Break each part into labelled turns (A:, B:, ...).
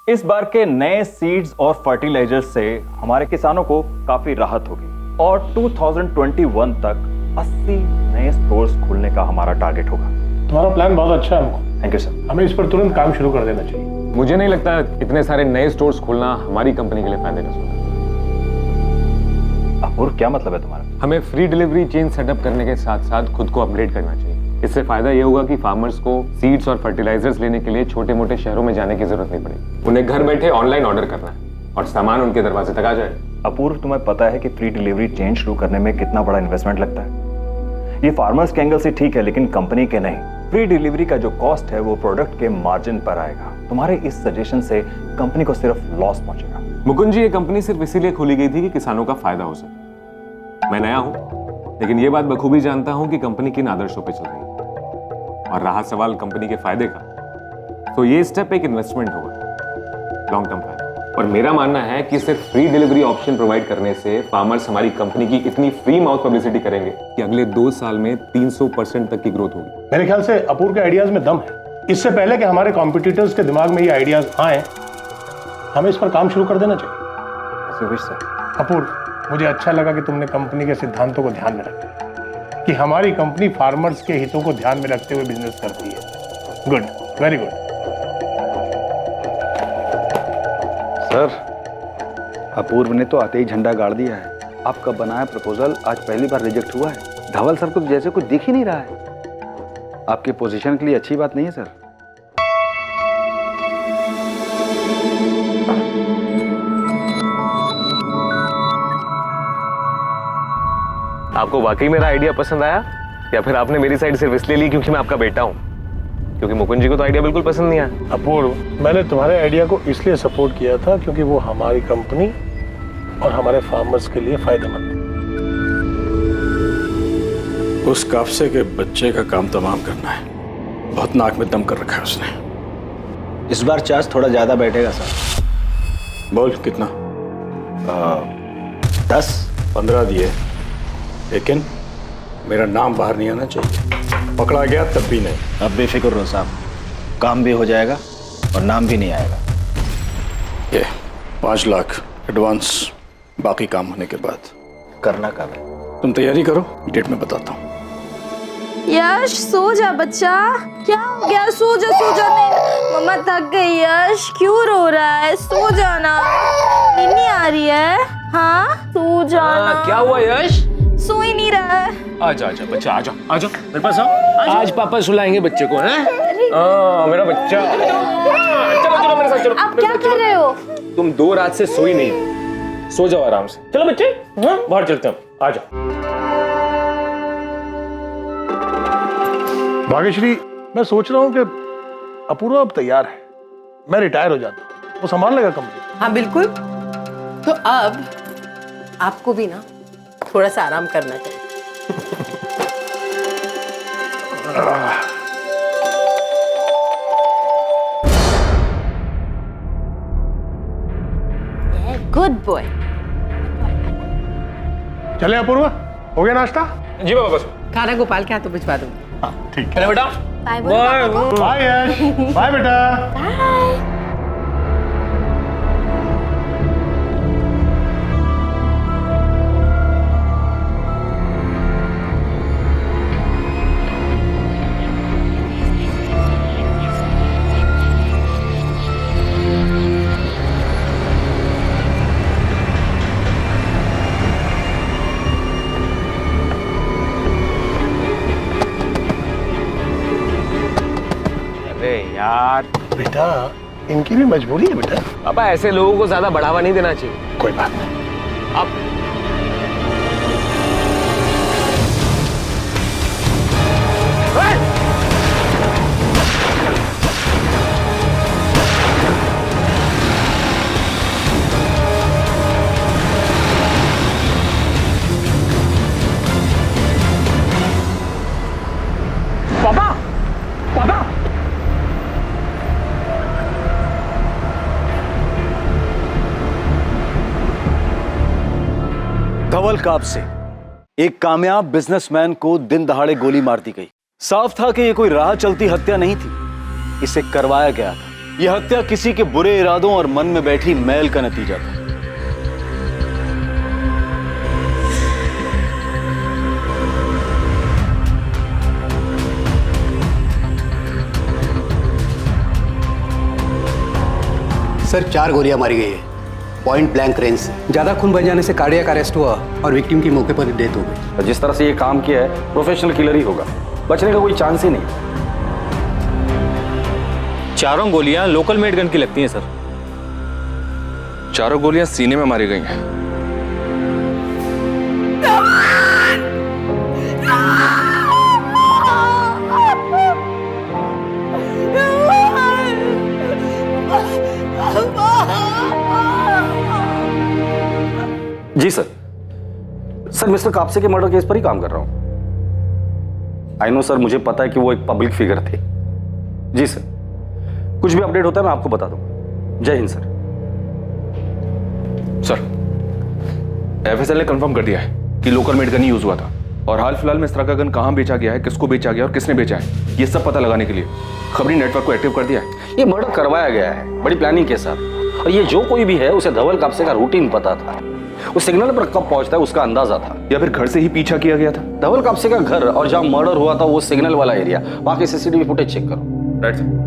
A: इस बार के नए सीड्स और फर्टिलाइजर्स से हमारे किसानों को काफी राहत होगी और 2021 तक 80 नए स्टोर्स खोलने का हमारा टारगेट होगा।
B: तुम्हारा प्लान बहुत अच्छा है हमको।
A: Thank you sir.
B: हमें इस पर तुरंत काम शुरू कर देना चाहिए।
C: मुझे नहीं लगता इतने सारे नए स्टोर्स खोलना हमारी कंपनी के लिए फायदेमंद होगा।
A: अपूर्व, क्या मतलब है तुम्हारा?
C: हमें फ्री डिलीवरी चेन सेटअप करने के साथ साथ खुद को अपग्रेड करना चाहिए। इससे फायदा ये होगा कि फार्मर्स को सीड्स और फर्टिलाइजर्स लेने के लिए छोटे मोटे शहरों में जाने की जरूरत नहीं पड़ेगी। उन्हें घर बैठे ऑनलाइन ऑर्डर करना है और सामान उनके दरवाजे तक आ जाए।
A: अपूर्व, तुम्हें पता है कि फ्री डिलीवरी चेन शुरू करने में कितना बड़ा इन्वेस्टमेंट लगता है? ये फार्मर्स के एंगल से ठीक है, लेकिन कंपनी के नहीं। फ्री डिलीवरी का जो कॉस्ट है वो प्रोडक्ट के मार्जिन पर आएगा। तुम्हारे इस सजेशन से कंपनी को सिर्फ लॉस पहुंचेगा।
C: मुकुंद जी, ये कंपनी सिर्फ इसीलिए खोली गई थी कि किसानों का फायदा हो सके। मैं नया हूं, लेकिन ये बात बखूबी जानता हूं कि कंपनी किन आदर्शों पर चल रही है। और रहा सवाल कंपनी के फायदे का, तो ये स्टेप एक इन्वेस्टमेंट होगा, लॉन्ग टर्म फायदा। और मेरा मानना है कि सिर्फ फ्री डिलीवरी ऑप्शन प्रोवाइड करने से फार्मर्स हमारी कंपनी की इतनी फ्री माउथ पब्लिसिटी करेंगे कि अगले 2 साल में 300% तक की ग्रोथ होगी।
B: मेरे ख्याल से अपूर्व के आइडियाज में दम है। इससे पहले कि हमारे कॉम्पिटिटर्स के दिमाग में ये आइडियाज आए, हमें इस पर काम शुरू कर देना चाहिए। अपूर्व, मुझे अच्छा लगा कि तुमने कंपनी के सिद्धांतों को ध्यान में रखा, कि हमारी कंपनी फार्मर्स के हितों को ध्यान में रखते हुए बिजनेस करती है। Good, very good.
D: सर, अपूर्व ने तो आते ही झंडा गाड़ दिया है। आपका बनाया प्रपोजल आज पहली बार रिजेक्ट हुआ है। धवल सर को जैसे कुछ दिख ही नहीं रहा है। आपके पोजीशन के लिए अच्छी बात नहीं है सर।
C: आपको वाकई मेरा आइडिया पसंद आया, या फिर आपने मेरी साइड सिर्फ इसलिए ली क्योंकि मैं आपका बेटा हूं? क्योंकि मुकुंद जी को तो आइडिया बिल्कुल पसंद नहीं आया।
B: अपूर्व, मैंने तुम्हारे आइडिया को इसलिए सपोर्ट किया था क्योंकि वो हमारी कंपनी और हमारे फार्मर्स के लिए फायदेमंद है।
E: उस काफसे के बच्चे का काम तमाम करना है। बहुत नाक में दम कर रखा है उसने।
D: इस बार चार्ज थोड़ा ज्यादा बैठेगा सर।
E: बोल कितना?
D: 10
E: 15 दिए, लेकिन मेरा नाम बाहर नहीं आना चाहिए। पकड़ा गया तब भी नहीं।
D: अब बेफिक्र रहो साहब, काम भी हो जाएगा और नाम भी नहीं आएगा।
E: ये 5 लाख एडवांस, बाकी काम होने के बाद।
D: करना कब है?
E: तुम तैयारी करो, डेट में बताता हूँ।
F: यश, सो जा बच्चा। क्या हो गया? सो जा, सो जा। मम्मा थक गई। यश, क्यों रो रहा है? सो जाना। नींद नहीं आ रही है? हाँ, सो जाना।
G: क्या हुआ यश?
F: सो ही नहीं रहा है।
G: आजा आजा बच्चा, आजा आजा मेरे पास आओ। आज पापा सुलाएंगे बच्चे को, हैं? मेरा बच्चा। चलो चलो मेरे साथ चलो।
F: आप क्या कर रहे हो?
G: तुम 2 रात से सोई नहीं, सो जाओ आराम से। चलो बच्चे, बाहर चलते हैं। आजा।
B: भाग्यश्री, मैं सोच रहा हूँ कि अपूर्व अब तैयार है। मैं रिटायर हो जाता हूँ, वो संभाल लेगा कंपनी।
H: हाँ बिल्कुल। तो अब आपको भी ना थोड़ा सा आराम करना चाहिए।
F: Good boy.
B: चले अपूर्व, हो गया नाश्ता?
G: जी बाबा, बस।
H: खाना गोपाल के हाथों भिजवा दूंगी।
B: ठीक
G: चलो बेटा।
F: Bye
G: bye.
B: Bye Yash, bye बेटा।
G: यार
B: बेटा, इनकी भी मजबूरी है बेटा।
G: पापा, ऐसे लोगों को ज्यादा बढ़ावा नहीं देना चाहिए।
B: कोई बात नहीं।
G: अब
B: पापा, पापा।
D: धवल काप से एक कामयाब बिजनेसमैन को दिन दहाड़े गोली मार दी गई। साफ था कि यह कोई राह चलती हत्या नहीं थी, इसे करवाया गया था।
I: यह हत्या किसी के बुरे इरादों और मन में बैठी मैल का नतीजा था।
J: सर 4 गोलियां मारी गई है, पॉइंट ब्लैंक रेंज से। ज्यादा खून बह जाने से कार्डियक अरेस्ट हुआ और विक्टिम की मौके पर डेथ हो गई।
D: जिस तरह से ये काम किया है प्रोफेशनल किलर ही होगा, बचने का कोई चांस ही नहीं।
I: चारों गोलियां लोकल मेड गन की लगती हैं सर।
C: चारों गोलियां सीने में मारी गई हैं।
D: जी सर। सर मिस्टर कापसे के मर्डर केस पर ही काम कर रहा हूं। आई नो सर, मुझे पता है कि वो एक पब्लिक फिगर थे। जी सर, कुछ भी अपडेट होता है मैं आपको बता दूंगा। जय हिंद सर।
C: सर, एफएसएल ने कंफर्म कर दिया है कि लोकल मेड गन ही यूज हुआ था और हाल फिलहाल में इस तरह का गन कहां बेचा गया है, किसको बेचा गया और किसने बेचा है, ये सब पता लगाने के लिए खबरी नेटवर्क को एक्टिव कर दिया है।
D: ये मर्डर करवाया गया है बड़ी प्लानिंग के साथ, और ये जो कोई भी है उसे धवल कापसे का रूटीन पता था। उस सिग्नल पर कब पहुंचता है उसका अंदाजा था,
C: या फिर घर से ही पीछा किया गया था।
D: धवल कापसे का घर और जहां मर्डर हुआ था वो सिग्नल वाला एरिया। बाकी सीसीटीवी फुटेज चेक करो।
C: Right sir.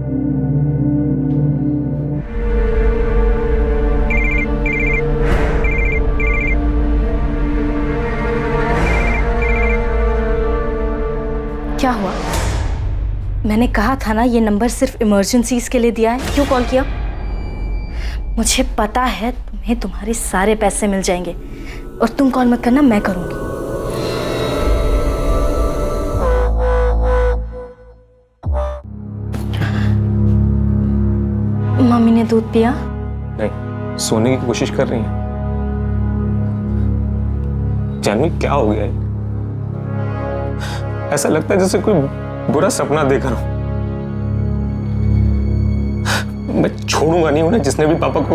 F: क्या हुआ? मैंने कहा था ना ये नंबर सिर्फ इमरजेंसीज के लिए दिया है। क्यों कॉल किया? मुझे पता है तुम्हें तुम्हारे सारे पैसे मिल जाएंगे और तुम कॉल मत करना, मैं करूंगी। मम्मी ने दूध पिया?
C: नहीं, सोने की कोशिश कर रही हैं। जानवी क्या हो गया है? ऐसा लगता है जैसे कोई बुरा सपना देख रहा हूं। मैं छोड़ूंगा नहीं उन्हें जिसने भी पापा को।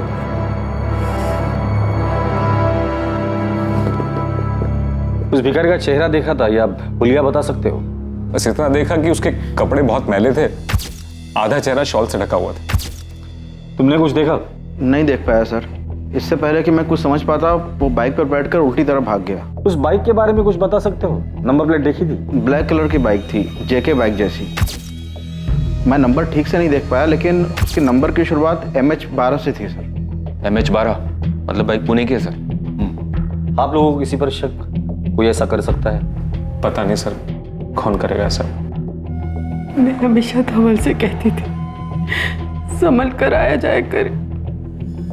D: उस भिखारी का चेहरा देखा था या हुलिया बता सकते हो?
C: बस इतना देखा कि उसके कपड़े बहुत मैले थे, आधा चेहरा शॉल से ढका हुआ था।
D: तुमने कुछ देखा?
K: नहीं देख पाया सर। इससे पहले कि मैं कुछ समझ पाता वो बाइक पर बैठकर उल्टी तरफ भाग गया।
D: उस बाइक के बारे में कुछ बता सकते हो? नंबर प्लेट देखी थी?
K: ब्लैक कलर की बाइक थी, जेके बाइक जैसी। मैं नंबर ठीक से नहीं देख पाया, लेकिन उसके नंबर की शुरुआत MH12 से थी सर।
C: MH12 मतलब बाइक पुणे की है सर।
D: आप लोगों को किसी पर शक कोई ऐसा कर सकता है?
C: पता नहीं सर, कौन करेगा ऐसा?
H: मैं हमेशा धवल से कहती थी संभल कर आया जाए कर,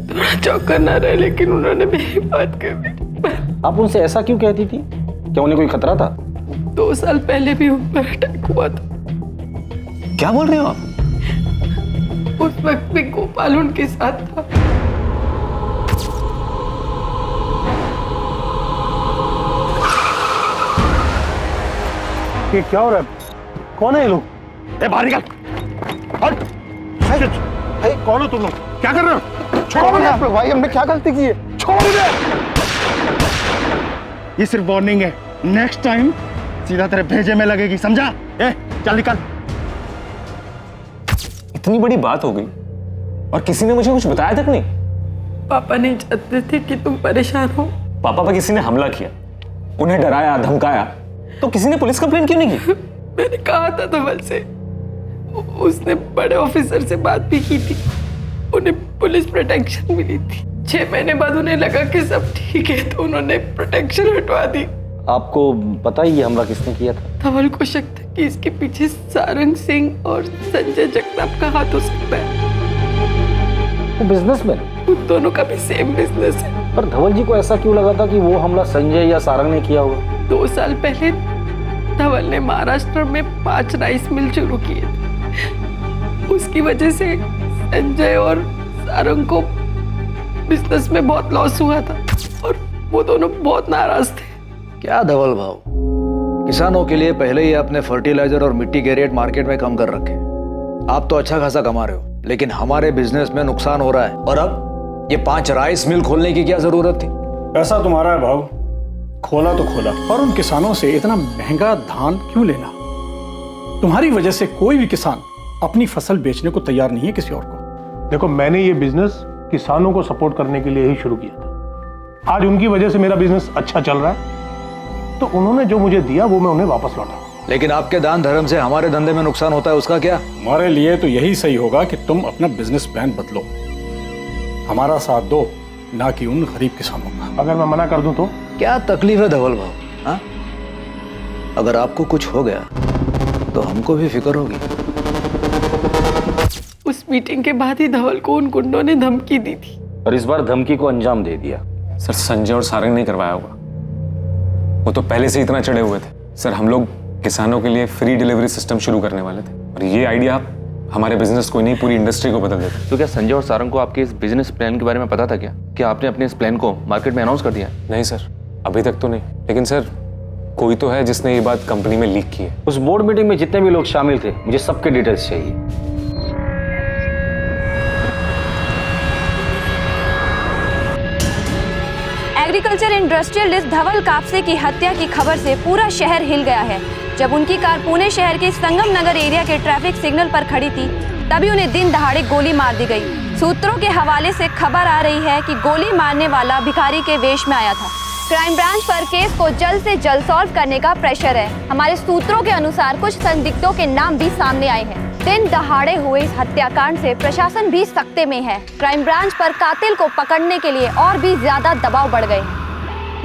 H: थोड़ा चौका ना रहे, लेकिन उन्होंने मेरी बात कर दी।
D: आप उनसे ऐसा क्यों कहती थी? क्या उन्हें कोई खतरा था?
H: 2 साल पहले भी उन पर अटैक हुआ था।
C: क्या बोल रहे हो आप?
H: उस वक्त भी गोपाल उनके साथ था।
B: ये क्या हो रहा है? कौन है ये लोग? बाहर निकल! हट! कौन हो तुम लोग? क्या कर रहे हो? छोड़ो मुझे!
K: भाई हमने क्या गलती की है?
B: छोड़ो मुझे!
K: ये सिर्फ वार्निंग है, नेक्स्ट टाइम सीधा तेरे भेजे में लगेगी, समझा? चल निकल।
C: इतनी बड़ी बात हो गई और किसी ने मुझे कुछ बताया तक नहीं।
H: पापा नहीं चाहते थे कि तुम परेशान हो।
C: पापा पर किसी ने हमला किया, उन्हें डराया, धमकाया, तो किसी ने पुलिस कंप्लेंट क्यों नहीं की?
H: मैंने कहा था धवल से, उसने बड़े ऑफिसर से बात भी की थी, उन्हें पुलिस प्रोटेक्शन मिली थी। 6 महीने बाद उन्हें लगा कि सब ठीक है तो उन्होंने प्रोटेक्शन हटवा दी।
D: आपको पता ही ये हमला किसने किया था?
H: धवल को शक था कि इसके पीछे सारंग सिंह और संजय जगताप का हाथ हो सकता है।
D: वो बिजनेसमैन,
H: उन दोनों का भी सेम बिजनेस है।
D: पर धवल जी को ऐसा क्यों लगा था कि वो हमला संजय या सारंग ने किया होगा?
H: 2 साल पहले धवल ने महाराष्ट्र में 5 राइस मिल शुरू किए थे। उसकी वजह से संजय और सारंग को बिजनेस में बहुत लॉस हुआ था और वो दोनों बहुत नाराज थे।
I: क्या धवल भाव, किसानों के लिए पहले ही आपने फर्टिलाइजर और मिट्टी के रेट मार्केट में कम कर रखे। आप तो अच्छा खासा कमा रहे हो, लेकिन हमारे बिजनेस में नुकसान हो रहा है। और अब ये 5 राइस मिल खोलने की क्या जरूरत थी?
E: पैसा तुम्हारा है भाव, खोला तो खोला। और उन किसानों से इतना महंगा धान क्यों लेना? तुम्हारी वजह से कोई भी किसान अपनी फसल बेचने को तैयार नहीं है किसी और को।
B: देखो, मैंने ये बिजनेस किसानों को सपोर्ट करने के लिए ही शुरू किया था। आज उनकी वजह से मेरा बिजनेस अच्छा चल रहा है, तो उन्होंने जो मुझे दिया वो मैं उन्हें वापस लौटा।
I: लेकिन आपके दान धर्म से हमारे धंधे में नुकसान होता है, उसका क्या?
E: हमारे लिए तो यही सही होगा कि तुम अपना बिजनेस प्लान बदलो, हमारा साथ दो, ना कि उन गरीब किसानों का।
B: अगर मैं मना कर दूं तो?
I: क्या तकलीफ है धवल भाव? हाँ, अगर आपको कुछ हो गया तो हमको भी फिक्र होगी।
H: उस मीटिंग के बाद ही धवल को उन गुंडों ने धमकी दी थी,
G: और इस बार धमकी को अंजाम दे दिया।
C: सर, संजय और सारंग नहीं करवाया होगा, वो तो पहले से इतना चढ़े हुए थे। सर, हम लोग किसानों के लिए फ्री डिलीवरी सिस्टम शुरू करने वाले थे, और ये आइडिया हमारे बिजनेस को नहीं, पूरी इंडस्ट्री को बदल देता।
K: तो क्या संजय और सारंग को आपके इस बिजनेस प्लान के बारे में पता था क्या? क्या आपने अपने इस प्लान को मार्केट में अनाउंस कर दिया?
C: नहीं सर, अभी तक तो नहीं, लेकिन सर कोई तो है जिसने ये बात कंपनी में लीक की है।
G: उस बोर्ड मीटिंग में जितने भी लोग शामिल थे, मुझे सबके डिटेल्स चाहिए।
F: एग्रीकल्चर इंडस्ट्रियलिस्ट धवल कापसे की हत्या की खबर से पूरा शहर हिल गया है। जब उनकी कार पुणे शहर के संगम नगर एरिया के ट्रैफिक सिग्नल पर खड़ी थी, तभी उन्हें दिन दहाड़े गोली मार दी गई। सूत्रों के हवाले से खबर आ रही है कि गोली मारने वाला भिखारी के वेश में आया था। क्राइम ब्रांच पर केस को जल्द से जल्द सॉल्व करने का प्रेशर है। हमारे सूत्रों के अनुसार कुछ संदिग्धों के नाम भी सामने आए हैं। दिन दहाड़े हुए इस हत्याकांड से प्रशासन भी सख्ते में है। क्राइम ब्रांच पर कातिल को पकड़ने के लिए और भी ज्यादा दबाव बढ़ गए हैं।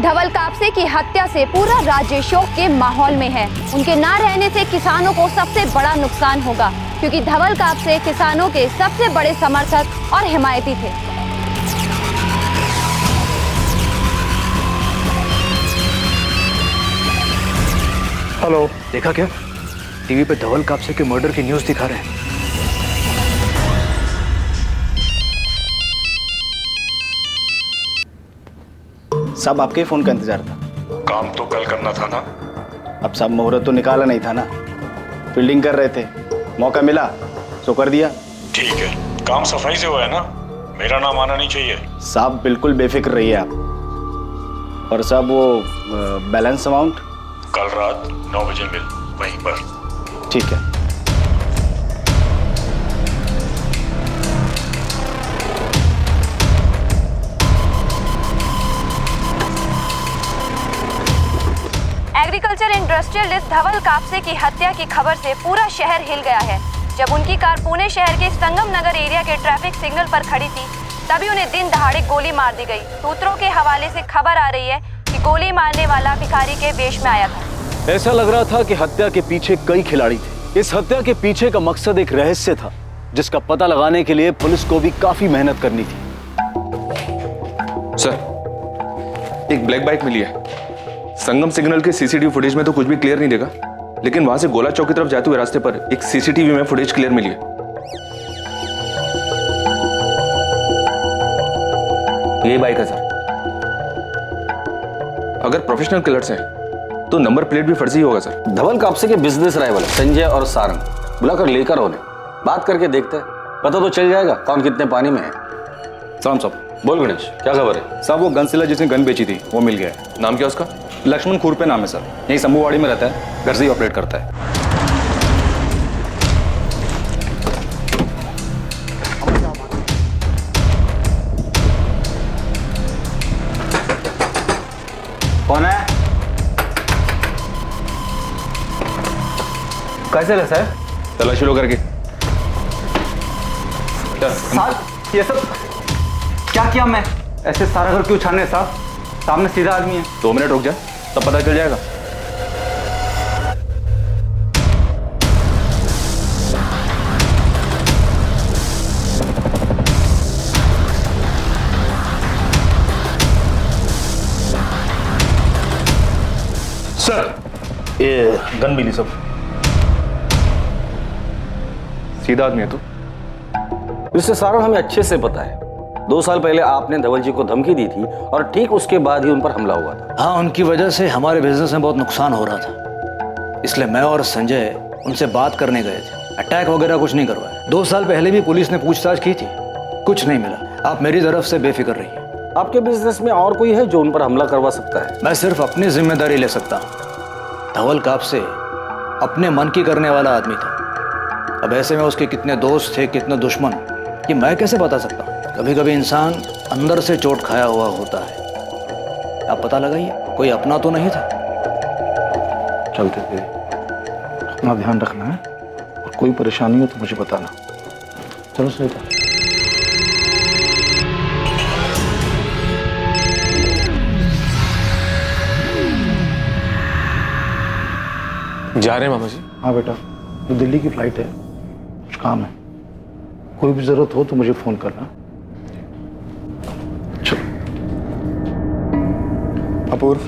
F: धवल कापसे की हत्या से पूरा राज्य शोक के माहौल में है। उनके ना रहने से किसानों को सबसे बड़ा नुकसान होगा, क्योंकि धवल कापसे किसानों के सबसे बड़े समर्थक और हिमायती थे।
B: हेलो,
I: देखा क्या? टीवी पे धवल कापसे के मर्डर की न्यूज़ दिखा रहे हैं।
K: साहब, आपके फोन का इंतजार था।
E: काम तो कल करना था ना।
K: अब साहब, मुहूर्त तो निकाला नहीं था ना, फील्डिंग कर रहे थे, मौका मिला तो कर दिया।
E: ठीक है, काम सफाई से हुआ है ना, मेरा नाम आना नहीं चाहिए।
K: साहब बिल्कुल बेफिक्र रहिए आप। और साहब वो बैलेंस अमाउंट
E: कल रात 9 बजे मिल वहीं पर।
K: ठीक है।
F: एग्रीकल्चर इंडस्ट्रियलिस्ट धवल कापसे की हत्या की खबर से पूरा शहर हिल गया है। जब उनकी कार पुणे शहर के संगम नगर एरिया के ट्रैफिक सिग्नल पर खड़ी थी, तभी उन्हें दिन दहाड़े गोली मार दी गई। सूत्रों के हवाले से खबर आ रही है कि गोली मारने वाला भिखारी के वेश में आया था।
G: ऐसा लग रहा था कि हत्या के पीछे कई खिलाड़ी थे। इस हत्या के पीछे का मकसद एक रहस्य था, जिसका पता लगाने के लिए पुलिस को भी काफी मेहनत करनी थी।
L: सर, एक ब्लैक बाइक मिली है। संगम सिग्नल के सीसीटीवी फुटेज में तो कुछ भी क्लियर नहीं देगा, लेकिन वहां से गोला चौक की तरफ जाते हुए रास्ते पर एक सीसीटीवी में फुटेज क्लियर मिली है।
G: यही बाइक है सर।
L: अगर प्रोफेशनल किलर्स हैं तो नंबर प्लेट भी फर्जी होगा सर।
G: धवल कापसे के बिजनेस राइवल संजय और सारंग बुलाकर लेकर उन्हें बात करके देखते हैं, पता तो चल जाएगा कौन कितने पानी में है।
K: साहब साहब,
G: बोल गणेश, क्या खबर है?
K: साहब वो गन सेलर जिसने गन बेची थी वो मिल गया है।
L: नाम क्या उसका?
K: लक्ष्मण खुरपे नाम है सर, यही शंभूवाड़ी में रहता है, घर से ही ऑपरेट करता है।
G: कौन है? कैसे ले सर?
L: तलाशी लो करके।
K: साहब ये सब क्या किया मैं? ऐसे सारा घर क्यों छाने साहब? सामने सीधा आदमी है।
L: 2 मिनट रुक जा, तब पता चल जाएगा।
B: सर, ये गन मिली सब।
L: सीधा आदमी है तू।
G: इससे सारा हमें अच्छे से पता है। 2 साल पहले आपने धवल जी को धमकी दी थी और ठीक उसके बाद ही उन पर हमला हुआ था।
I: हाँ, उनकी वजह से हमारे बिजनेस में बहुत नुकसान हो रहा था, इसलिए मैं और संजय उनसे बात करने गए थे। अटैक वगैरह कुछ नहीं करवाया। 2 साल पहले भी पुलिस ने पूछताछ की थी, कुछ नहीं मिला। आप मेरी तरफ से बेफिक्र रहिए।
G: आपके बिजनेस में और कोई है जो उन पर हमला करवा सकता है?
I: मैं सिर्फ अपनी जिम्मेदारी ले सकता हूँ। धवल कापसे अपने मन की करने वाला आदमी था। अब ऐसे में उसके कितने दोस्त थे, कितने दुश्मन, ये मैं कैसे बता सकता हूँ? कभी कभी इंसान अंदर से चोट खाया हुआ होता है। आप पता लगाइए, कोई अपना तो नहीं था।
K: चलते थे, अपना ध्यान रखना है और कोई परेशानी हो तो मुझे बताना। चलो श्वेता।
C: जा रहे हैं मामा जी?
K: हाँ बेटा, तो दिल्ली की फ्लाइट है, कुछ काम है। कोई भी जरूरत हो तो मुझे फोन करना। चलो।
M: अपूर्व,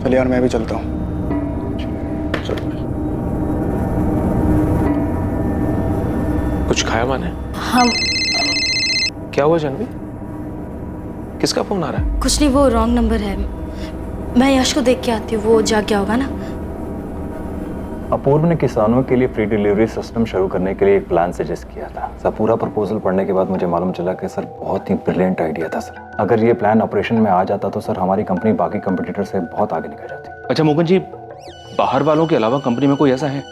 M: चलिए यार मैं भी चलता हूँ।
K: चलो।
C: कुछ खाया माने?
F: हम
C: क्या हुआ जानवी? किसका फोन आ रहा है?
F: कुछ नहीं, वो रॉन्ग नंबर है। मैं यश को देख के आती हूँ, वो जाग गया होगा ना।
A: अपूर्व ने किसानों के लिए फ्री डिलीवरी सिस्टम शुरू करने के लिए एक प्लान सजेस्ट किया था सर। पूरा प्रपोजल पढ़ने के बाद मुझे मालूम चला कि सर बहुत ही ब्रिलियंट आइडिया था सर। अगर ये प्लान ऑपरेशन में आ जाता तो सर हमारी कंपनी बाकी कंपटीटर से बहुत आगे निकल जाती।
L: अच्छा मोहन जी, बाहर वालों के अलावा कंपनी में कोई ऐसा है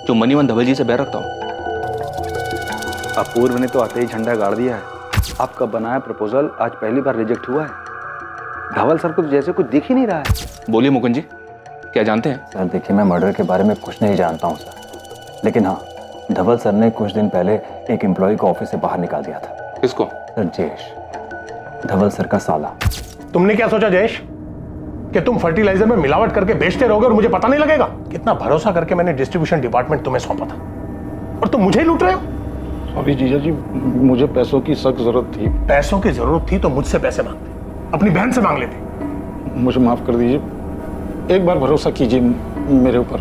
L: जो मनीवन धवल जी से बैर रखता हो?
D: अपूर्व ने तो आते ही झंडा गाड़ दिया है। आपका बनाया प्रपोजल आज पहली बार रिजेक्ट हुआ है। धवल सर को तो जैसे कुछ दिख ही नहीं रहा है।
L: बोलिए मुकुंद जी, क्या जानते हैं?
A: सर देखिए, मैं मर्डर के बारे में कुछ नहीं जानता हूँ सर, लेकिन हाँ, धवल सर ने कुछ दिन पहले एक एम्प्लॉय को ऑफिस से बाहर निकाल दिया था।
L: किसको?
A: सर जयेश, धवल सर का साला।
B: तुमने क्या सोचा जयेश कि तुम फर्टिलाइजर में मिलावट करके बेचते रहोगे और मुझे पता नहीं लगेगा? कितना भरोसा करके मैंने डिस्ट्रीब्यूशन डिपार्टमेंट तुम्हें सौंपा था और तुम मुझे ही लूट रहे हो।
K: सॉरी जीजा जी, मुझे पैसों की सख्त जरूरत थी।
B: पैसों की जरूरत थी तो मुझसे पैसे मांगते, अपनी बहन से मांग लेते।
K: मुझे माफ कर दीजिए, एक बार भरोसा कीजिए मेरे ऊपर।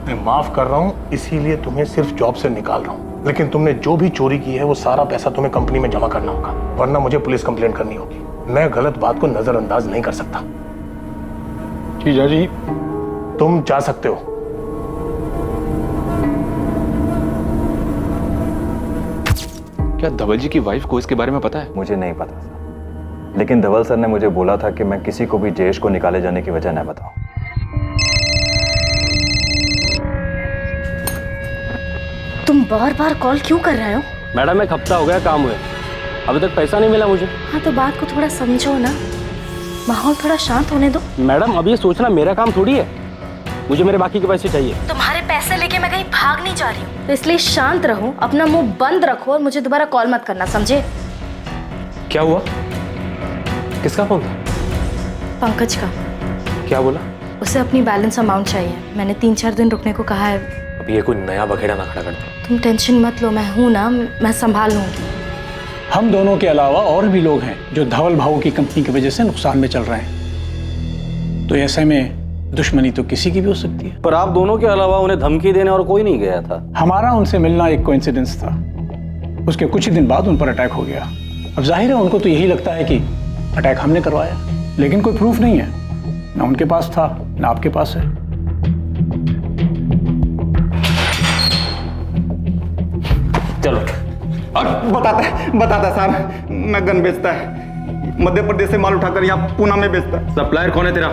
B: मैं माफ कर रहा हूं, इसीलिए तुम्हें सिर्फ जॉब से निकाल रहा हूं, लेकिन तुमने जो भी चोरी की है वो सारा पैसा तुम्हें कंपनी में जमा करना होगा, वरना मुझे पुलिस कंप्लेंट करनी होगी। मैं गलत बात को नजरअंदाज नहीं कर सकता।
K: जीजा जी,
B: तुम जा सकते हो।
L: क्या धवल जी की वाइफ को इसके बारे में पता है?
A: मुझे नहीं पता सर, लेकिन धवल सर ने मुझे बोला था कि मैं किसी को भी जयेश को निकाले जाने की वजह न बताऊं।
F: तुम बार बार कॉल क्यों कर रहे हो?
G: मैडम एक हफ्ता हो गया काम हुए, अभी तक पैसा नहीं मिला मुझे।
F: हाँ तो बात को थोड़ा समझो ना, माहौल थोड़ा शांत होने दो।
G: मैडम अब ये सोचना मेरा काम थोड़ी है, मुझे मेरे बाकी के पैसे चाहिए।
F: तुम्हारे पैसे लेके मैं कहीं भाग नहीं जा रही हूँ, तो इसलिए शांत रहो, अपना मुंह बंद रखो और मुझे दोबारा कॉल मत करना, समझे?
C: क्या हुआ? किसका फोन था?
F: पंकज का।
C: क्या बोला?
F: उसे अपनी बैलेंस अमाउंट चाहिए, मैंने 3-4 दिन रुकने को कहा है।
C: अब ये कोई नया बखेड़ा ना खड़ा करते।
F: तुम टेंशन मत लो, मैं हूं ना, मैं संभाल लूंगी।
E: हम दोनों के अलावा और भी लोग हैं जो धवल भाऊ की कंपनी की वजह से नुकसान में चल रहे हैं, तो ऐसे में दुश्मनी तो किसी की भी हो सकती है।
G: पर आप दोनों के अलावा उन्हें धमकी देने और कोई नहीं गया था।
E: हमारा उनसे मिलना एक कोइंसिडेंस था, उसके कुछ ही दिन बाद उन पर अटैक हो गया। अब जाहिर है उनको तो यही लगता है कि अटैक हमने करवाया, लेकिन कोई प्रूफ नहीं है, ना उनके पास था ना आपके पास है।
C: चलो
M: बताता सर, मैं गन बेचता है, मध्य प्रदेश से माल उठाकर यहाँ पूना में बेचता है।
L: सप्लायर कौन है तेरा?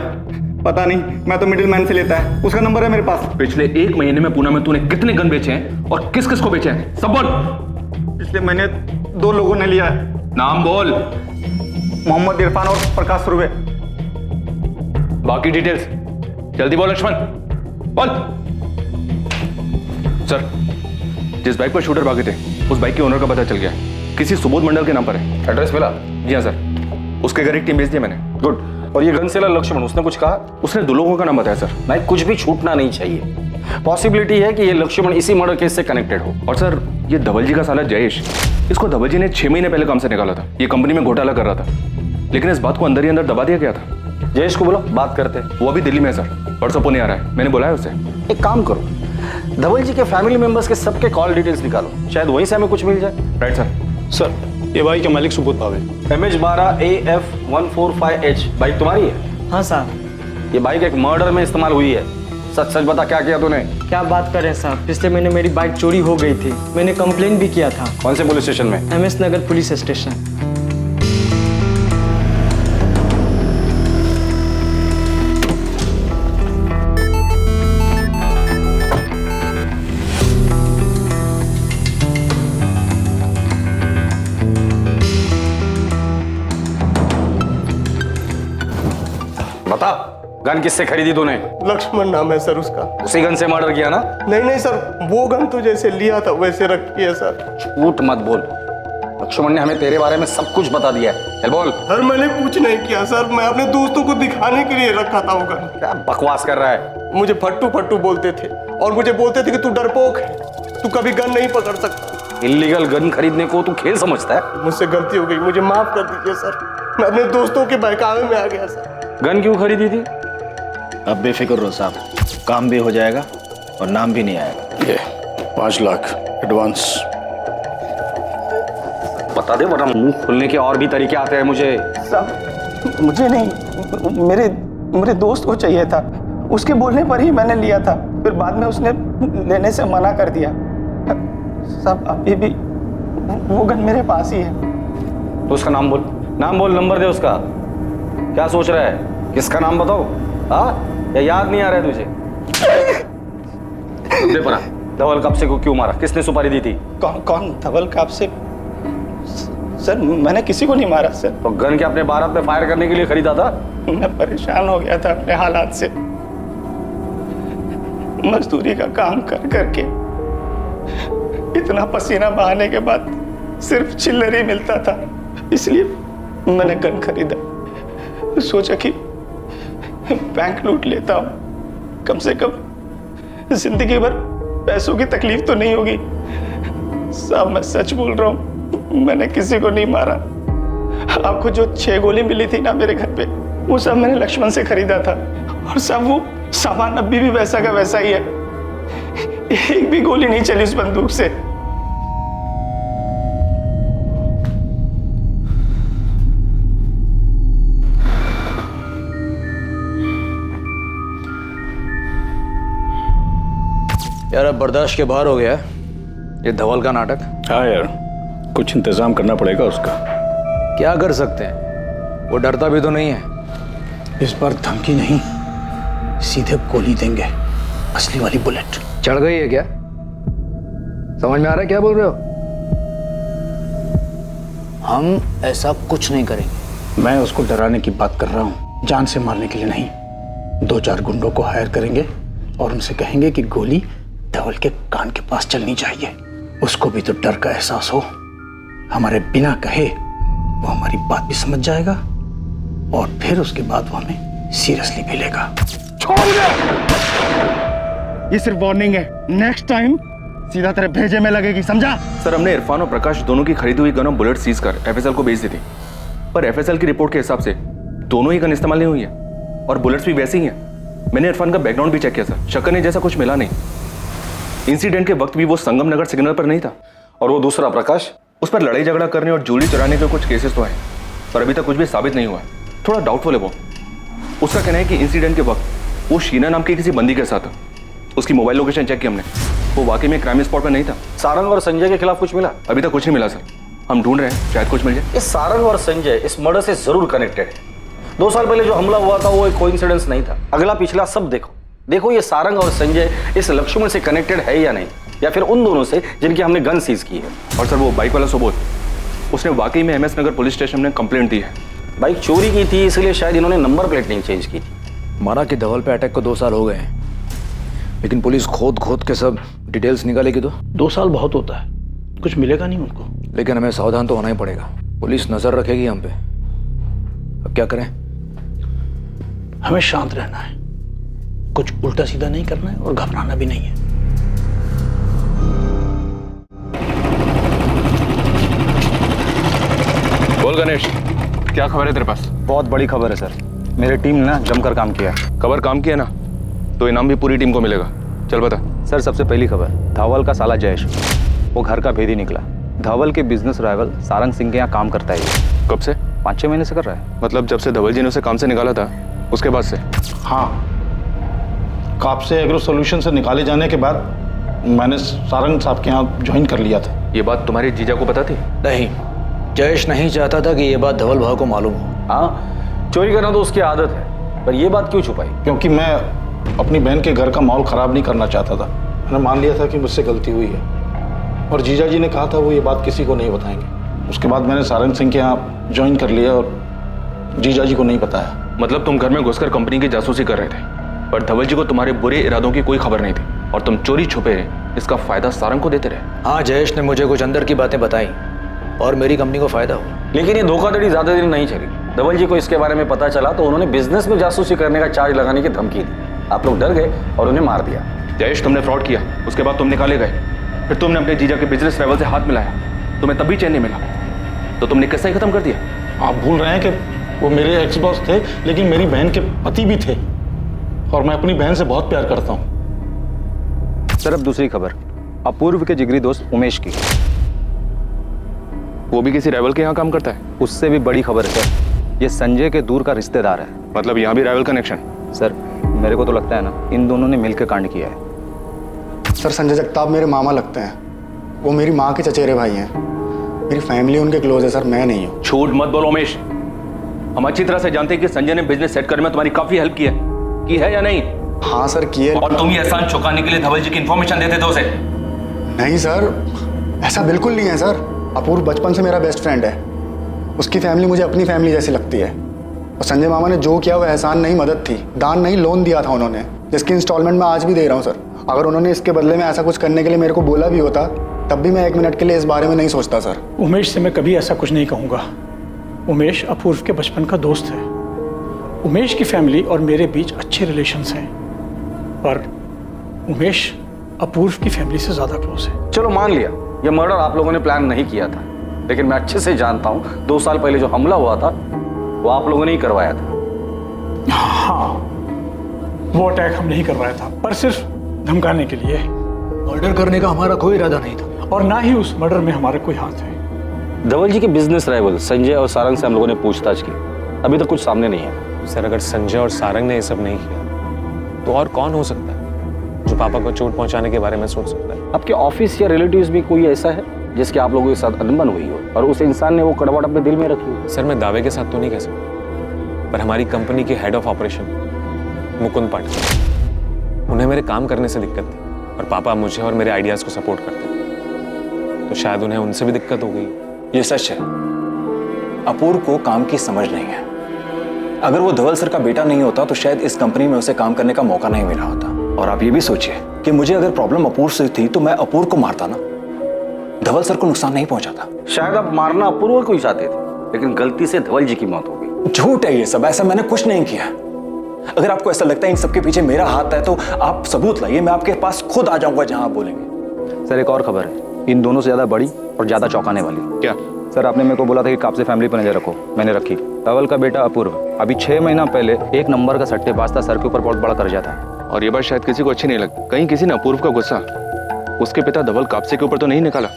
M: पता नहीं, मैं तो मिडिल मैन से लेता है, उसका नंबर है मेरे पास।
L: पिछले 1 महीने में पूना में तूने कितने गन बेचे हैं और किस किस को बेचे हैं? सब बोल।
M: पिछले महीने 2 लोगों ने लिया है।
L: नाम बोल।
M: मोहम्मद इरफान और प्रकाश सुरवे।
L: बाकी डिटेल्स जल्दी बोल लक्ष्मण, बोल। सर, जिस बाइक पर शूटर भागे थे उस बाइक के ओनर का पता चल गया, किसी सुबोध मंडल के नाम पर है। एड्रेस मिला? जी हाँ सर, उसके घर एक टीम भेज दी मैंने।
G: गुड। और ये गन सेलर लक्ष्मण, उसने कुछ कहा?
L: उसने 2 लोगों का नाम बताया सर।
G: नहीं, कुछ भी छूटना नहीं चाहिए। पॉसिबिलिटी है कि ये लक्ष्मण इसी मर्डर केस से कनेक्टेड हो।
L: और सर, ये धवल जी का साला जयेश, इसको धवल जी ने 6 महीने पहले काम से निकाला था। ये कंपनी में घोटाला कर रहा था, लेकिन इस बात को अंदर ही अंदर दबा दिया गया था।
G: जयेश को बोलो, बात करते।
L: वो अभी दिल्ली में है सर, परसों पुणे आ रहा है, मैंने बुलाया उसे।
G: एक काम करो, धवल जी के फैमिली मेंबर्स के सबके कॉल डिटेल्स निकालो, शायद वहीं से हमें कुछ मिल जाए।
L: Right sir.
E: सर, ये बाइक का मालिक Subodh Bhave.
G: MH12 AF145H bike तुम्हारी है?
N: हाँ साहब।
G: ये बाइक एक मर्डर में इस्तेमाल हुई है। सच सच बता, क्या किया तूने?
N: क्या बात कर रहे हैं साहब, पिछले महीने मेरी बाइक चोरी हो गई थी, मैंने कंप्लेंट भी किया था।
G: कौन से पुलिस स्टेशन में?
N: MS नगर पुलिस स्टेशन।
G: बता, गन किससे खरीदी तूने?
B: लक्ष्मण नाम है सर उसका।
G: उसी गन से मर्डर किया ना?
B: नहीं सर, वो गन तो जैसे लिया था वैसे रखी है सर।
G: झूठ मत बोल, लक्ष्मण ने हमें तेरे बारे में सब कुछ बता दिया है। चल बोल।
B: सर मैंने कुछ नहीं किया सर, मैं अपने दोस्तों को दिखाने के लिए रखा था वो गन।
G: क्या बकवास कर रहा है?
B: मुझे फट्टू फट्टू बोलते थे और मुझे बोलते थे कि तू डरपोक है, तू कभी गन नहीं पकड़ सकता।
G: इल्लीगल गन खरीदने को तू खेल समझता है?
B: मुझसे गलती हो गई, मुझे माफ कर दीजिए सर। मैं अपने दोस्तों के बहकावे में आ गया सर।
G: गन क्यों खरीदी थी?
I: अब बेफिक्र रहो साहब, काम भी हो जाएगा और नाम भी नहीं आएगा।
E: ये 5 लाख एडवांस।
G: बता दे वरना मुंह खोलने के और भी तरीके आते हैं मुझे।
N: साहब मुझे नहीं, मेरे दोस्त को चाहिए था, उसके बोलने पर ही मैंने लिया था, फिर बाद में उसने लेने से मना कर दिया। साहब अभी भी वो गन मेरे पास ही है।
G: तो उसका नाम बोल, नंबर दे उसका। क्या सोच रहा है? किसका नाम बताओ? हाँ, या याद नहीं आ रहा है तुझे? दे परा, धवल कापसे को क्यों मारा? किसने सुपारी दी थी?
N: कौन धवल कापसे? सर मैंने किसी को नहीं मारा सर।
G: तो गन क्या अपने बारात में फायर करने के लिए खरीदा था?
N: मैं परेशान हो गया था अपने हालात से, मजदूरी का काम कर करके इतना पसीना बहाने के बाद सिर्फ चिल्लर ही मिलता था, इसलिए मैंने गन खरीदा। सोचा कि बैंक लूट लेता हूं, कम से कम जिंदगी भर पैसों की तकलीफ तो नहीं होगी। साहब मैं सच बोल रहा हूं, मैंने किसी को नहीं मारा। आपको जो 6 गोली मिली थी ना मेरे घर पे, वो सब मैंने लक्ष्मण से खरीदा था। और सब वो सामान अभी भी वैसा का वैसा ही है, एक भी गोली नहीं चली उस बंदूक से।
I: यार अब बर्दाश्त के बाहर हो गया ये धवल का नाटक।
E: हाँ यार, कुछ इंतजाम करना पड़ेगा उसका।
I: क्या कर सकते हैं, वो डरता भी तो नहीं है।
E: इस बार धमकी नहीं, सीधे गोली देंगे, असली वाली बुलेट।
I: चढ़ गई है क्या? समझ में आ रहा है क्या बोल रहे हो? हम ऐसा कुछ नहीं करेंगे।
E: मैं उसको डराने की बात कर रहा हूँ, जान से मारने के लिए नहीं। 2-4 गुंडों को हायर करेंगे और उनसे कहेंगे कि गोली धवल के कान के पास चलनी चाहिए। उसको भी तो डर का एहसास हो, हमारे बिना कहे वो हमारी बात भी समझ जाएगा और फिर उसके बाद वो हमें सीरियसली भी लेगा।
M: छोड़ दे, ये सिर्फ वार्निंग है, नेक्स्ट टाइम सीधा तेरे भेजे में लगेगी, समझा?
L: सर हमने इरफान और प्रकाश दोनों की खरीदी हुई गन और बुलेट सीज कर एफएसएल को भेज दी थी, पर एफएसएल की रिपोर्ट के हिसाब से दोनों ही गन इस्तेमाल नहीं हुई है और बुलेट्स भी वैसी ही हैं। मैंने इरफान का बैकग्राउंड भी चेक किया सर, शक्कर नहीं जैसा कुछ मिला नहीं। इंसिडेंट के वक्त भी वो संगम नगर सिग्नल पर नहीं था।
G: और वो दूसरा प्रकाश,
L: उस पर लड़ाई झगड़ा करने और ज्वेलरी चुराने के कुछ केसेस तो हैं, पर अभी तक कुछ भी साबित नहीं हुआ है। थोड़ा डाउटफुल है वो। उसका कहना है कि इंसिडेंट के वक्त वो शीना नाम के किसी बंदी के साथ था। उसकी मोबाइल लोकेशन चेक की हमने, वो वाकई में क्राइम स्पॉट पर नहीं था।
G: सारंग और संजय के खिलाफ कुछ मिला?
L: अभी तक कुछ नहीं मिला सर, हम ढूंढ रहे हैं, शायद कुछ मिल जाए।
G: इस सारंग और संजय इस मर्डर से जरूर कनेक्टेड है। 2 साल पहले जो हमला हुआ था वो एक कोइंसिडेंस नहीं था। अगला पिछला सब देखो ये सारंग और संजय इस लक्ष्मण से कनेक्टेड है या नहीं, या फिर उन दोनों से जिनकी हमने गन सीज की है।
L: और सर वो बाइक वाला सुबोध, उसने वाकई में एमएस नगर पुलिस स्टेशन में कंप्लेंट दी है।
G: बाइक चोरी की थी, इसलिए शायद इन्होंने नंबर प्लेट नहीं चेंज की थी।
I: माना कि धवल पे अटैक को 2 साल हो गए हैं, लेकिन पुलिस खोद के सब डिटेल्स निकालेगी तो
E: 2 साल बहुत होता है, कुछ मिलेगा नहीं उनको।
I: लेकिन हमें सावधान तो होना ही पड़ेगा, पुलिस नजर रखेगी हम पे। अब क्या करें?
E: हमें शांत रहना है, कुछ उल्टा सीधा नहीं करना है और घबराना भी नहीं है।
L: बोल गणेश, क्या खबर है तेरे पास?
M: बहुत बड़ी खबर है सर, मेरी टीम ने जमकर काम किया है।
L: खबर काम किया ना, तो इनाम भी पूरी टीम को मिलेगा। चल बता।
M: सर सबसे पहली खबर, धवल का साला जयेश, वो घर का भेदी निकला। धवल के बिजनेस राइवल सारंग सिंह के यहाँ काम करता है।
L: कब से?
M: 5-6 महीने से कर रहा है।
L: मतलब जब से धवल जी ने उसे काम से निकाला था उसके बाद से?
O: हाँ, कापसे एग्रो सॉल्यूशन से निकाले जाने के बाद मैंने सारंग साहब के यहाँ ज्वाइन कर लिया था।
L: ये बात तुम्हारे जीजा को पता थी?
I: नहीं, जयेश नहीं चाहता था कि ये बात धवल भाव को मालूम हो।
G: हाँ, चोरी करना तो उसकी आदत है, पर ये बात क्यों छुपाई?
O: क्योंकि मैं अपनी बहन के घर का माहौल खराब नहीं करना चाहता था। मैंने मान लिया था कि मुझसे गलती हुई है और जीजा जी ने कहा था वो ये बात किसी को नहीं बताएंगे। उसके बाद मैंने सारंग सिंह के यहाँ ज्वाइन कर लिया और जीजा जी को नहीं बताया।
L: मतलब तुम घर में घुसकर कंपनी की जासूसी कर रहे थे, पर धवल जी को तुम्हारे बुरे इरादों की कोई खबर नहीं थी और तुम चोरी छुपे इसका फायदा सारंग को देते रहे।
I: हाँ, जयेश ने मुझे कुछ अंदर की बातें बताई और मेरी कंपनी को फायदा हुआ।
G: लेकिन ये धोखाधड़ी ज्यादा दिन नहीं चली। धवल जी को इसके बारे में पता चला तो उन्होंने बिजनेस में जासूसी करने का चार्ज लगाने की धमकी दी। आप लोग डर गए और उन्हें मार दिया।
L: जयेश, तुमने फ्रॉड किया, उसके बाद तुम निकाले गए, फिर तुमने अपने जीजा के बिजनेस राइवल से हाथ मिलाया, तुम्हें तब भी चैन नहीं मिला, तो तुमने किस्सा ही खत्म कर दिया।
O: आप भूल रहे हैं कि वो मेरे एक्स बॉस थे, लेकिन मेरी बहन के पति भी थे और मैं अपनी बहन से बहुत प्यार करता हूँ।
M: सर अब दूसरी खबर, अपूर्व के जिगरी दोस्त उमेश की।
L: वो भी किसी राइवल के यहाँ काम करता है?
M: उससे भी बड़ी खबर है सर, ये संजय के दूर का रिश्तेदार है।
L: मतलब यहाँ भी राइवल कनेक्शन?
M: सर मेरे को तो लगता है ना, इन दोनों ने मिलकर कांड किया है।
N: सर संजय जगताप मेरे मामा लगते हैं, वो मेरी माँ के चचेरे भाई हैं, मेरी फैमिली उनके क्लोज है सर, मैं नहीं हूँ।
L: झूठ मत बोलो उमेश, हम अच्छी तरह से जानते हैं कि संजय ने बिजनेस सेट करने में तुम्हारी काफी हेल्प की है या नहीं?
N: हाँ सर की है।
L: और तुम ये एहसान चुकाने के लिए धवल जी की इंफॉर्मेशन देते थे उसे?
N: नहीं सर, ऐसा बिल्कुल नहीं है सर। अपूर्व बचपन से मेरा बेस्ट फ्रेंड है, उसकी फैमिली मुझे अपनी फैमिली जैसी लगती है। और संजय मामा ने जो किया वो एहसान नहीं, मदद थी, दान नहीं, लोन दिया था उन्होंने, जिसकी इंस्टॉलमेंट मैं आज भी दे रहा हूँ सर। अगर उन्होंने इसके बदले में ऐसा कुछ करने के लिए मेरे को बोला भी होता तब भी मैं 1 मिनट के लिए इस बारे में नहीं सोचता सर।
E: उमेश से मैं कभी ऐसा कुछ नहीं कहूँगा। उमेश अपूर्व के बचपन का दोस्त है। उमेश की फैमिली और मेरे बीच अच्छे रिलेशंस हैं, पर उमेश अपूर्व की फैमिली से ज़्यादा क्लोज है।
G: चलो मान लिया ये मर्डर आप लोगों ने प्लान नहीं किया था, लेकिन मैं अच्छे से जानता हूँ 2 साल पहले जो हमला हुआ था वो आप लोगों ने ही करवाया था।
E: हाँ, वो अटैक हम नहीं करवाया था, पर सिर्फ धमकाने के लिए।
I: मर्डर करने का हमारा कोई इरादा नहीं था
E: और ना ही उस मर्डर में हमारा कोई हाथ है।
G: धवल जी के बिजनेस राइवल संजय और सारंग से हम लोगों ने पूछताछ की, अभी तक कुछ सामने नहीं है।
C: सर अगर संजय और सारंग ने ये सब नहीं किया तो और कौन हो सकता है जो पापा को चोट पहुंचाने के बारे में सोच सकता है?
G: आपके ऑफिस या रिलेटिव्स में कोई ऐसा है जिसके आप लोगों के साथ अनबन हुई हो और उस इंसान ने वो कड़वाहट अपने दिल में रखी हो?
C: सर मैं दावे के साथ तो नहीं कह सकता, पर हमारी कंपनी के head of operation Mukund Patil, उन्हें मेरे काम करने से दिक्कत थी और पापा मुझे और मेरे आइडियाज को सपोर्ट करते थे, तो शायद उन्हें उनसे भी दिक्कत हो गई।
A: ये सच है, अपूर्व को काम की समझ नहीं है। अगर वो धवल सर का बेटा नहीं होता तो शायद इस कंपनी में उसे काम करने का मौका नहीं मिला होता। और आप ये भी सोचिए कि मुझे अगर प्रॉब्लम अपूर्व से थी तो मैं अपूर्व को मारता ना, धवल सर को नुकसान नहीं पहुंचाता।
G: शायद आप मारना अपूर्व को ही चाहते थे, लेकिन गलती से धवल जी की मौत हो गई।
A: झूठ है ये सब, ऐसा मैंने कुछ नहीं किया। अगर आपको ऐसा लगता है इन सबके पीछे मेरा हाथ है तो आप सबूत लाइए, मैं आपके पास खुद आ जाऊंगा जहां आप बोलेंगे।
M: सर एक और खबर है, इन दोनों से ज्यादा बड़ी और ज्यादा चौंकाने वाली।
L: क्या?
M: सर आपने मेरे को बोला था कि कापसे फैमिली पर नजर रखो, मैंने रखी। धवल का बेटा अपूर्व अभी 6 महीना पहले 1 नंबर का सट्टेबाज था, सर के ऊपर बहुत बड़ा कर्जा था।
L: और ये बात शायद किसी को अच्छी नहीं लगती। कहीं किसी ने अपूर्व का गुस्सा उसके पिता धवल कापसे के ऊपर तो नहीं निकाला,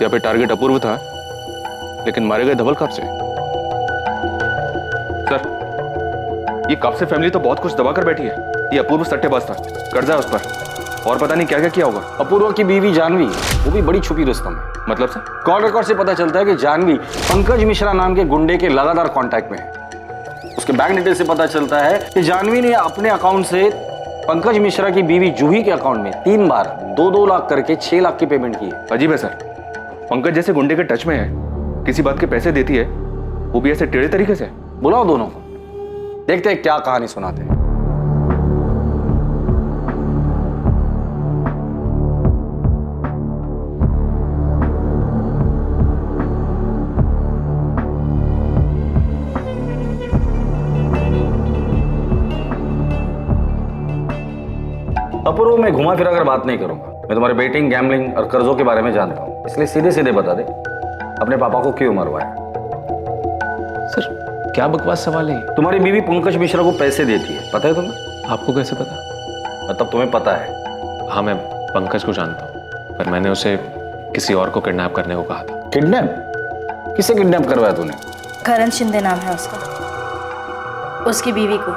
L: या फिर टारगेट अपूर्व था लेकिन मारे गए धवल कापसे। सर ये कापसे फैमिली तो बहुत कुछ दबाकर बैठी है। ये अपूर्व सट्टेबाज था, कर्जा है उस पर और पता नहीं क्या क्या किया होगा।
G: अपूर्व की बीवी जानवी, वो भी बड़ी छुपी रुस्तम है।
L: मतलब सर?
G: कॉल रिकॉर्ड से पता चलता है कि जानवी पंकज मिश्रा नाम के गुंडे के लगातार कांटेक्ट में है। उसके बैंक डिटेल से पता चलता है कि जानवी ने अपने अकाउंट से पंकज मिश्रा की बीवी जूही के अकाउंट में 3 बार 2-2 लाख करके 6 लाख की पेमेंट की है।
L: अजीब है सर, पंकज जैसे गुंडे के टच में है, किसी बात के पैसे देती है, वो भी ऐसे टेढ़े तरीके से।
G: बुलाओ दोनों को, देखते हैं क्या कहानी सुनाते हैं। अपूर्व मैं घुमा फिरा कर बात नहीं करूंगा। मैं तुम्हारे बेटिंग, गैम्बलिंग और कर्जों के बारे में जानता हूं, इसलिए सीधे सीधे बता दे अपने पापा को क्यों मरवाया।
C: सर क्या बकवास सवाल है?
G: तुम्हारी बीवी पंकज मिश्रा को पैसे देती है, पता है तुम्हें?
C: आपको कैसे पता?
G: मतलब तुम्हें पता है?
C: हाँ मैं पंकज को जानता हूँ, पर मैंने उसे किसी और को किडनैप करने को कहा था।
G: किडनैप? किसे किडनैप करवाया तूने?
F: करण शिंदे नाम है उसका, उसकी बीवी को,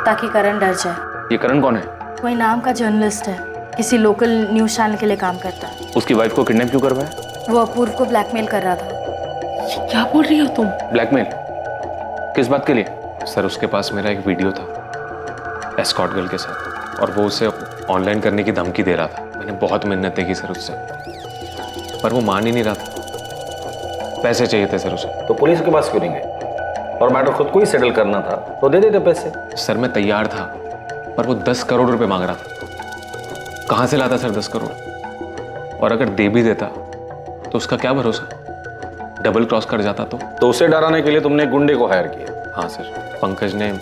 F: ताकि करण डर जाए।
L: ये करण कौन है?
F: कोई नाम का जर्नलिस्ट है, किसी लोकल न्यूज चैनल के लिए काम करता है।
L: उसकी वाइफ को किडनैप क्यों करवाया?
F: वो अपूर्व को ब्लैकमेल कर रहा था।
H: क्या बोल रही हो तुम?
L: ब्लैकमेल? किस बात के लिए?
C: सर उसके पास मेरा एक वीडियो था एस्कॉर्ट गर्ल के साथ, और वो उसे ऑनलाइन करने की धमकी दे रहा था। मैंने बहुत मिन्नतें की सर उससे, पर वो मान ही नहीं रहा था। पैसे चाहिए थे सर उसे।
G: तो पुलिस के पास क्यों नहीं गए? और मैटर खुद को ही सेटल करना था तो दे देते पैसे।
C: सर मैं तैयार था, पर वो 10 करोड़ रुपए मांग रहा था। कहां से लाता सर 10 करोड़? और अगर दे भी देता तो उसका क्या भरोसा, डबल क्रॉस कर जाता तो
G: उसे डराने के लिए तुमने गुंडे को हायर किया?
C: हाँ सर, पंकज ने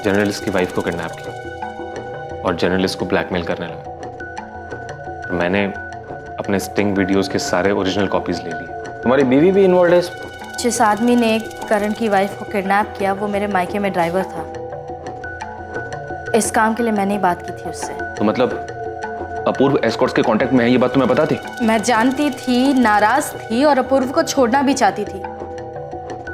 C: जर्नलिस्ट की वाइफ को किडनैप किया और जर्नलिस्ट को ब्लैकमेल करने लगा। मैंने अपने स्टिंग वीडियोस के सारे ओरिजिनल कॉपीज ले लिए।
G: तुम्हारी बीवी भी इन्वॉल्व है?
F: जिस आदमी ने करण की वाइफ को किडनैप किया वो मेरे मायके में ड्राइवर था। इस काम के लिए मैंने ही बात की थी उससे।
L: तो मतलब अपूर्व एस्कॉर्ट्स के कांटेक्ट में है, ये बात तुम्हें पता थी?
F: मैं जानती थी, नाराज थी और अपूर्व को छोड़ना भी चाहती थी,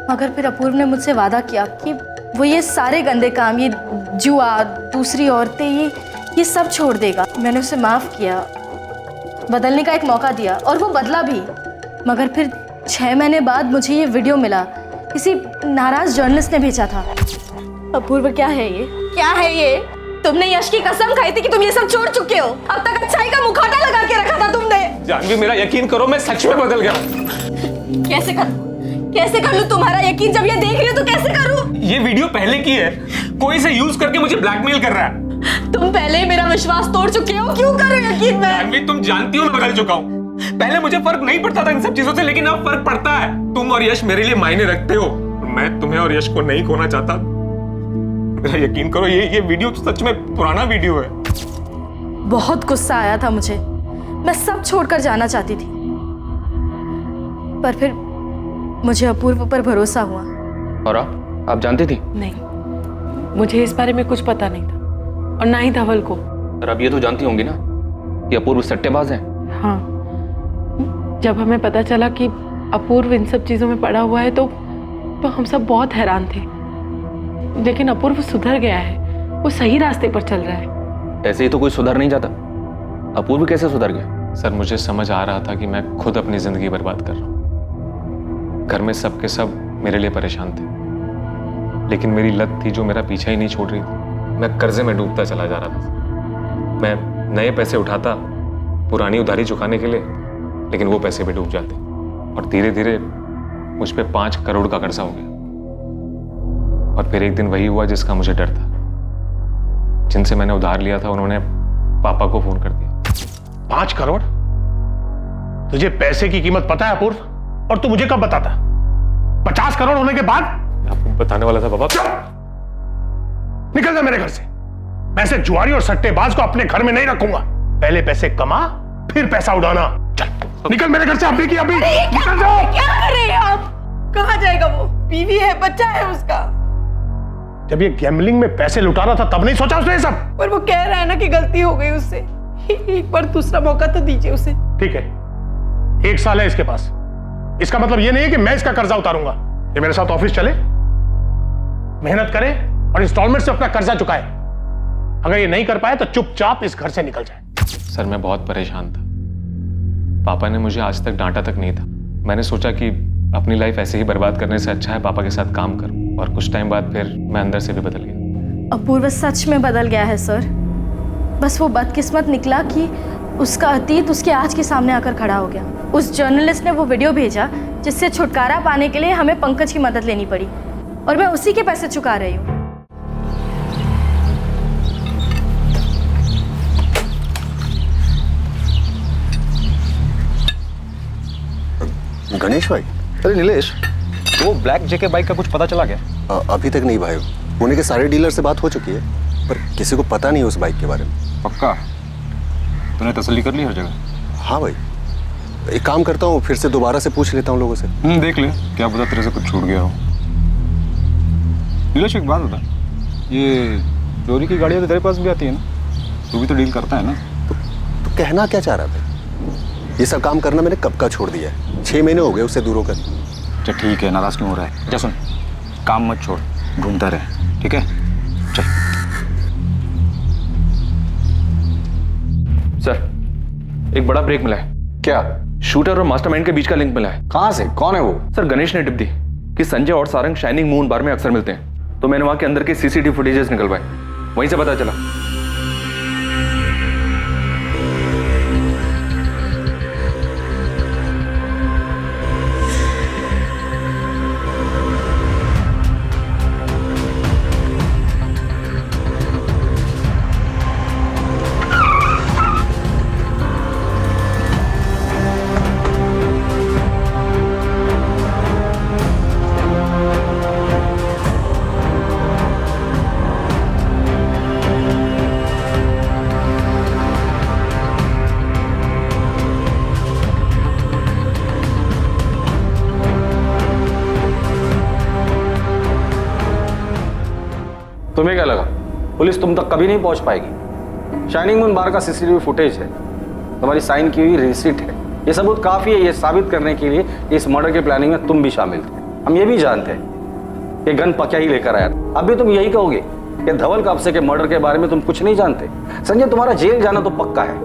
F: मगर फिर अपूर्व ने मुझसे वादा किया कि वो ये सारे गंदे काम, ये जुआ, दूसरी औरतें, ये सब छोड़ देगा। मैंने उसे माफ़ किया, बदलने का एक मौका दिया और वो बदला भी। मगर फिर 6 महीने बाद मुझे ये वीडियो मिला, किसी नाराज जर्नलिस्ट ने भेजा था। अपूर्व क्या है ये, क्या है ये? तुमने यश की कसम खाई थी कि तुम ये सब छोड़ चुके हो। अब तक अच्छाई का मुखौटा लगा के रखा था तुमने।
C: जानवी मेरा यकीन करो, मैं सच में बदल गया।
F: कैसे कर लूं तुम्हारा यकीन? जब ये देख रही हो तो कैसे करूं?
C: ये वीडियो पहले की है, कोई इसे यूज करके मुझे ब्लैकमेल कर रहा है।
F: तुम पहले ही मेरा विश्वास तोड़ चुके हो, क्यों करूं यकीन मैं?
C: जानवी तुम जानती हो मैं बदल चुका हूँ। पहले मुझे फर्क नहीं पड़ता था इन सब चीजों से, लेकिन अब फर्क पड़ता है। तुम और यश मेरे लिए मायने रखते हो। मैं तुम्हें और यश को नहीं खोना चाहता। मेरा यकीन करो, ये वीडियो सच में पुराना वीडियो है।
F: बहुत गुस्सा आया था मुझे, मैं सब छोड़कर जाना चाहती थी, पर फिर मुझे अपूर्व पर भरोसा हुआ।
L: और आप जानती थी?
H: नहीं, मुझे इस बारे में कुछ पता नहीं था, और ना ही धवल को।
L: और अब ये तो जानती होंगी ना कि अपूर्व सट्टेबाज है।
H: हाँ, जब हमें पता चला कि अपूर्व इन सब चीजों में पड़ा हुआ है तो हम सब बहुत हैरान थे। लेकिन अपूर्व सुधर गया है, वो सही रास्ते पर चल रहा है।
L: ऐसे ही तो कोई सुधर नहीं जाता। अपूर्व कैसे सुधर गया?
C: सर मुझे समझ आ रहा था कि मैं खुद अपनी जिंदगी बर्बाद कर रहा हूँ। घर में सब के सब मेरे लिए परेशान थे, लेकिन मेरी लत थी जो मेरा पीछा ही नहीं छोड़ रही थी। मैं कर्जे में डूबता चला जा रहा था। मैं नए पैसे उठाता पुरानी उधारी चुकाने के लिए, लेकिन वो पैसे भी डूब जाते और धीरे धीरे मुझ पे 5 करोड़ का कर्जा हो गया। और फिर एक दिन वही हुआ जिसका मुझे डर था। जिनसे मैंने उधार लिया था उन्होंने पापा को फोन कर दिया।
B: 5 करोड़? तुझे पैसे की कीमत पता है अपूर्व? और तू मुझे कब बताता? 50 करोड़ होने के बाद?
C: आपको बताने वाला था पापा।
B: निकल जा मेरे घर से। मैं ऐसे जुआरी और सट्टेबाज को अपने घर में नहीं रखूंगा। पहले पैसे कमा, फिर पैसा उड़ाना। चल निकल मेरे घर से, अभी की अभी निकल जाओ।
H: क्या कर रहे हैं आप? कहाँ जाएगा वो? बीवी है, बच्चा है उसका।
B: जब ये गैम्बलिंग में पैसे लुटा रहा था तब नहीं सोचा उसने ये सब?
H: पर वो कह रहा है ना कि गलती हो गई उससे। एक बार दूसरा मौका तो दीजिए उसे।
B: ठीक है, 1 साल है इसके पास। इसका मतलब ये नहीं है कि मैं इसका कर्जा उतारूंगा। ये मेरे साथ ऑफिस चले, मेहनत करे और इंस्टॉलमेंट से अपना कर्जा चुकाए। अगर ये नहीं कर पाए तो चुपचाप इस घर से निकल जाए।
C: सर मैं बहुत परेशान था। पापा ने मुझे आज तक डांटा तक नहीं था। मैंने सोचा कि अपनी लाइफ ऐसे ही बर्बाद करने से अच्छा है पापा के साथ काम करूं, और कुछ टाइम बाद फिर मैं अंदर से भी बदल गया।
F: अपूर्व सच में बदल गया है सर। बस वो बदकिस्मत निकला कि उसका अतीत उसके आज के सामने आकर खड़ा हो गया। उस जर्नलिस्ट ने वो वीडियो भेजा जिससे छुटकारा पाने के लिए हमें पंकज की मदद लेनी पड़ी, और मैं उसी के पैसे चुका रही हूँ।
P: गणेश भाई?
M: अरे नीलेश, वो ब्लैक जेके बाइक का कुछ पता चला क्या?
P: अभी तक नहीं भाई। पुणे के सारे डीलर से बात हो चुकी है, पर किसी को पता नहीं उस बाइक के बारे में।
M: पक्का? तूने तसल्ली कर ली हर जगह?
P: हाँ भाई, एक काम करता हूँ, फिर से दोबारा से पूछ लेता हूँ लोगों से।
M: देख ले, क्या पता तेरे से कुछ छूट गया हो। नीलेश एक बात बता, ये चोरी की गाड़ियाँ तो तेरे पास भी आती है ना? तू भी तो डील करता है ना?
P: तो कहना क्या चाह रहा था? ये सब काम करना मैंने कब का छोड़ दिया है। 6 महीने हो गए उसे दूर होकर।
M: अच्छा ठीक है, नाराज क्यों हो रहा है? जा सुन, काम मत छोड़, ढूंढता रहे, ठीक है? चल।
L: सर एक बड़ा ब्रेक मिला है।
G: क्या?
L: शूटर और मास्टरमाइंड के बीच का लिंक मिला है।
G: कहां से? कौन है वो?
L: सर गणेश ने टिप दी कि संजय और सारंग शाइनिंग मून बार में अक्सर मिलते हैं, तो मैंने वहां के अंदर के सीसीटीवी फुटेजेस निकलवाए, वहीं से पता चला।
G: तुम्हें क्या लगा पुलिस तुम तक कभी नहीं पहुंच पाएगी? शाइनिंग मून बार का सीसीटीवी फुटेज है, तुम्हारी साइन की हुई रिसिट है, ये सबूत काफी है ये साबित करने के लिए कि इस मर्डर के प्लानिंग में तुम भी शामिल थे। हम ये भी जानते हैं कि गन पक्या ही लेकर आया था। अब भी तुम यही कहोगे कि धवल कापसे के मर्डर के बारे में तुम कुछ नहीं जानते? संजय, तुम्हारा जेल जाना तो पक्का है,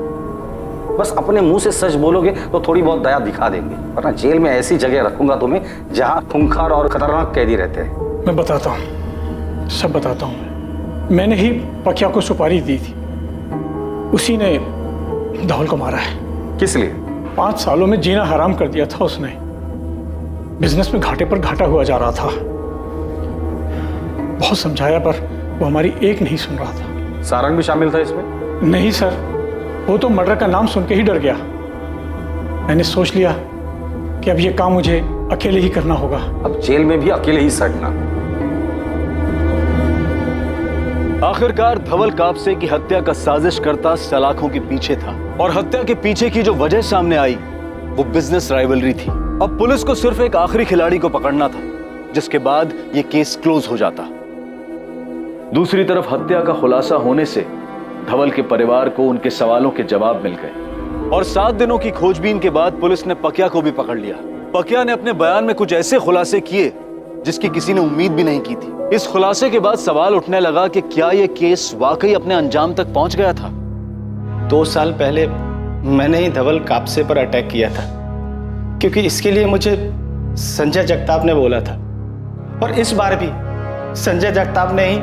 G: बस अपने मुंह से सच बोलोगे तो थोड़ी बहुत दया दिखा देंगे, वरना जेल में ऐसी जगह रखूंगा तुम्हें जहां खूंखार और खतरनाक कैदी रहते हैं।
E: मैं बताता हूँ, सब बताता हूँ। मैंने ही पकिया को सुपारी दी थी, उसी ने धवल को मारा है।
G: किस लिए?
E: 5 सालों में जीना हराम कर दिया था उसने। बिजनेस में घाटे पर घाटा हुआ जा रहा था। बहुत समझाया पर वो हमारी एक नहीं सुन रहा था।
G: सारंग भी शामिल था इसमें?
E: नहीं सर, वो तो मर्डर का नाम सुन के ही डर गया। मैंने सोच लिया कि अब ये काम मुझे अकेले ही करना होगा।
G: अब जेल में भी अकेले ही सड़ना।
I: आखिरकार धवल कापसे की हत्या का साजिश करता सलाखों के पीछे था, और हत्या के पीछे की जो वजह सामने आई वो बिजनेस राइवलरी थी। अब पुलिस को सिर्फ एक आखिरी खिलाड़ी को पकड़ना था, जिसके बाद ये केस क्लोज हो जाता। दूसरी तरफ हत्या का खुलासा होने से धवल के परिवार को उनके सवालों के जवाब मिल गए, और 7 दिनों की खोजबीन के बाद पुलिस ने पकिया को भी पकड़ लिया। पकिया ने अपने बयान में कुछ ऐसे खुलासे किए जिसकी किसी ने उम्मीद भी नहीं की थी। इस खुलासे के बाद सवाल उठने लगा कि क्या यह केस वाकई अपने अंजाम तक पहुंच गया था।
N: 2 साल पहले मैंने ही धवल कापसे पर अटैक किया था, क्योंकि इसके लिए मुझे संजय जगताप ने बोला था, और इस बार भी संजय जगताप ने ही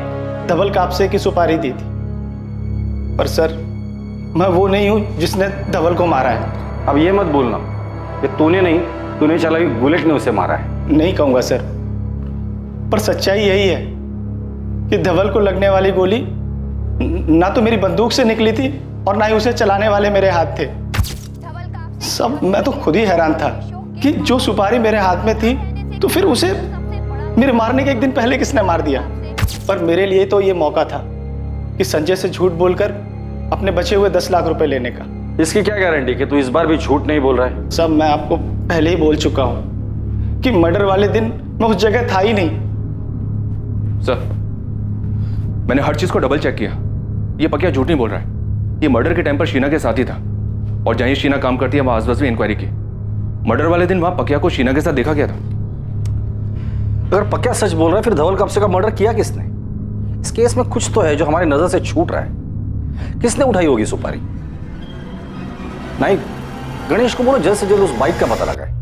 N: धवल कापसे की सुपारी दी थी। पर सर, मैं वो नहीं हूं जिसने धवल को मारा है।
G: अब ये मत बोलना कि तूने नहीं, तूने चलाई बुलेट ने उसे मारा है।
N: नहीं कहूंगा सर, पर सच्चाई यही है कि धवल को लगने वाली गोली ना तो मेरी बंदूक से निकली थी और ना ही उसे चलाने वाले मेरे हाथ थे। सब मैं तो खुद ही हैरान था कि जो सुपारी मेरे हाथ में थी तो फिर उसे मेरे मारने के 1 दिन पहले किसने मार दिया। पर मेरे लिए तो ये मौका था कि संजय से झूठ बोलकर अपने बचे हुए 10 लाख रुपए लेने का।
G: इसकी क्या गारंटी कि तू इस बार भी झूठ नहीं बोल रहा है?
N: सब मैं आपको पहले ही बोल चुका हूं कि मर्डर वाले दिन मैं उस जगह था ही नहीं।
L: सर, मैंने हर चीज को डबल चेक किया, ये पकिया झूठ नहीं बोल रहा है। ये मर्डर के टाइम पर शीना के साथ ही था, और जहां शीना काम करती है वहां आसपास भी इंक्वायरी की। मर्डर वाले दिन वहां पकिया को शीना के साथ देखा गया था।
G: अगर पकिया सच बोल रहा है, फिर धवल कापसे का मर्डर किया किसने? इस केस में कुछ तो है जो हमारी नजर से छूट रहा है। किसने उठाई होगी सुपारी? नहीं, गणेश को बोलो जल्द से जल्द उस बाइक का पता लगाए।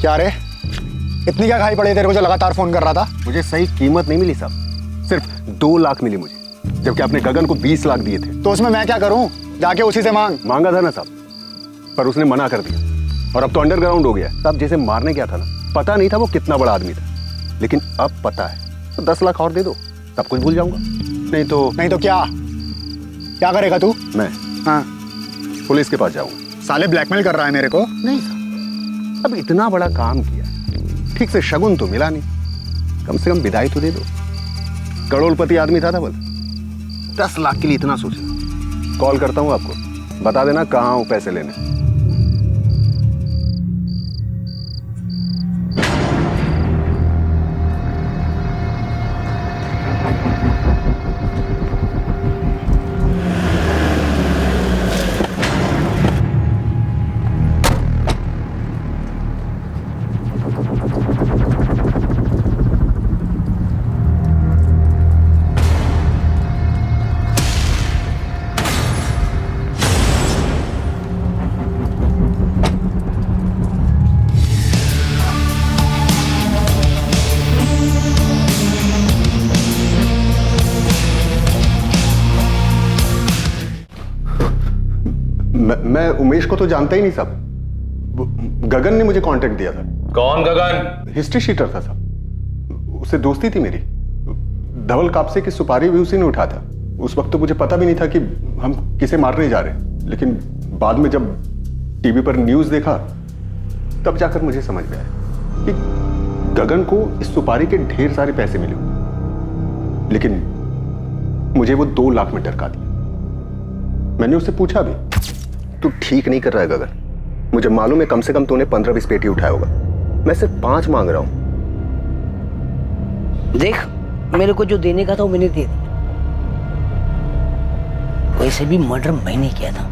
P: क्या रे, इतनी क्या खाई पड़ी तेरे को जो लगातार फोन कर रहा था? मुझे सही कीमत नहीं मिली साहब, सिर्फ 2 लाख मिली मुझे, जबकि आपने गगन को 20 लाख दिए थे। तो उसमें मैं क्या करूं? जाके उसी से मांगा था ना साहब, पर उसने मना कर दिया, और अब तो अंडरग्राउंड हो गया। साहब जैसे मारने गया था ना, पता नहीं था वो कितना बड़ा आदमी था, लेकिन अब पता है। तो 10 लाख और दे दो, सब कुछ भूल जाऊंगा। नहीं तो क्या करेगा तू? मैं पुलिस के पास जाऊंगा। साले ब्लैकमेल कर रहा है मेरे को? नहीं साहब, अब इतना बड़ा काम किया, ठीक से शगुन तो मिला नहीं, कम से कम विदाई तो दे दो। करोड़पति आदमी था धवल, 10 लाख के लिए इतना सोचा। कॉल करता हूं आपको, बता देना कहां हूं पैसे लेने। मैं उमेश को तो जानता ही नहीं साहब। गगन ने मुझे कांटेक्ट दिया था।
C: कौन गगन?
P: हिस्ट्री शीटर था साहब, उससे दोस्ती थी मेरी। धवल कापसे की सुपारी भी उसी ने उठा था। उस वक्त तो मुझे पता भी नहीं था कि हम किसे मारने जा रहे हैं, लेकिन बाद में जब टीवी पर न्यूज देखा तब जाकर मुझे समझ में आया कि गगन को इस सुपारी के ढेर सारे पैसे मिले, लेकिन मुझे वो 2 लाख में टरका दिया। मैंने उससे पूछा भी,
Q: तू ठीक नहीं कर रहा है गगन, मुझे मालूम है कम से कम तूने 15-20 पेटी उठाया होगा, मैं सिर्फ 5 मांग रहा हूं।
R: देख, मेरे को जो देने का था वो मैंने दे दिया। वैसे भी मर्डर मैंने किया था,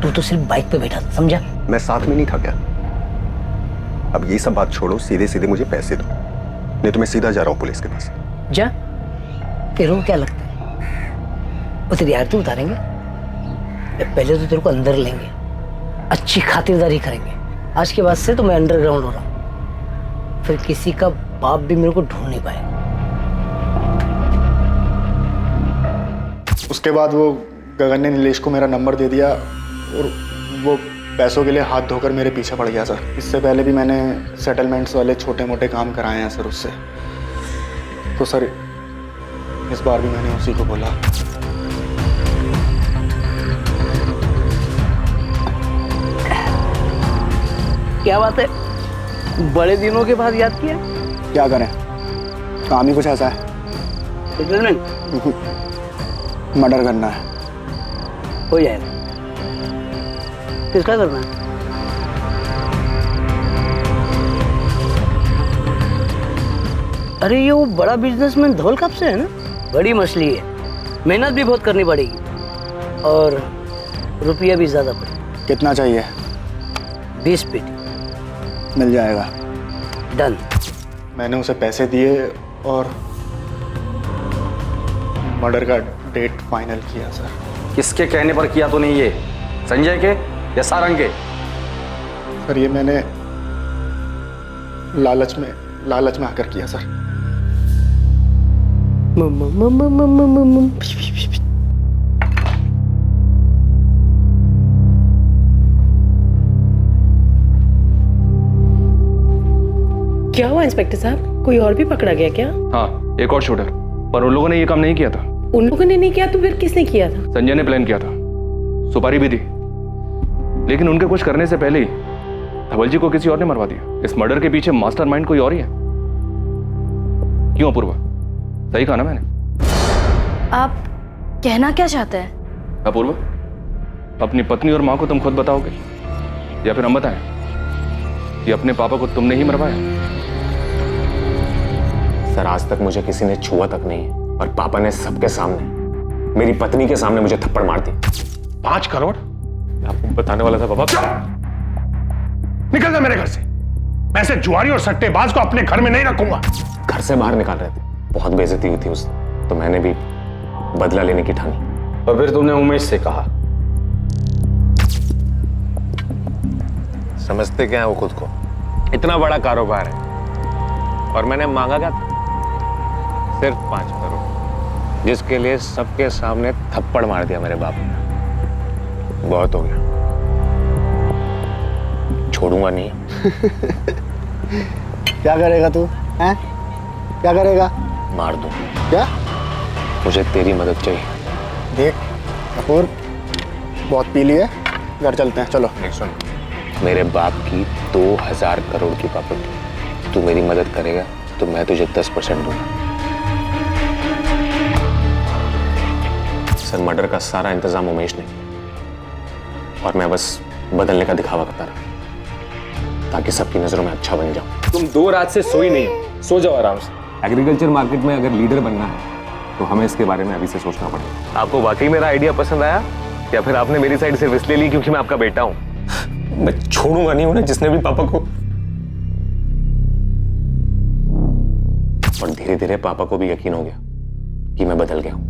R: तू तो सिर्फ बाइक पे बैठा था, समझा?
Q: मैं साथ में नहीं था क्या? अब ये सब बात छोड़ो, सीधे सीधे मुझे पैसे दो, नहीं तो मैं सीधा जा रहा हूं पुलिस के पास।
R: जा, तेरे को क्या लगता है वो तेरी आरती उतारेंगे? पहले तो तेरे को अंदर लेंगे, अच्छी खातिरदारी करेंगे। आज के बाद से तो मैं अंडरग्राउंड हो रहा हूं, फिर किसी का बाप भी मेरे को ढूंढ नहीं पाएगा।
N: उसके बाद वो गगन ने नीलेश को मेरा नंबर दे दिया और वो पैसों के लिए हाथ धोकर मेरे पीछे पड़ गया सर। इससे पहले भी मैंने सेटलमेंट्स वाले छोटे मोटे काम कराए हैं सर उससे। तो सर इस बार भी मैंने उसी को बोला।
R: क्या बात है, बड़े दिनों के बाद याद किया?
N: क्या करें, काम ही कुछ ऐसा है। मर्डर करना है।
R: हो जाएगा। किसका करना है? अरे ये वो बड़ा बिजनेसमैन धवल कब से है ना, बड़ी मछली है, मेहनत भी बहुत करनी पड़ेगी और रुपया भी ज्यादा पड़ेगा।
N: कितना चाहिए?
R: 20 पेटी।
N: मिल जाएगा।
R: डन।
N: मैंने उसे पैसे दिए और मर्डर का डेट फाइनल किया सर।
G: किसके कहने पर किया तो नहीं ये, संजय के या सारंग के?
N: सर ये मैंने लालच में आकर किया सर।
H: क्या हुआ इंस्पेक्टर साहब, कोई और भी पकड़ा गया क्या?
L: हाँ, एक और शूटर, पर उन लोगों ने ये काम नहीं किया था।
H: उन लोगों ने नहीं किया तो फिर किसने किया था?
L: संजय ने प्लान किया था, सुपारी भी दी, लेकिन उनके कुछ करने से पहले ही धवल जी को किसी और ने मरवा दिया। इस मर्डर के पीछे मास्टरमाइंड कोई और ही है। क्यों अपूर्वा, सही कहा ना मैंने?
F: आप कहना क्या चाहते हैं?
L: अपूर्वा, अपनी पत्नी और माँ को तुम खुद बताओगे या फिर हम बताएं कि अपने पापा को तुमने ही मरवाया?
C: सर, आज तक मुझे किसी ने छुआ तक नहीं है और पापा ने सबके सामने, मेरी पत्नी के सामने मुझे थप्पड़ मार दी।
B: 5 करोड़?
C: आपको बताने वाला था पापा।
B: निकल जा मेरे घर से। मैं ऐसे जुआरी और सट्टेबाज को अपने घर में नहीं रखूंगा।
C: घर से बाहर निकाल रहे थे, बहुत बेइज्जती हुई थी उससे, तो मैंने भी बदला लेने की ठानी।
G: और फिर तुमने उमेश से कहा?
C: समझते क्या है वो खुद को, इतना बड़ा कारोबार है और मैंने मांगा क्या था? सिर्फ 5 करोड़, जिसके लिए सबके सामने थप्पड़ मार दिया मेरे बाप ने। बहुत हो गया, छोड़ूंगा नहीं।
N: क्या करेगा तू? हैं? क्या करेगा?
C: मार दूं।
N: क्या?
C: मुझे तेरी मदद चाहिए।
N: देख कपूर, बहुत पी लिए, घर चलते हैं, चलो।
C: सुन, मेरे बाप की 2000 करोड़ की प्रॉपर्टी, तू मेरी मदद करेगा तो मैं तुझे 10% दूंगा। सर, मर्डर का सारा इंतजाम उमेश ने किया और मैं बस बदलने का दिखावा करता रहा ताकि सबकी नजरों में अच्छा बन जाऊं। तुम 2 रात से सोई नहीं, सो जाओ आराम से। एग्रीकल्चर मार्केट में अगर लीडर बनना है तो हमें इसके बारे में अभी से सोचना पड़ेगा। आपको वाकई मेरा आइडिया पसंद आया या फिर आपने मेरी साइड सिर्फ इसलिए ली क्योंकि मैं आपका बेटा हूं? मैं छोड़ूंगा नहीं उन्हें जिसने भी पापा को, और धीरे धीरे पापा को भी यकीन हो गया कि मैं बदल गया हूं।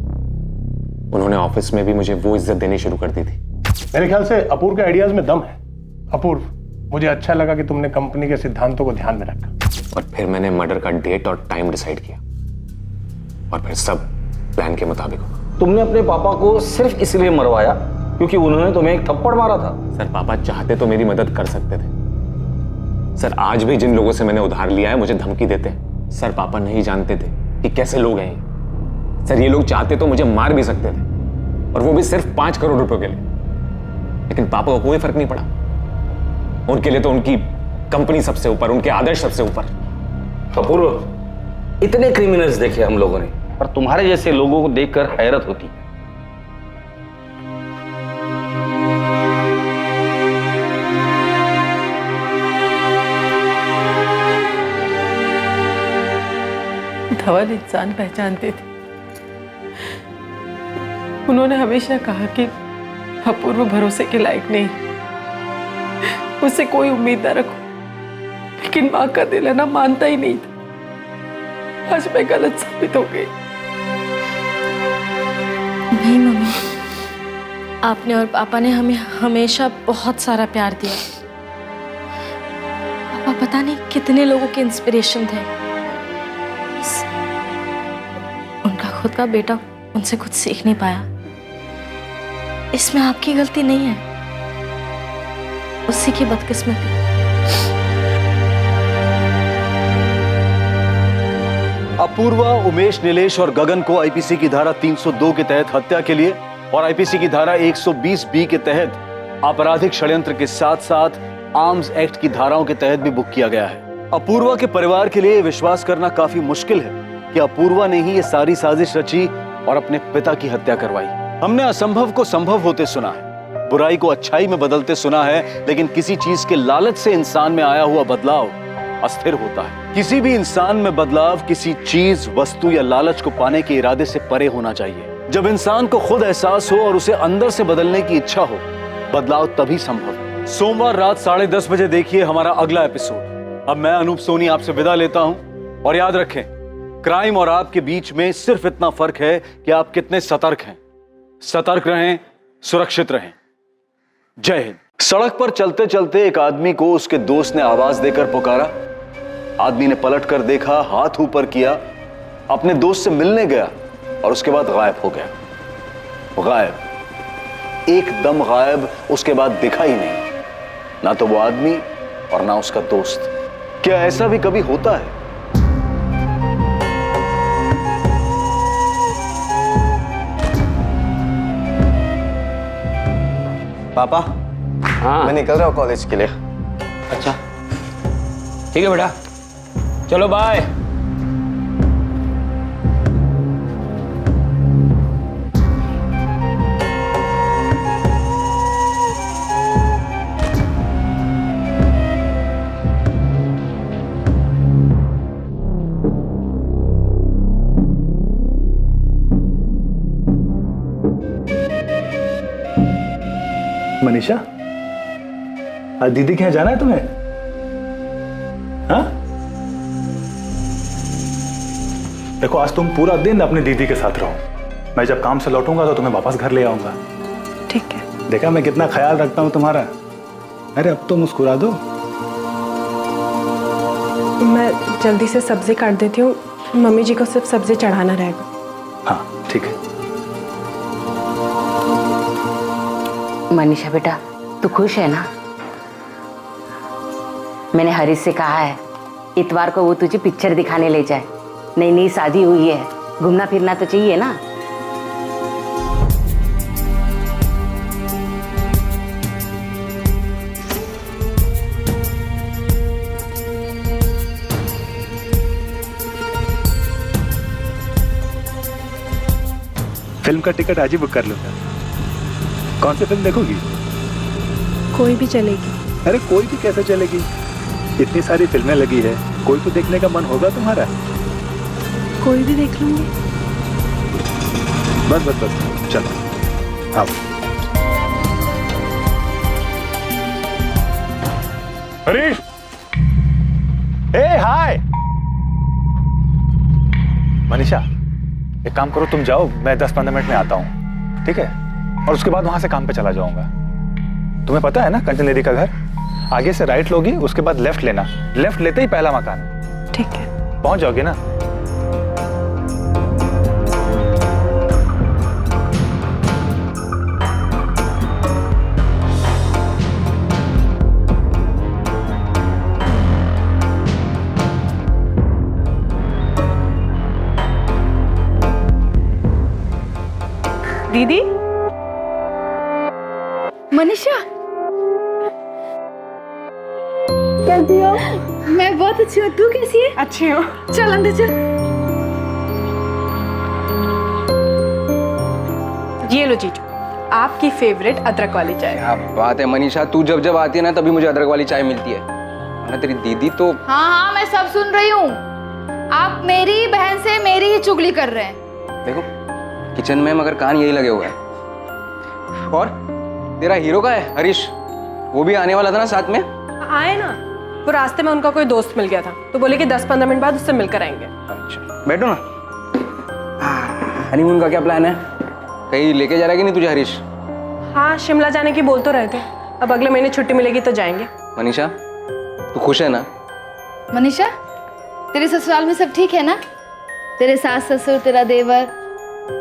C: उन्होंने ऑफिस में भी मुझे वो इज्जत देनी शुरू कर दी थी।
B: मेरे ख्याल से अपूर्व के आइडियाज में दम है। अपूर्व, मुझे अच्छा लगा कि तुमने कंपनी के सिद्धांतों को ध्यान में रखा।
C: और फिर मैंने मर्डर का डेट और टाइम डिसाइड किया और फिर सब प्लान के मुताबिक हुआ।
G: तुमने अपने पापा को सिर्फ इसलिए मरवाया क्योंकि उन्होंने तुम्हें एक थप्पड़ मारा था।
C: सर पापा चाहते तो मेरी मदद कर सकते थे। सर आज भी जिन लोगों से मैंने उधार लिया है मुझे धमकी देते हैं। सर पापा नहीं जानते थे कि कैसे लोग हैं ये। सर ये लोग चाहते तो मुझे मार भी सकते थे, और वो भी सिर्फ 5 करोड़ रुपए के लिए। लेकिन पापा को कोई फर्क नहीं पड़ा। उनके लिए तो उनकी कंपनी सबसे ऊपर, उनके आदर्श सबसे ऊपर।
G: अपूर्व, इतने क्रिमिनल्स देखे हम लोगों ने, पर तुम्हारे जैसे लोगों को देखकर हैरत होती है।
H: धवल इंसान पहचानते थे। उन्होंने हमेशा कहा कि अपूर्व भरोसे के लायक नहीं, उससे कोई उम्मीद ना रखो। लेकिन माँ का दिल है ना, मानता ही नहीं था। आज मैं गलत साबित हो गई।
F: नहीं मम्मी, आपने और पापा ने हमें हमेशा बहुत सारा प्यार दिया। पापा पता नहीं कितने लोगों के इंस्पिरेशन थे। उनका खुद का बेटा उनसे कुछ सीख नहीं पाया। इसमें आपकी गलती नहीं है, उसी की बदकिस्मती।
I: अपूर्वा, उमेश, नीलेश और गगन को आईपीसी की धारा 302 के तहत हत्या के लिए और आईपीसी की धारा 120 के तहत आपराधिक षड्यंत्र के साथ साथ आर्म्स एक्ट की धाराओं के तहत भी बुक किया गया है। अपूर्वा के परिवार के लिए यह विश्वास करना काफी मुश्किल है कि अपूर्वा ने ही ये सारी साजिश रची और अपने पिता की हत्या करवाई। हमने असंभव को संभव होते सुना है, बुराई को अच्छाई में बदलते सुना है, लेकिन किसी चीज के लालच से इंसान में आया हुआ बदलाव अस्थिर होता है। किसी भी इंसान में बदलाव किसी चीज, वस्तु या लालच को पाने के इरादे से परे होना चाहिए। जब इंसान को खुद एहसास हो और उसे अंदर से बदलने की इच्छा हो, बदलाव तभी संभव है। सोमवार रात 10:30 बजे देखिए हमारा अगला एपिसोड। अब मैं अनूप सोनी आपसे विदा लेता हूं, और याद रखें, क्राइम और आपके बीच में सिर्फ इतना फर्क है कि आप कितने सतर्क हैं। सतर्क रहें, सुरक्षित रहें। जय हिंद। सड़क पर चलते चलते एक आदमी को उसके दोस्त ने आवाज देकर पुकारा। आदमी ने पलटकर देखा, हाथ ऊपर किया, अपने दोस्त से मिलने गया और उसके बाद गायब हो गया। गायब, एकदम गायब। उसके बाद दिखा ही नहीं, ना तो वो आदमी और ना उसका दोस्त। क्या ऐसा भी कभी होता है?
N: पापा, हाँ, मैं निकल रहा हूँ कॉलेज के लिए।
S: अच्छा ठीक है बेटा, चलो बाय।
A: मनीषा, आज दीदी के यहाँ जाना है तुम्हें? हाँ? देखो आज तुम पूरा दिन अपनी दीदी के साथ रहो। मैं जब काम से लौटूंगा तो तुम्हें वापस घर ले आऊंगा।
H: ठीक है।
A: देखा मैं कितना ख्याल रखता हूँ तुम्हारा। अरे अब तो मुस्कुरा दो।
H: मैं जल्दी से सब्जी काट देती हूँ, मम्मी जी को सिर्फ सब्जी चढ़ाना रहेगा।
A: हाँ ठीक है।
T: मनीषा बेटा, तू खुश है ना? मैंने हरीश से कहा है इतवार को वो तुझे पिक्चर दिखाने ले जाए। नई नई शादी हुई है, घूमना फिरना तो चाहिए ना।
A: फिल्म का टिकट आज ही बुक कर लूंगा। कौन सी फिल्म देखोगी?
H: कोई भी चलेगी।
A: अरे कोई भी कैसे चलेगी? इतनी सारी फिल्में लगी है, कोई तो देखने का मन होगा तुम्हारा।
H: कोई भी देख लूंगी।
A: बस बस बस, चलो आओ। हरीश, हे हाय। मनीषा, एक काम करो, तुम जाओ, मैं 10-15 मिनट में आता हूँ, ठीक है? और उसके बाद वहां से काम पे चला जाऊंगा। तुम्हें पता है ना कंटेनरी का घर? आगे से राइट लोगी, उसके बाद लेफ्ट लेना। लेफ्ट लेते ही पहला मकान।
H: ठीक है।
A: पहुंच जाओगे ना?
H: दीदी
F: मनीषा कैसी हो? मैं बहुत अच्छी हूँ, तू कैसी है?
H: अच्छी हो।
F: चल अंदर चल।
H: ये लो जीजू, आपकी फेवरेट अदरक वाली चाय।
U: क्या बात है मनीषा, तू जब जब आती है ना तभी मुझे अदरक वाली चाय मिलती है, वरना तेरी दीदी तो।
F: हाँ हाँ मैं सब सुन रही हूँ। आप मेरी बहन से मेरी ही चुगली कर रहे हैं।
U: देखो किचन में मगर कान यही लगे हुए हैं। और तेरा हीरो का है हरीश, वो भी आने वाला था ना साथ में?
H: आए ना, वो रास्ते में उनका कोई दोस्त मिल गया था तो बोले कि 10-15 मिनट बाद उससे मिलकर आएंगे।
U: अच्छा बैठो ना। हनीमून का क्या प्लान है? कहीं लेके जा रहा है कि नहीं तुझे हरीश?
H: हाँ शिमला जाने की बोल तो रहे थे, अब अगले महीने छुट्टी मिलेगी तो जाएंगे।
U: मनीषा तू खुश है ना?
F: मनीषा तेरे ससुराल में सब ठीक है ना? तेरे सास ससुर तेरा देवर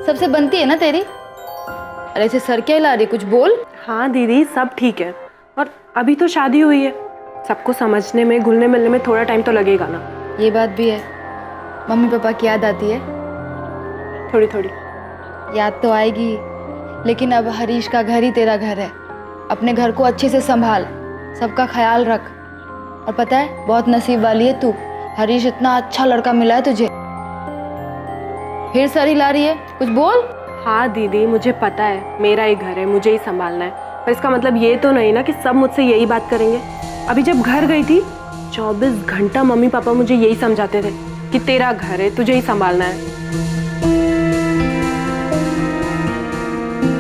F: सबसे बनती है ना तेरी? अरे ऐसे सर क्या हिला रही, कुछ बोल।
H: हाँ दीदी सब ठीक है, और अभी तो शादी हुई है, सबको समझने में घुलने मिलने में थोड़ा टाइम तो लगेगा ना।
F: ये बात भी है। मम्मी पापा की याद आती है?
H: थोड़ी थोड़ी
F: याद तो आएगी, लेकिन अब हरीश का घर ही तेरा घर है। अपने घर को अच्छे से संभाल, सबका ख्याल रख। और पता है बहुत नसीब वाली है तू, हरीश इतना अच्छा लड़का मिला है तुझे। फिर सर हिला रही है, कुछ बोल।
H: हाँ दीदी मुझे पता है मेरा ही घर है, मुझे ही संभालना है, पर इसका मतलब ये तो नहीं ना कि सब मुझसे यही बात करेंगे। अभी जब घर गई थी 24 घंटा मम्मी पापा मुझे यही समझाते थे कि तेरा घर है, तुझे ही संभालना है।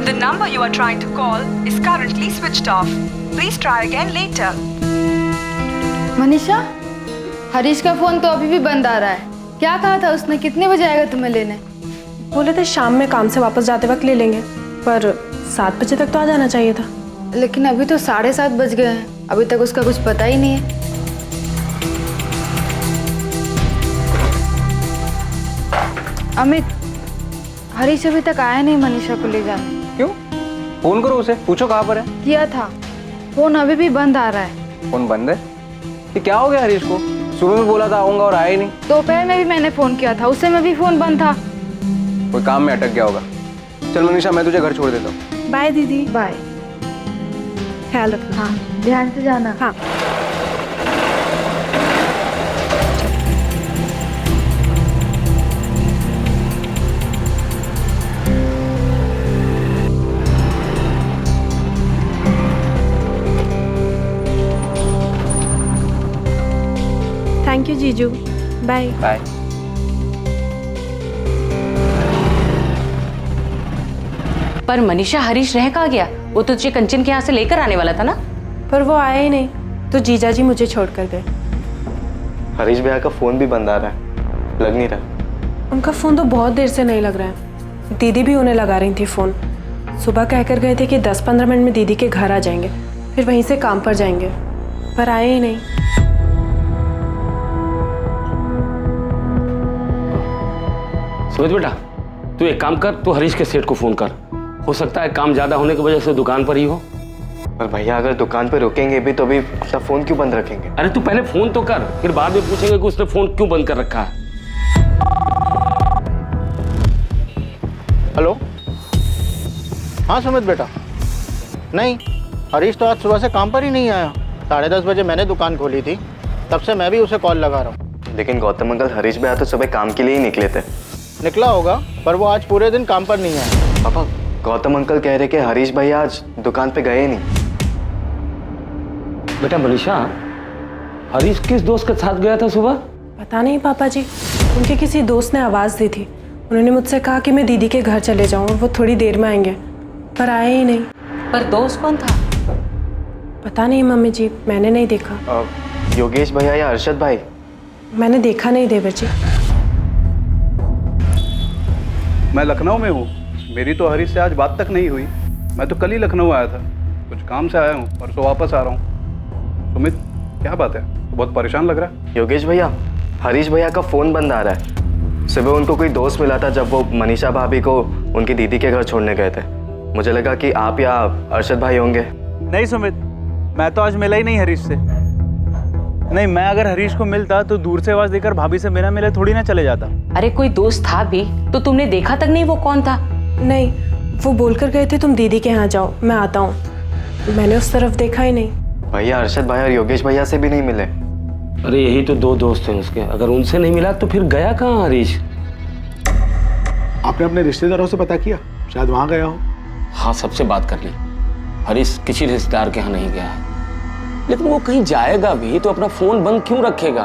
V: The number you are trying to call is currently switched off. Please try again later.
F: Manisha Harish का फोन तो अभी भी बंद आ रहा है। क्या कहा था उसने, कितने बजे आएगा तुम्हें लेने?
H: बोले थे शाम में काम से वापस जाते वक्त ले लेंगे, पर 7 बजे तक तो आ जाना चाहिए था।
F: लेकिन अभी तो 7:30 बज गए हैं, अभी तक उसका कुछ पता ही नहीं है। अमित हरीश अभी तक आया नहीं मनीषा को ले जाने।
U: क्यों? फोन करो उसे, पूछो कहाँ पर है।
F: किया था, फोन अभी भी बंद आ रहा है।
U: फोन बंद है? ये क्या हो गया हरीश को? सुबह में बोला था आऊंगा और आया ही नहीं।
F: दोपहर में भी मैंने फोन किया था, उससे में भी फोन बंद था।
U: कोई काम में अटक गया होगा। चल मनीषा मैं तुझे घर छोड़ देता हूँ।
H: बाय दीदी।
F: बाय।
H: ख्याल रखना।
F: हाँ ध्यान से जाना।
H: हाँ। थैंक यू जीजू। Bye
U: bye.
T: पर मनीषा हरीश रह कहाँ गया? वो तो तुझे कंचन के यहाँ से लेकर आने वाला था ना।
H: पर वो आया ही नहीं, तो जीजा जी मुझे छोड़ कर गए।
W: हरीश भैया का फोन भी बंद आ रहा है, लग नहीं रहा।
H: उनका फोन तो बहुत देर से नहीं लग रहा है। दीदी भी उन्हें लगा रही थी फोन। सुबह कहकर गए थे कि 10-15 मिनट में दीदी के घर आ जाएंगे, फिर वहीं से काम पर जाएंगे, पर आए ही नहीं।
S: समझ बेटा, तू एक काम कर, तू हरीश के सेठ को फोन कर, हो सकता है काम ज्यादा होने की वजह से दुकान पर ही हो।
W: पर भैया अगर दुकान पे रुकेंगे भी तो भी अपना फोन क्यों बंद रखेंगे?
S: अरे तू पहले फोन तो कर, फिर बाद में पूछेंगे कि उसने फोन क्यों बंद कर रखा है।
K: हेलो, हाँ सुमित बेटा। नहीं, हरीश तो आज सुबह से काम पर ही नहीं आया। 10:30 बजे मैंने दुकान खोली थी, तब से मैं भी उसे कॉल लगा रहा हूँ।
W: लेकिन गौतम अंकल हरीश भैया तो सुबह काम के लिए ही निकले थे।
K: निकला होगा, पर वो आज पूरे दिन काम पर नहीं आया।
W: पापा, गौतम अंकल कह रहे कि हरीश भैया आज दुकान पे गए नहीं।
S: बेटा मनीषा, हरीश किस दोस्त के साथ गया था सुबह?
H: पता नहीं पापा जी, उनके किसी दोस्त ने आवाज़ दी थी। उन्होंने मुझसे कहा कि मैं दीदी के घर चले जाऊँ और वो थोड़ी देर में आएंगे, पर आए ही नहीं।
T: पर दोस्त कौन था?
H: पता नहीं मम्मी जी, मैंने नहीं देखा।
W: योगेश भैया या अरशद भाई?
H: मैंने देखा नहीं देवर जी।
X: मैं लखनऊ में हूँ, मेरी तो हरीश से आज बात तक नहीं हुई। मैं तो कल ही लखनऊ आया था, कुछ काम से आया हूँ, परसों वापस आ रहा हूँ। सुमित क्या बात है, तो बहुत परेशान लग रहा है।
W: योगेश भैया, हरीश भैया का फोन बंद आ रहा है। सुबह उनको कोई दोस्त मिला था जब वो मनीषा भाभी को उनकी दीदी के घर छोड़ने गए थे। मुझे लगा कि आप या अरशद भाई होंगे।
M: नहीं सुमित, मैं तो आज मिला ही नहीं हरीश से। नहीं, मैं अगर हरीश को मिलता तो दूर से आवाज देकर भाभी से बिना मिले थोड़ी ना चले जाता।
T: अरे कोई दोस्त था भी तो तुमने देखा तक नहीं वो कौन था?
H: नहीं,
D: वो बोलकर गए थे तुम दीदी के यहाँ जाओ, मैं आता हूँ। मैंने उस तरफ देखा ही नहीं।
W: भैया अरशद भाई और योगेश भैया से भी नहीं मिले।
S: अरे यही तो दो दोस्त हैं उसके, अगर उनसे नहीं मिला तो फिर गया कहाँ हरीश?
E: आपने अपने रिश्तेदारों से पता किया, शायद वहां गया हो।
S: हाँ, सबसे बात कर ली। हरीश किसी रिश्तेदार के यहाँ नहीं गया है, लेकिन वो कहीं जाएगा भी तो अपना फोन बंद क्यों रखेगा?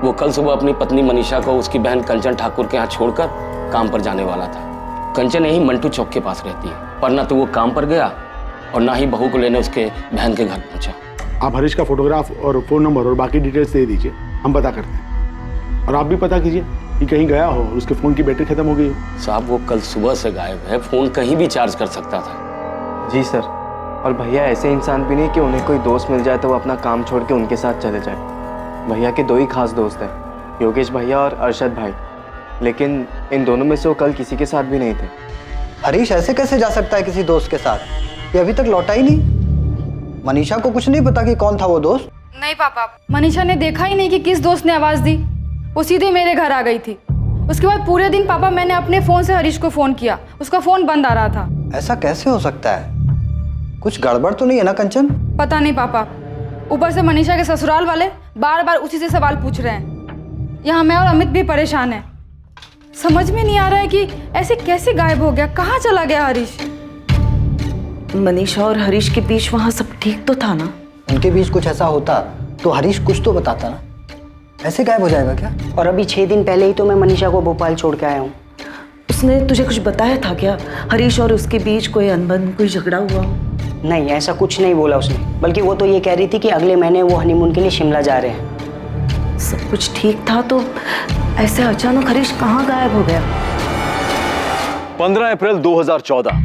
S: वो कल सुबह अपनी पत्नी मनीषा को उसकी बहन कंचन ठाकुर के यहाँ छोड़कर काम पर जाने वाला था। कंचन यही मंटू चौक के पास रहती है, पर ना तो वो काम पर गया और ना ही बहू को लेने उसके बहन के घर पहुंचा।
E: आप हरीश का फोटोग्राफ और फोन नंबर और बाकी डिटेल्स दे दीजिए, हम पता करते हैं। और आप भी पता कीजिए कि कहीं गया हो और उसके फोन की बैटरी खत्म हो गई हो।
S: साहब वो कल सुबह से गायब है, फोन कहीं भी चार्ज कर सकता था।
W: जी सर। और भैया ऐसे इंसान भी नहीं कि उन्हें कोई दोस्त मिल जाए तो वो अपना काम छोड़ के उनके साथ चले जाए। भैया के दो ही खास दोस्त हैं, योगेश भैया और अरशद भाई, लेकिन इन दोनों में से वो कल किसी के साथ भी नहीं थे।
K: हरीश ऐसे कैसे जा सकता है किसी दोस्त के साथ? ये अभी तक लौटा ही नहीं। मनीषा को कुछ नहीं पता कि कौन था वो दोस्त?
J: नहीं पापा, मनीषा ने देखा ही नहीं कि किस दोस्त ने आवाज दी। वो सीधे मेरे घर आ गई थी। उसके बाद पूरे दिन पापा मैंने अपने फोन से हरीश को फोन किया, उसका फोन बंद आ रहा था।
K: ऐसा कैसे हो सकता है? कुछ गड़बड़ तो नहीं है ना कंचन?
J: पता नहीं पापा, ऊपर से मनीषा के ससुराल वाले बार बार उसी से सवाल पूछ रहे हैं। यहाँ मैं और अमित भी परेशान हैं। समझ में नहीं आ रहा है कि ऐसे कैसे गायब हो गया, कहाँ चला गया हरीश?
O: मनीषा और हरीश के बीच वहाँ सब ठीक तो था ना?
K: उनके बीच कुछ ऐसा होता तो हरीश कुछ तो बताता ना। ऐसे गायब हो जाएगा क्या?
O: और अभी 6 दिन पहले ही तो मैं मनीषा को भोपाल छोड़ के आया हूँ। उसने तुझे कुछ बताया था क्या? हरीश और उसके बीच कोई अनबन, कोई झगड़ा हुआ? नहीं, ऐसा कुछ नहीं बोला उसने, बल्कि वो तो ये कह रही थी कि अगले महीने वो हनीमून के लिए शिमला जा रहे हैं। सब कुछ ठीक था तो ऐसे अचानक हरीश कहाँ गायब हो गया?
I: 15 अप्रैल 2014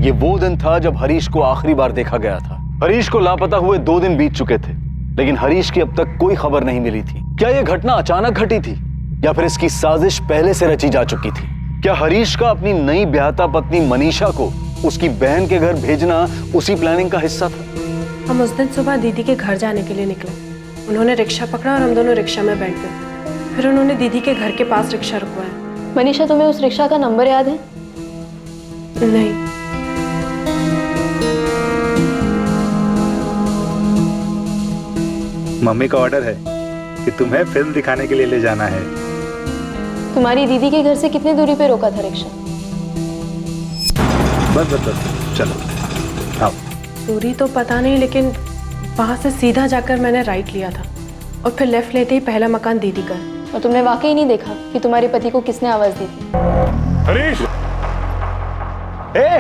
I: ये वो दिन था जब हरीश को आखिरी बार देखा गया था। हरीश को लापता हुए 2 दिन बीत चुके थे, लेकिन हरीश की अब तक कोई खबर नहीं मिली थी। क्या यह घटना अचानक घटी थी या फिर इसकी साजिश पहले से रची जा चुकी थी? क्या हरीश का अपनी नई ब्याहता पत्नी मनीषा को उसकी बहन के घर भेजना उसी प्लानिंग का हिस्सा था?
D: हम उस दिन सुबह दीदी के घर जाने के लिए निकले। उन्होंने रिक्शा पकड़ा और हम दोनों रिक्शा में बैठ गए। फिर उन्होंने दीदी के घर के पास रिक्शा रुकवाया।
F: मनीषा, तुम्हें उस रिक्शा का नंबर याद है?
D: नहीं।
N: मम्मी का ऑर्डर है कि तुम्हें फिल्म दिखाने के लिए ले जाना है।
F: तुम्हारी दीदी के घर से कितनी दूरी पे रोका था रिक्शा?
N: बस बस बस, चलो आओ।
D: दूरी तो पता नहीं, लेकिन वहां से सीधा जाकर मैंने राइट लिया था और फिर लेफ्ट लेते ही पहला मकान दीदी का।
F: और तुमने वाकई नहीं देखा कि तुम्हारे पति को किसने आवाज दी थी?
E: हरीश!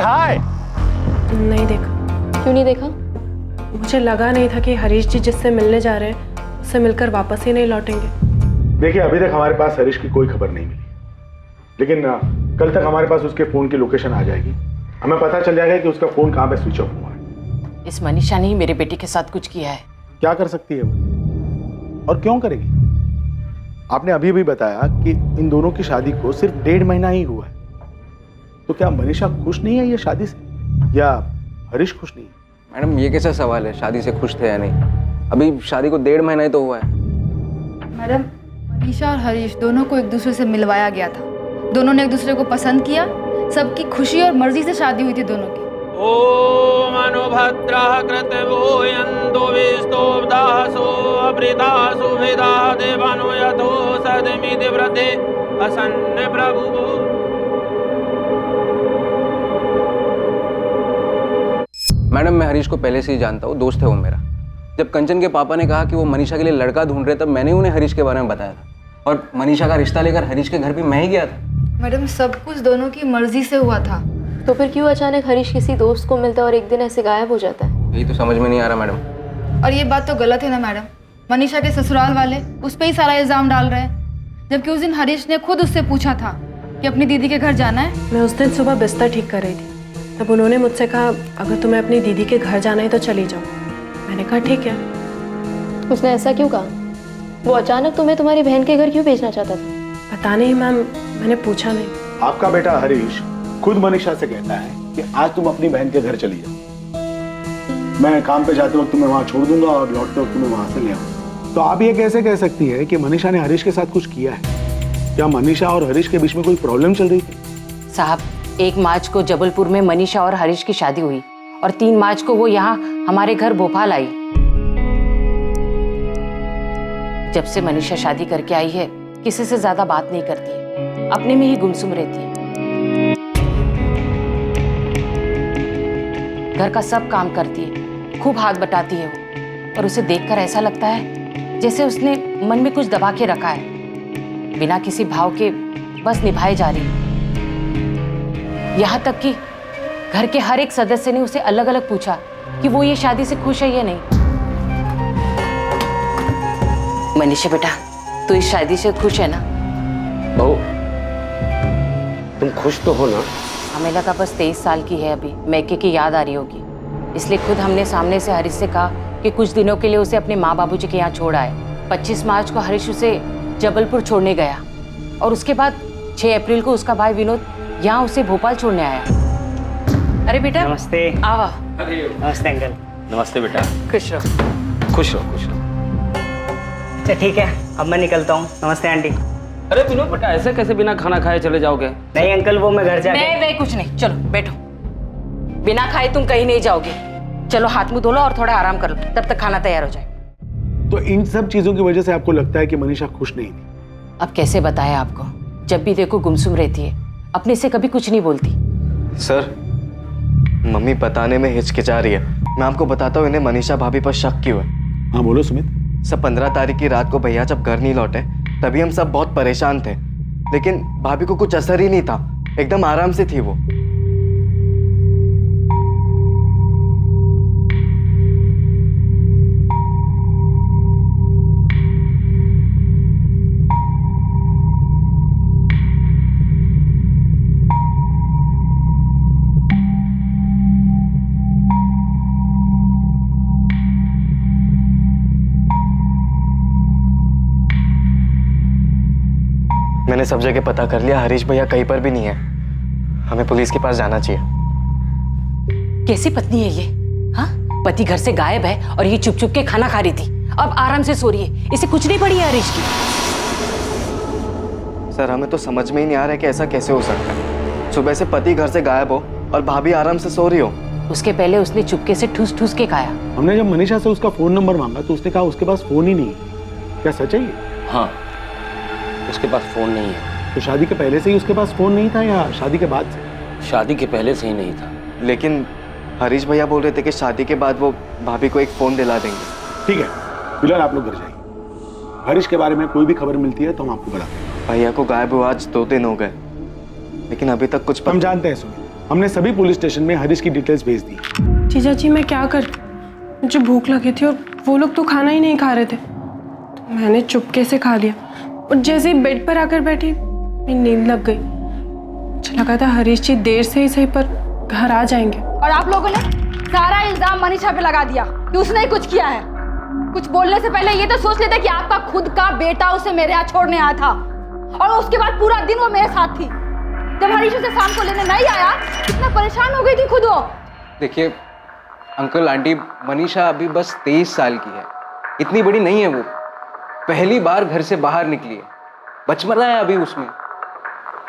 E: हाय!
D: नहीं देखा।
F: क्यों नहीं देखा?
D: मुझे लगा नहीं था कि हरीश जी जिससे मिलने जा रहे हैं उससे मिलकर वापस ही नहीं लौटेंगे।
E: देखिए, अभी तक हमारे पास हरीश की कोई खबर नहीं मिली, लेकिन कल तक हमारे पास उसके फोन की लोकेशन आ जाएगी। हमें पता चल जाएगा कि उसका फोन कहाँ पे स्विच ऑफ हुआ है।
T: इस मनीषा ने ही मेरे बेटे के साथ कुछ किया है।
E: क्या कर सकती है वो और क्यों करेगी? आपने अभी भी बताया कि इन दोनों की शादी को सिर्फ 1.5 महीना ही हुआ है, तो क्या मनीषा खुश नहीं है ये शादी से, या हरीश खुश नहीं है?
U: मैडम ये कैसा सवाल है, शादी से खुश थे या नहीं? अभी शादी को 1.5 महीना ही तो हुआ है।
J: मैडम, मनीषा और हरीश दोनों को एक दूसरे से मिलवाया गया था। दोनों ने एक दूसरे को पसंद किया, सबकी खुशी और मर्जी से शादी हुई थी दोनों की।
Y: ओम अनुभद्रः कृतवोयन्तो विस्तोब्दासो अभृतासु वेदा देवानो यथो सदमिति व्रते असन्न प्रभुः।
U: मैडम मैं हरीश को पहले से ही जानता हूँ, दोस्त है वो मेरा। जब कंचन के पापा ने कहा कि वो मनीषा के लिए लड़का ढूंढ रहे, तब मैंने उन्हें हरीश के बारे में बताया था, और मनीषा का रिश्ता लेकर हरीश के घर भी मैं ही गया था।
J: मैडम, सब कुछ दोनों की मर्जी से हुआ था।
F: तो फिर क्यों अचानक हरीश किसी दोस्त को मिलता है और एक दिन ऐसे गायब हो जाता है?
U: यही तो समझ में नहीं आ रहा मैडम।
J: और ये बात तो गलत है ना मैडम, मनीषा के ससुराल वाले उस पर ही सारा इल्जाम डाल रहे हैं, जबकि उस दिन हरीश ने खुद उससे पूछा था कि अपनी दीदी के घर जाना है।
D: मैं उस दिन सुबह बिस्तर ठीक कर रही थी, तब उन्होंने मुझसे कहा अगर तुम्हें अपनी दीदी के घर जाना है तो चली जाओ। मैंने कहा ठीक है।
F: उसने ऐसा क्यों कहा? वो अचानक तुम्हें तुम्हारी बहन के घर क्यों भेजना चाहता था?
D: पता नहीं मैम, मैंने पूछा नहीं।
E: आपका बेटा हरीश खुद मनीषा से कहता है कि आज तुम अपनी बहन के घर चली जाओ, मैं काम पे जाते वक्त तुम्हें वहां छोड़ दूंगा और लौटते वक्त तुम्हें वहां से ले आऊंगा। तो आप ये कैसे कह सकती है कि मनीषा ने हरीश के साथ कुछ किया है? क्या मनीषा और हरीश के बीच में कोई प्रॉब्लम चल रही थी?
T: साहब 1 मार्च को जबलपुर में मनीषा और हरीश की शादी हुई और 3 मार्च को वो यहाँ हमारे घर भोपाल आई। जब से मनीषा शादी करके आई है किसी से ज्यादा बात नहीं करती है, अपने में ही गुमसुम रहती है। घर का सब काम करती है, खूब हाथ बटाती है वो, और उसे देखकर ऐसा लगता है जैसे उसने मन में कुछ दबा के रखा है, बिना किसी भाव के बस निभाए जा रही है। यहाँ तक कि घर के हर एक सदस्य ने उसे अलग अलग पूछा कि वो ये शादी से खुश है या नहीं। मनीषा बेटा, तू इस शादी से खुश है ना?
S: बहू, तुम खुश तो हो ना?
T: हमें लगा बस 23 साल की है अभी, मैके की याद आ रही होगी, इसलिए खुद हमने सामने से हरीश से कहा कि कुछ दिनों के लिए उसे अपने माँ बाबूजी के यहाँ छोड़ आए। 25 मार्च को हरीश उसे जबलपुर छोड़ने गया और उसके बाद 6 अप्रैल को उसका भाई विनोद यहाँ उसे भोपाल छोड़ने आया। अरे बेटा
B: नमस्ते।
T: आवा।
B: नमस्ते अंकल।
S: नमस्ते बेटा।
T: खुश रहो।
S: खुश रहो, खुश रहो।
B: अच्छा ठीक है, अब मैं निकलता हूँ। नमस्ते आंटी।
S: अरे विनोद बेटा, ऐसे कैसे बिना खाना खाए चले जाओगे?
B: नहीं अंकल, वो मैं घर जाके।
T: नहीं कुछ नहीं, चलो बैठो। बिना खाए तुम कहीं नहीं जाओगे। चलो हाथ मुंह धो लो और थोड़ा आराम कर लो, तब तक खाना तैयार हो जाए।
E: तो इन सब चीजों की वजह से आपको लगता है कि मनीषा खुश नहीं थी?
T: अब कैसे बताया आपको, जब भी देखो गुमसुम रहती है, अपने से कभी कुछ नहीं बोलती।
W: सर, मम्मी बताने में हिचकिचा रही है। मैं आपको बताता हूँ इन्हें मनीषा भाभी पर शक क्यों है।
E: हाँ बोलो सुमित।
W: सब 15 तारीख की रात को भैया जब घर नहीं लौटे तभी हम सब बहुत परेशान थे, लेकिन भाभी को कुछ असर ही नहीं था, एकदम आराम से थी वो। मैंने सब जगह पता कर लिया, हरीश भैया कहीं पर भी नहीं है। हमें पुलिस के पास जाना चाहिए।
T: कैसी पत्नी है ये? हाँ, पति घर से गायब है और ये चुप चुप के खाना खा रही थी, अब आराम से सो रही है। इसे कुछ नहीं पड़ी है हरीश की।
W: सर, हमें तो समझ में ही नहीं आ रहा है कि ऐसा कैसे हो सकता है। सुबह से पति घर से गायब हो और भाभी आराम से सो रही हो।
T: उसके पहले उसने चुपके से ठूस ठूस के खाया।
E: हमने जब मनीषा से उसका फोन नंबर मांगा तो उसने कहा उसके पास फोन ही नहीं है। क्या सच है ये?
S: हाँ, उसके पास फोन नहीं है।
E: तो शादी के पहले से ही उसके पास फोन नहीं था या शादी के बाद से?
S: शादी के पहले से ही नहीं था।
W: लेकिन हरीश भैया बोल रहे थे कि शादी के बाद वो भाभी को एक फोन दिला देंगे।
E: ठीक है, फिलहाल आप लोग घर जाइए। हरीश के बारे में कोई भी खबर मिलती है तो हम आपको बताते हैं।
W: भैया को गायब हुआ आज 2 दिन हो गए, लेकिन अभी तक कुछ
E: हम जानते हैं सुनिए, हमने सभी पुलिस स्टेशन में हरीश की डिटेल्स भेज दी।
D: जीजा जी मैं क्या कर, मुझे भूख लगी थी और वो लोग तो खाना ही नहीं खा रहे थे, तो मैंने चुपके से खा लिया और जैसे ही बेड पर आकर बैठी मेरी नींद लग गई। मुझे लगा था हरीश जी देर से ही सही पर घर आ जाएंगे।
J: और आप लोगों ने सारा इल्जाम मनीषा पे लगा दिया कि उसने ही कुछ किया है। कुछ बोलने से पहले ये तो सोच लेते कि आपका खुद का बेटा उसे मेरे यहाँ छोड़ने आया था और उसके बाद पूरा दिन वो मेरे साथ थी। जब हरीश उसे शाम को लेने नहीं आया कितना परेशान हो गई थी खुद वो।
U: देखिए अंकल आंटी, मनीषा अभी बस 23 साल की है, इतनी बड़ी नहीं है वो। पहली बार घर से बाहर निकली है, बचपना है अभी उसमें।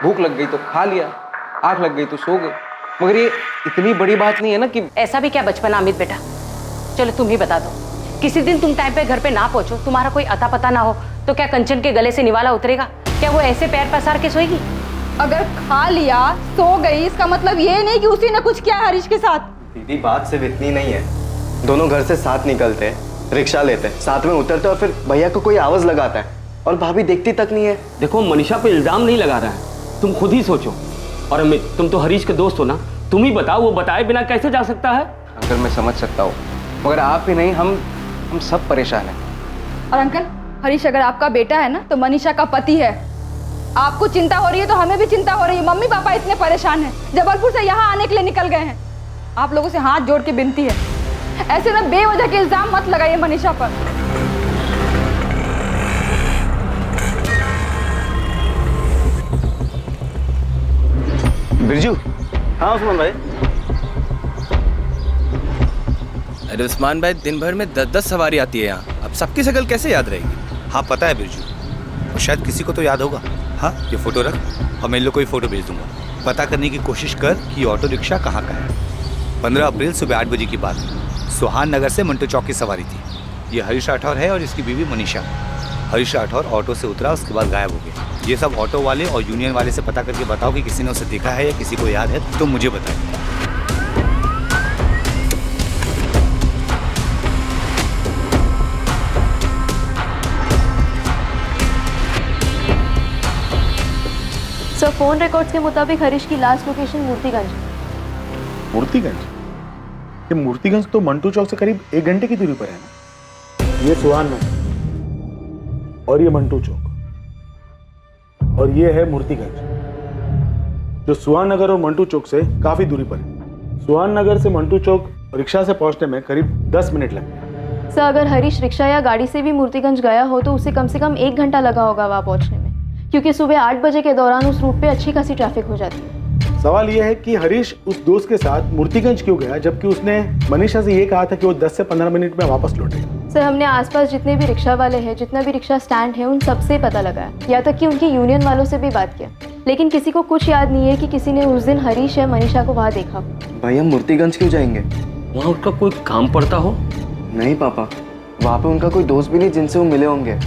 U: भूख लग गई तो खा लिया, आंख लग गई तो सो गए, मगर ये इतनी बड़ी बात नहीं है ना कि।
T: ऐसा भी क्या बचपना अमित बेटा? चलो तुम ही बता दो, किसी दिन तुम टाइम पे घर पे ना पहुंचो, तुम्हारा कोई अता पता ना हो, तो क्या कंचन के गले से निवाला उतरेगा? क्या वो ऐसे पैर पसार के सोएगी?
J: अगर खा लिया सो गई, इसका मतलब ये नहीं कि उसी ने कुछ किया है हरीश के साथ।
W: दीदी, बात सिर्फ इतनी नहीं है। दोनों घर से साथ निकलते, रिक्शा लेते, साथ में उतरते और फिर भैया को कोई आवाज लगाता है और भाभी देखती तक नहीं है।
S: देखो, मनीषा पे इल्जाम नहीं लगा रहा है, तुम खुद ही सोचो। और अमित, तुम तो हरीश के दोस्त हो ना, तुम ही बताओ वो बताए बिना कैसे जा सकता है?
U: अंकल मैं समझ सकता हूँ, मगर आप ही नहीं, हम सब परेशान हैं।
J: और अंकल, हरीश अगर आपका बेटा है ना तो मनीषा का पति है। आपको चिंता हो रही है तो हमें भी चिंता हो रही है। मम्मी पापा इतने परेशान हैं, जबलपुर से यहाँ आने के लिए निकल गए हैं। आप लोगों से हाथ जोड़ के विनती है, ऐसे में बेवजह के इल्जाम मत लगाइए मनीषा पर।
W: बिरजू। हाँ उस्मान भाई।
L: अरे उस्मान भाई, दिन भर में 10-10 सवारी आती है यहाँ, अब सबकी शक्ल कैसे याद रहेगी?
P: हाँ पता है बिरजू, और शायद किसी को तो याद होगा। हाँ ये फोटो रख और मैं इन लोग को ही फोटो भेज दूंगा।
C: पता करने की कोशिश कर कि ऑटो रिक्शा कहाँ का है। 15 अप्रैल सुबह 8 बजे की बात। सुहान नगर से मंटू चौक की सवारी थी। ये हरीश राठौर है और इसकी बीवी मनीषा। हरीश राठौर ऑटो से उतरा, उसके बाद गायब हो गया। ये सब ऑटो वाले और यूनियन वाले से पता करके बताओ कि किसी ने उसे देखा है या किसी को याद है तो मुझे बताएं।
F: सर, फोन रिकॉर्ड्स के मुताबिक हरीश की लास्ट लोकेशन मूर्तिगंज।
E: मूर्तिगंज? ये मूर्तिगंज तो मंटू चौक से करीब 1 घंटे की दूरी पर है ना। ये सुहान नगर और ये मंटू चौक और ये है मूर्तिगंज, जो सुहान नगर और मंटू चौक से काफी दूरी पर है। सुहान नगर से मंटू चौक रिक्शा से पहुंचने में करीब 10 मिनट लगते हैं।
F: सर, अगर हरीश रिक्शा या गाड़ी से भी मूर्तिगंज गया हो तो उसे कम से कम 1 घंटा लगा होगा वहां पहुंचने में, क्योंकि सुबह 8 बजे के दौरान उस रूट पे अच्छी खासी ट्रैफिक हो जाती है।
E: सवाल यह है कि हरीश उस दोस्त के साथ मूर्तिगंज क्यों गया, जबकि उसने मनीषा से ये कहा था कि वो 10 से 15 मिनट में वापस लौटेगा।
F: सर, हमने आसपास जितने भी रिक्शा वाले हैं, जितना भी रिक्शा स्टैंड है, उन सबसे पता लगाया, यहाँ तक कि उनकी यूनियन वालों से भी बात किया, लेकिन किसी को कुछ याद नहीं है कि किसी ने उस दिन हरीश या मनीषा को वहाँ देखा।
W: भैया मूर्तिगंज क्यों जाएंगे?
S: वहाँ उनका कोई काम पड़ता हो?
W: नहीं पापा, वहाँ पे उनका कोई दोस्त भी नहीं जिनसे वो मिले होंगे।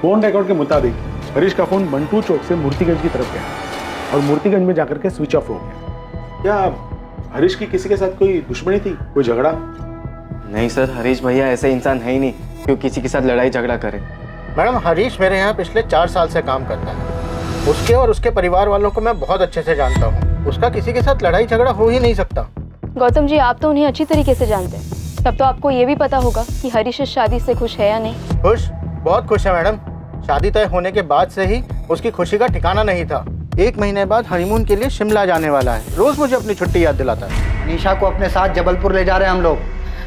E: फोन रिकॉर्ड के मुताबिक हरीश का फोन मंटू चौक से मूर्तिगंज की तरफ गया और मूर्तिगंज में जाकर के स्विच ऑफ हो गया। क्या हरीश की किसी के साथ कोई दुश्मनी थी, कोई झगड़ा?
W: नहीं सर, हरीश भैया ऐसे इंसान है ही नहीं क्यों किसी के साथ लड़ाई झगड़ा करे।
K: मैडम, हरीश मेरे यहाँ पिछले 4 साल से काम करता है। उसके और उसके परिवार वालों को मैं बहुत अच्छे से जानता हूँ। उसका किसी के साथ लड़ाई झगड़ा हो ही नहीं सकता।
F: गौतम जी, आप तो उन्हें अच्छी तरीके से जानते हैं, तब तो आपको ये भी पता होगा कि हरीश इस शादी से खुश है या नहीं।
K: खुश? बहुत खुश है मैडम। शादी तय होने के बाद से ही उसकी खुशी का ठिकाना नहीं था। 1 महीने बाद हनीमून के लिए शिमला जाने वाला है। रोज मुझे अपनी छुट्टी याद दिलाता है।
O: निशा को अपने साथ जबलपुर ले जा रहे हैं हम लोग।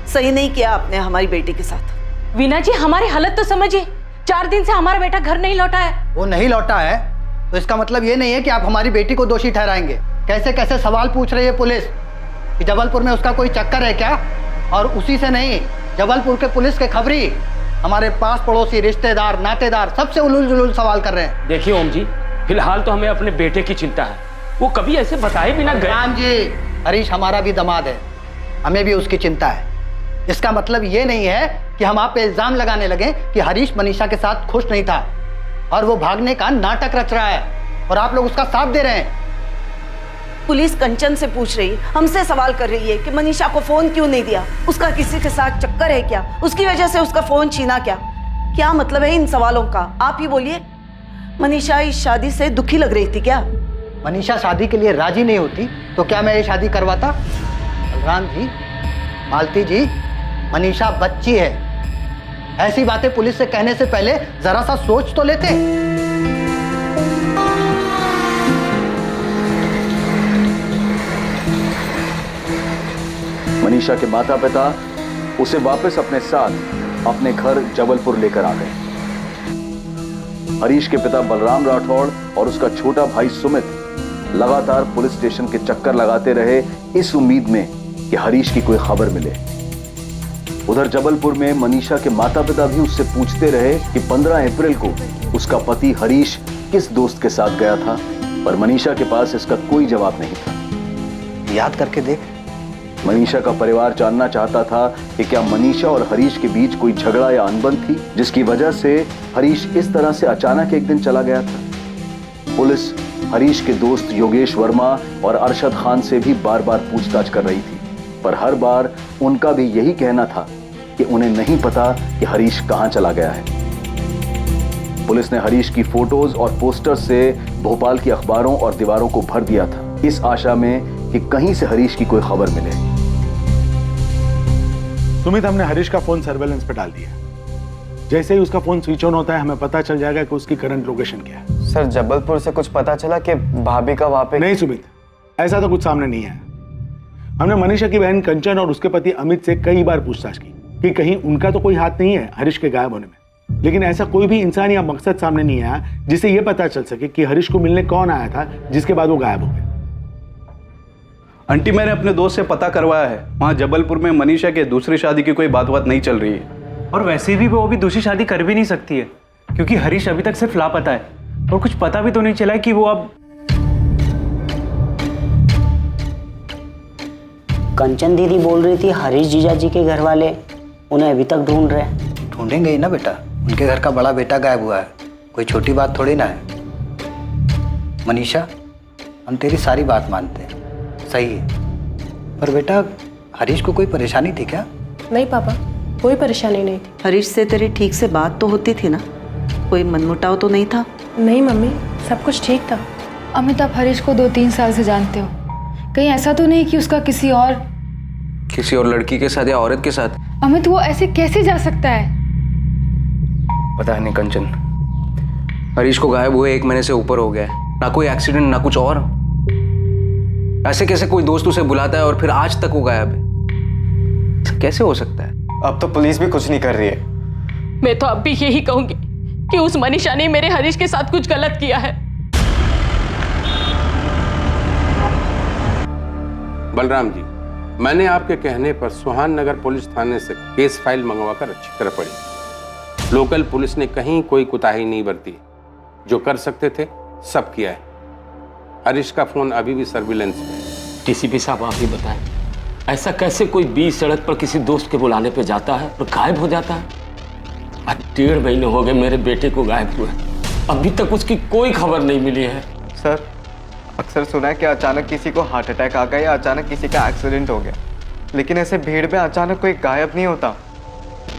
O: सही नहीं किया आपने हमारी बेटी के साथ।
T: वीना जी, हमारी हालत तो समझिए। 4 दिन से हमारा बेटा घर नहीं लौटा है।
O: वो नहीं लौटा है तो इसका मतलब ये नहीं है कि आप हमारी बेटी को दोषी ठहराएंगे। कैसे कैसे सवाल पूछ रही है पुलिस कि जबलपुर में उसका कोई चक्कर है क्या? और उसी से नहीं, जबलपुर के पुलिस के खबरी हमारे पास पड़ोसी, रिश्तेदार, नातेदार सबसे उलूल जुलूल सवाल कर रहे हैं।
S: देखिए ओम जी, फिलहाल तो हमें अपने बेटे की चिंता है। वो कभी ऐसे बताए बिना गए।
O: राम जी, हरीश हमारा भी दामाद है, हमें भी उसकी चिंता है। इसका मतलब ये नहीं है कि हम आप पे इल्जाम लगाने लगे कि हरीश मनीषा के साथ खुश नहीं था और वो भागने का नाटक रच रहा है और आप लोग उसका साथ दे रहे हैं।
G: पुलिस कंचन से पूछ रही है, हमसे सवाल कर रही है कि मनीषा को फोन क्यों नहीं दिया, उसका किसी के साथ चक्कर है क्या, उसकी वजह से उसका फोन छीना क्या? क्या मतलब है इन सवालों का? आप ही बोलिए। मनीषा इस शादी से दुखी लग रही थी क्या?
O: मनीषा शादी के लिए राजी नहीं होती तो क्या मैं ये शादी करवाता? बलराम जी, मालती जी, मनीषा बच्ची है। ऐसी बातें पुलिस से कहने से पहले जरा सा सोच तो लेते।
A: मनीषा के माता पिता उसे वापस अपने साथ अपने घर जबलपुर लेकर आ गए। हरीश के पिता बलराम राठौड़ और उसका छोटा भाई सुमित लगातार पुलिस स्टेशन के चक्कर लगाते रहे, इस उम्मीद में कि हरीश की कोई खबर मिले। उधर जबलपुर में मनीषा के माता पिता भी उससे पूछते रहे कि 15 अप्रैल को उसका पति हरीश किस दोस्त के साथ गया था, पर मनीषा के पास इसका कोई जवाब नहीं था।
O: याद करके देख।
A: मनीषा का परिवार जानना चाहता था कि क्या मनीषा और हरीश के बीच कोई झगड़ा या अनबन थी, जिसकी वजह से हरीश इस तरह से अचानक एक दिन चला गया था। पुलिस हरीश के दोस्त योगेश वर्मा और अरशद खान से भी बार बार पूछताछ कर रही थी, पर हर बार उनका भी यही कहना था कि उन्हें नहीं पता कि हरीश कहां चला गया है। पुलिस ने हरीश की फोटोज और पोस्टर्स से भोपाल की अखबारों और दीवारों को भर दिया था, इस आशा में कि कहीं से हरीश की कोई खबर मिले।
E: सुमित, हमने हरीश का फोन सर्वेलेंस पे डाल दिया। जैसे ही उसका फोन स्विच ऑन होता है, हमें पता चल जाएगा कि उसकी करंट लोकेशन क्या है।
W: सर, जबलपुर से कुछ पता चला कि भाभी का वहां पे?
E: नहीं सुमित, ऐसा तो कुछ सामने नहीं है। हमने मनीषा की बहन कंचन और उसके पति अमित से कई बार पूछताछ की कि कहीं उनका तो कोई हाथ नहीं है हरीश के गायब होने में, लेकिन ऐसा कोई भी इंसान या मकसद सामने नहीं आया जिससे यह पता चल सके कि हरीश को मिलने कौन आया था जिसके बाद वो गायब हो गया।
X: आंटी, मैंने अपने दोस्त से पता करवाया है, वहाँ जबलपुर में मनीषा के दूसरी शादी की कोई बात नहीं चल रही है।
U: और वैसे भी वो अभी दूसरी शादी कर भी नहीं सकती है, क्योंकि हरीश अभी तक सिर्फ लापता है और कुछ पता भी तो नहीं चला है कि वो अब
O: कंचन दीदी बोल रही थी हरीश जीजा जी के घर वाले उन्हें अभी तक ढूंढ रहे हैं।
I: ढूंढेंगे ही ना बेटा, उनके घर का बड़ा बेटा गायब हुआ है, कोई छोटी बात थोड़ी ना है। मनीषा, हम तेरी सारी बात मानते हैं, सही है, पर बेटा हरीश को कोई परेशानी थी क्या?
D: नहीं पापा, कोई परेशानी नहीं थी।
G: हरीश से तेरी ठीक से बात तो होती थी ना, कोई मनमुटाव तो नहीं था?
D: नहीं मम्मी, सब कुछ ठीक था।
J: अमित, आप हरीश को 2-3 साल से जानते हो, कहीं ऐसा तो नहीं कि उसका किसी और
U: लड़की के साथ या औरत के साथ?
J: अमित, वो ऐसे कैसे जा सकता है?
U: पता नहीं कंचन, हरीश को गायब हुए 1 महीने से ऊपर हो गया है, ना कोई एक्सीडेंट ना कुछ और। ऐसे कैसे कोई दोस्त उसे बुलाता है और फिर आज तक वो गायब है? कैसे हो सकता है?
W: अब तो पुलिस भी कुछ नहीं कर रही है।
H: मैं तो अब भी यही कहूंगी कि उस मनीषा ने मेरे हरीश के साथ कुछ गलत किया है।
M: बलराम जी, मैंने आपके कहने पर सुहान नगर पुलिस थाने से केस फाइल मंगवाकर अच्छी तरह पढ़ी। लोकल पुलिस ने कहीं कोई कुताही नहीं बरती, जो कर सकते थे सब किया है। हरीश का फोन अभी भी सर्विलेंस में है।
S: डीसीपी साहब, आप ही बताएं, ऐसा कैसे कोई 20 सड़क पर किसी दोस्त के बुलाने पे जाता है और गायब हो जाता है? आज 1.5 महीने हो गए मेरे बेटे को गायब हुए, अभी तक उसकी कोई खबर नहीं मिली है।
W: सर, अक्सर सुना है कि अचानक किसी को हार्ट अटैक आ गया या अचानक किसी का एक्सीडेंट हो गया, लेकिन ऐसे भीड़ में अचानक कोई गायब नहीं होता।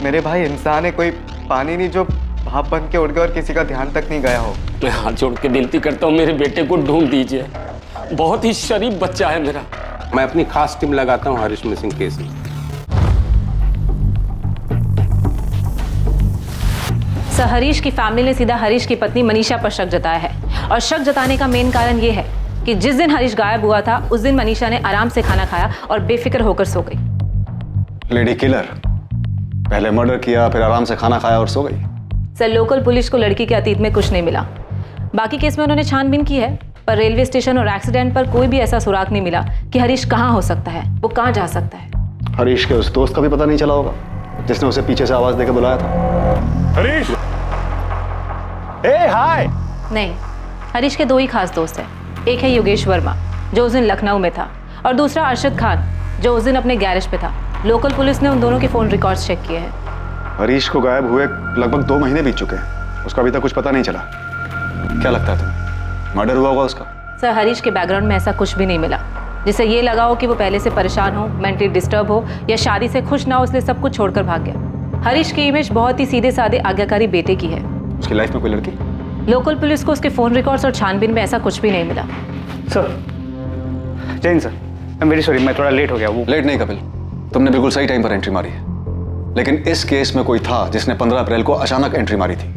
W: मेरे भाई इंसान है, कोई पानी नहीं जो भाप बन के उड़ गया और किसी का ध्यान तक नहीं गया हो।
S: मैं हाथ जोड़ के विनती करता हूँ, मेरे बेटे को ढूंढ दीजिए, बहुत ही शरीफ बच्चा है मेरा।
M: मैं अपनी खास टीम लगाता हूँ हरीश मिसिंग केस में।
T: सर, हरीश की फैमिली ने सीधा हरीश की पत्नी मनीषा पर शक जताया है, और शक जताने का मेन कारण ये है कि जिस दिन हरीश गायब हुआ था उस दिन मनीषा ने आराम से खाना खाया और बेफिक्र होकर सो गई।
A: लेडी किलर, पहले मर्डर किया, फिर आराम से खाना खाया और सो गई।
T: सर, लोकल पुलिस को लड़की के अतीत में कुछ नहीं मिला। बाकी केस में उन्होंने छानबीन की है, पर रेलवे स्टेशन और एक्सीडेंट पर कोई भी ऐसा सुराग नहीं मिला कि हरीश कहाँ हो सकता है, वो कहाँ जा सकता है।
A: हरीश के उस दोस्त का भी पता नहीं चला होगा जिसने उसे पीछे से आवाज देकर बुलाया था। हरीश, हाय।
T: नहीं, हरीश के 2 ही खास दोस्त हैं। एक है योगेश वर्मा, जो उस दिन लखनऊ में था, और दूसरा अरशद खान, जो उस दिन अपने गैरेज पे था। लोकल पुलिस ने उन दोनों के फोन रिकॉर्ड्स चेक किए हैं।
A: हरीश को गायब हुए लगभग 2 महीने बीत चुके हैं, उसका अभी तक कुछ पता नहीं चला। क्या लगता है तुम्हें, मर्डर हुआ होगा उसका?
T: सर, हरीश के बैकग्राउंड में ऐसा कुछ भी नहीं मिला जिससे ये लगा हो कि वो पहले से परेशान हो, मेंटली डिस्टर्ब हो, या शादी से खुश ना हो इसलिए सब कुछ छोड़कर भाग गया। हरीश की इमेज बहुत ही सीधे साधे आज्ञाकारी बेटे की है।
A: उसकी लाइफ में कोई लड़की?
T: लोकल पुलिस को उसके फोन रिकॉर्ड्स और छानबीन में ऐसा कुछ भी नहीं मिला।
X: Sir, Jain sir, I am very sorry, मैं थोड़ा लेट हो गया। वो
A: लेट नहीं कपिल, तुमने बिल्कुल सही टाइम पर एंट्री मारी है, लेकिन इस केस में कोई था जिसने 15 अप्रैल को अचानक एंट्री मारी थी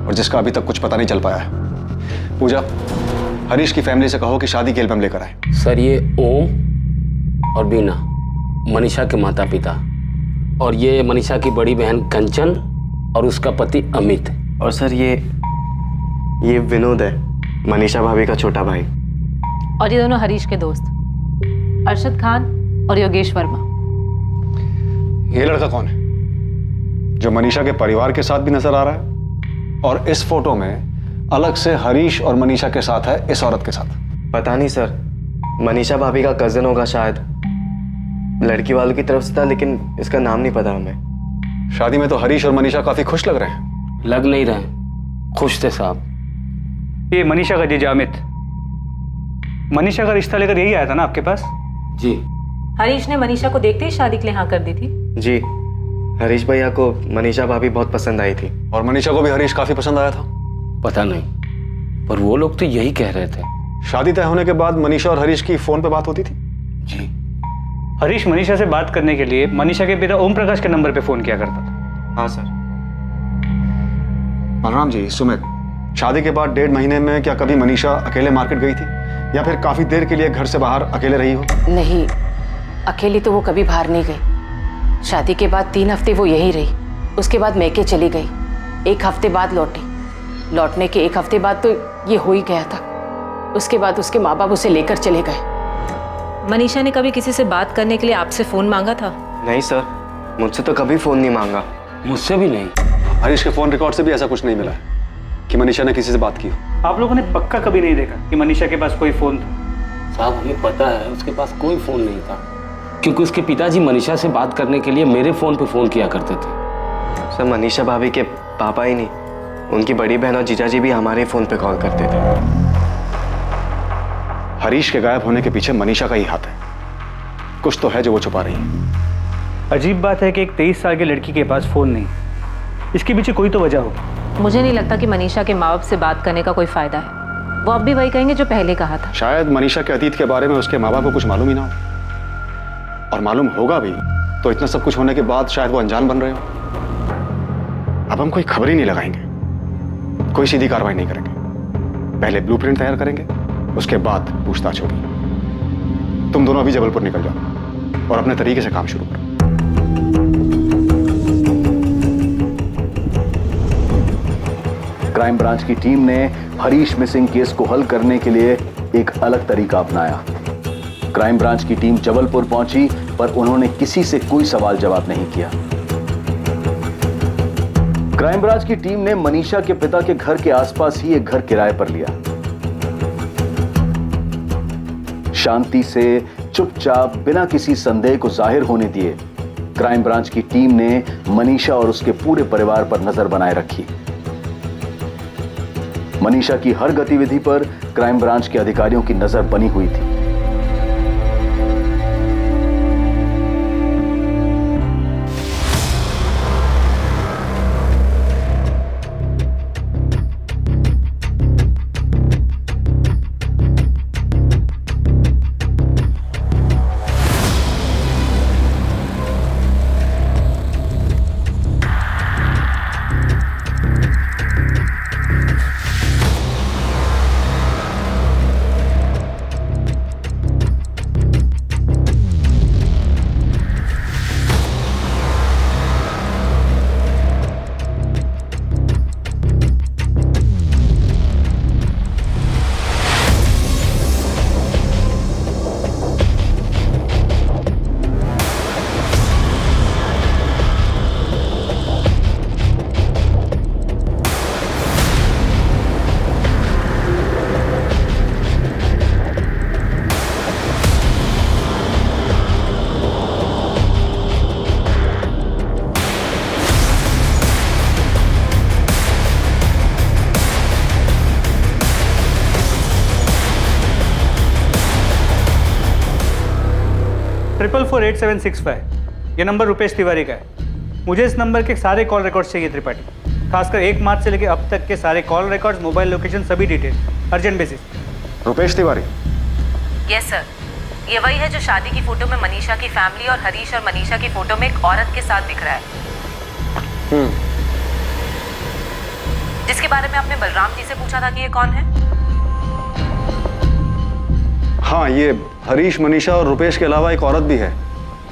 A: और जिसका अभी तक कुछ पता नहीं चल पाया है। पूजा, हरीश की फैमिली से कहो कि शादी के एल्बम लेकर आए।
S: सर, ये ओम और बीना मनीषा के माता पिता, और ये मनीषा की बड़ी बहन कंचन और उसका पति अमित।
W: और सर, ये विनोद है, मनीषा भाभी का छोटा भाई।
T: और ये दोनों हरीश के दोस्त, अरशद खान और योगेश वर्मा।
A: ये लड़का कौन है जो मनीषा के परिवार के साथ भी नजर आ रहा है, और इस फोटो में अलग से हरीश और मनीषा के साथ है इस औरत के साथ?
W: पता नहीं सर, मनीषा भाभी का कजन होगा शायद, लड़की वालों की तरफ से था, लेकिन इसका नाम नहीं पता हमें।
A: शादी में तो हरीश और मनीषा काफी खुश लग रहे हैं।
S: लग नहीं रहे, खुश थे साहब।
X: ये मनीषा का जीजा अमित, मनीषा का रिश्ता लेकर यही आया था ना आपके पास?
S: जी।
T: हरीश ने मनीषा को देखते ही शादी के लिए हाँ कर दी थी।
W: जी, हरीश भैया को मनीषा भाभी बहुत पसंद आई थी।
A: और मनीषा को भी हरीश काफी पसंद आया था?
S: पता नहीं, पर वो लोग तो यही कह रहे थे।
A: शादी तय होने के बाद मनीषा और हरीश की फोन पे बात होती थी?
S: जी।
X: हरीश मनीषा से बात करने के लिए मनीषा के पिता ओम प्रकाश के नंबर पे फोन किया करता था।
W: हाँ सर।
A: बलराम जी, सुमित, शादी के बाद 1.5 महीने में क्या कभी मनीषा अकेले मार्केट गई थी, या फिर काफी देर के लिए घर से बाहर अकेले रही हो?
T: नहीं, अकेली तो वो कभी बाहर नहीं गई। शादी के बाद 3 हफ्ते वो यहीं रही, उसके बाद मैके चली गई। 1 हफ्ते बाद लौटी, लौटने के 1 हफ्ते बाद तो ये हो ही गया था। उसके बाद उसके माँ बाप उसे लेकर चले गए। मनीषा ने कभी किसी से बात करने के लिए आपसे फोन मांगा था?
W: नहीं सर, मुझसे तो कभी फोन नहीं मांगा।
S: मुझसे भी नहीं।
A: हरीश के फोन रिकॉर्ड से भी ऐसा कुछ नहीं मिला है कि मनीषा ने किसी से बात की हो।
X: आप लोगों ने पक्का कभी नहीं देखा कि मनीषा के पास कोई फोन था?
S: साहब, हमें पता है उसके पास कोई फोन नहीं था। क्योंकि उसके पिताजी मनीषा से बात करने के लिए मेरे फोन पे फोन किया करते थे।
W: सर मनीषा भाभी के पापा ही नहीं, उनकी बड़ी बहन और जीजाजी भी हमारे फ़ोन पे कॉल करते थे।
N: हरीश के गायब होने के पीछे मनीषा का ही हाथ है। कुछ तो है जो वो छुपा रही है।
P: अजीब बात है कि एक 23 साल की लड़की के पास फ़ोन नहीं, इसके पीछे कोई तो वजह होगी।
T: मुझे नहीं लगता कि मनीषा के माँ बाप से बात करने का कोई फायदा है। वो अब भी वही कहेंगे जो पहले कहा था।
N: शायद मनीषा के अतीत के बारे में उसके माँ बाप को कुछ मालूम ही ना हो, और मालूम होगा भी तो इतना सब कुछ होने के बाद शायद वो अनजान बन रहे हो। अब हम कोई खबर ही नहीं लगाएंगे, कोई सीधी कार्रवाई नहीं करेंगे। पहले ब्लूप्रिंट तैयार करेंगे, उसके बाद पूछताछ होगी। तुम दोनों अभी जबलपुर निकल जाओ और अपने तरीके से काम शुरू करो।
A: क्राइम ब्रांच की टीम ने हरीश मिसिंग केस को हल करने के लिए एक अलग तरीका अपनाया। क्राइम ब्रांच की टीम जबलपुर पहुंची, पर उन्होंने किसी से कोई सवाल जवाब नहीं किया। क्राइम ब्रांच की टीम ने मनीषा के पिता के घर के आसपास ही एक घर किराए पर लिया। शांति से, चुपचाप, बिना किसी संदेह को जाहिर होने दिए, क्राइम ब्रांच की टीम ने मनीषा और उसके पूरे परिवार पर नजर बनाए रखी। मनीषा की हर गतिविधि पर क्राइम ब्रांच के अधिकारियों की नजर बनी हुई थी।
P: ट्रिपल 48765 ये नंबर रुपेश तिवारी का है। मुझे इस नंबर के सारे कॉल रिकॉर्ड्स चाहिए त्रिपाठी, खासकर 1 मार्च से लेकर अब तक के सारे कॉल रिकॉर्ड्स, मोबाइल लोकेशन, सभी detail, urgent basis.
N: Rupesh Tiwari?
T: Yes sir, ये वही है जो शादी की फोटो में मनीषा की फैमिली और हरीश और मनीषा की फोटो में एक औरत के साथ दिख रहा है, जिसके बारे में आपने बलराम जी से पूछा था कि ये कौन है।
N: हाँ, ये हरीश, मनीषा और रुपेश के अलावा एक औरत भी है,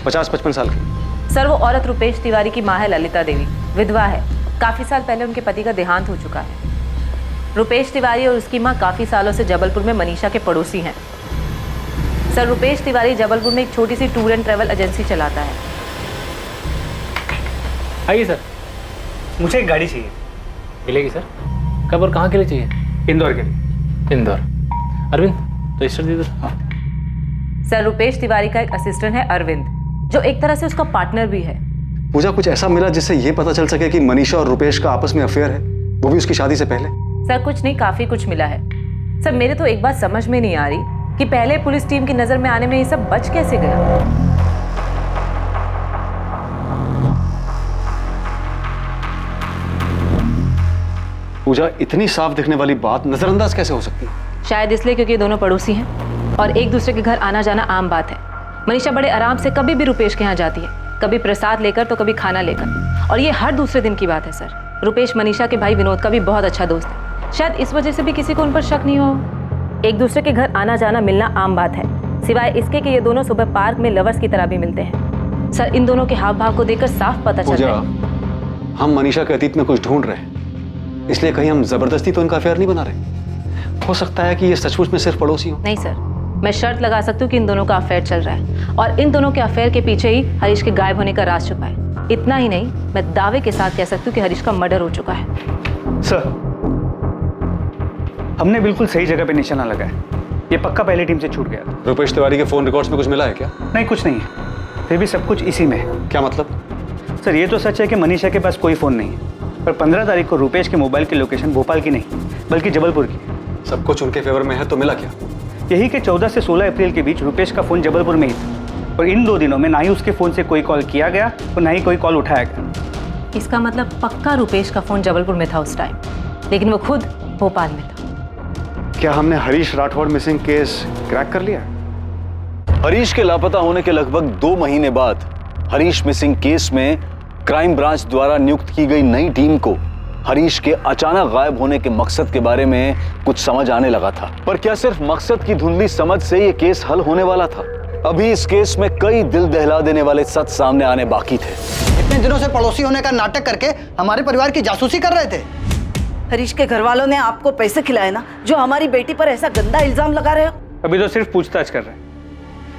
N: 50-55 साल की।
T: सर, वो औरत रुपेश तिवारी की माँ है ललिता देवी, विधवा है। काफी साल पहले उनके पति का देहांत हो चुका है। रुपेश तिवारी और उसकी माँ काफी सालों से जबलपुर में मनीषा के पड़ोसी हैं। सर, रुपेश तिवारी जबलपुर में एक छोटी सी टूर एंड ट्रैवल एजेंसी चलाता है।
P: आइए सर, मुझे एक गाड़ी चाहिए।
Q: मिलेगी सर। कब और कहाँ के लिए चाहिए?
P: इंदौर के लिए।
Q: इंदौर। अरविंद, रजिस्टर दे दो। हाँ।
T: सर, रुपेश तिवारी का एक असिस्टेंट है अरविंद, जो एक तरह से उसका पार्टनर भी है।
N: पूजा, कुछ ऐसा मिला जिससे ये पता चल सके कि मनीषा और रुपेश का आपस में अफेयर है, वो भी उसकी शादी से पहले?
T: सर, कुछ नहीं, काफी कुछ मिला है। सर, मेरे तो एक बात समझ में नहीं आ रही कि पहले पुलिस टीम की नजर में आने में ये सब बच कैसे गया।
N: पूजा, इतनी साफ दिखने वाली बात नजरअंदाज कैसे हो सकती है?
T: शायद इसलिए क्योंकि ये दोनों पड़ोसी हैं और एक दूसरे के घर आना जाना आम बात है। मनीषा बड़े आराम से कभी भी रुपेश के यहाँ जाती है, कभी प्रसाद लेकर तो कभी खाना लेकर, और ये हर दूसरे दिन की बात है। सर, रुपेश मनीषा के भाई विनोद का भी बहुत अच्छा दोस्त है। शायद इस वजह से भी किसी को उन पर शक नहीं हो। एक दूसरे के घर आना जाना मिलना आम बात है, सिवाय इसके कि ये दोनों सुबह पार्क में लवर्स की तरह भी मिलते हैं। सर, इन दोनों के हाव भाव को देखकर साफ पता चल रहा है।
N: हम मनीषा के अतीत में कुछ ढूंढ रहे हैं, इसलिए कहीं हम जबरदस्ती तो इनका अफेयर नहीं बना रहे। हो सकता है कि ये सचमुच में सिर्फ पड़ोसी हो।
T: नहीं सर, मैं शर्त लगा सकती हूँ कि इन दोनों का अफेयर चल रहा है और इन दोनों के अफेयर के पीछे ही हरीश के गायब होने का राज छुपा है। इतना ही नहीं, मैं दावे के साथ कह सकती हूँ कि हरीश का मर्डर हो चुका है।
P: सर, हमने बिल्कुल सही जगह पे निशाना लगाया। ये पक्का पहली टीम से छूट गया था।
N: रुपेश तिवारी के फोन रिकॉर्ड्स में कुछ मिला है क्या?
P: नहीं, कुछ नहीं है। फिर भी सब कुछ इसी में है।
N: क्या मतलब?
P: सर ये तो सच है कि मनीषा के पास कोई फ़ोन नहीं है, पर 15 तारीख को रुपेश के मोबाइल की लोकेशन भोपाल की नहीं बल्कि जबलपुर की।
N: सब कुछ उनके फेवर में है तो मिला क्या?
P: यही कि 14 से 16 अप्रैल के बीच रुपेश का फ़ोन जबलपुर में ही था, और इन 2 दिनों में ना ही उसके फ़ोन से कोई कॉल किया गया और ना ही कोई कॉल उठाया गया।
T: इसका मतलब पक्का रुपेश का फ़ोन जबलपुर में था उस टाइम, लेकिन वो खुद भोपाल में था।
N: क्या हमने Harish Rathore missing case crack कर लिया?
B: हरीश के लापता होने के लगभग 2 महीने बाद हरीश मिसिंग केस में क्राइम ब्रांच द्वारा नियुक्त की गई नई टीम को हरीश के अचानक गायब होने के मकसद के बारे में कुछ समझ आने लगा था। पर क्या सिर्फ मकसद की धुंधली समझ से ये केस हल होने वाला था? अभी इस केस में कई दिल दहला देने वाले सच सामने आने बाकी थे।
K: इतने दिनों से पड़ोसी होने का नाटक करके हमारे परिवार की जासूसी कर रहे थे।
G: हरीश के घर वालों ने आपको पैसे खिलाए ना, जो हमारी बेटी पर ऐसा गंदा इल्जाम लगा रहे हो?
P: अभी तो सिर्फ पूछताछ कर रहे हैं।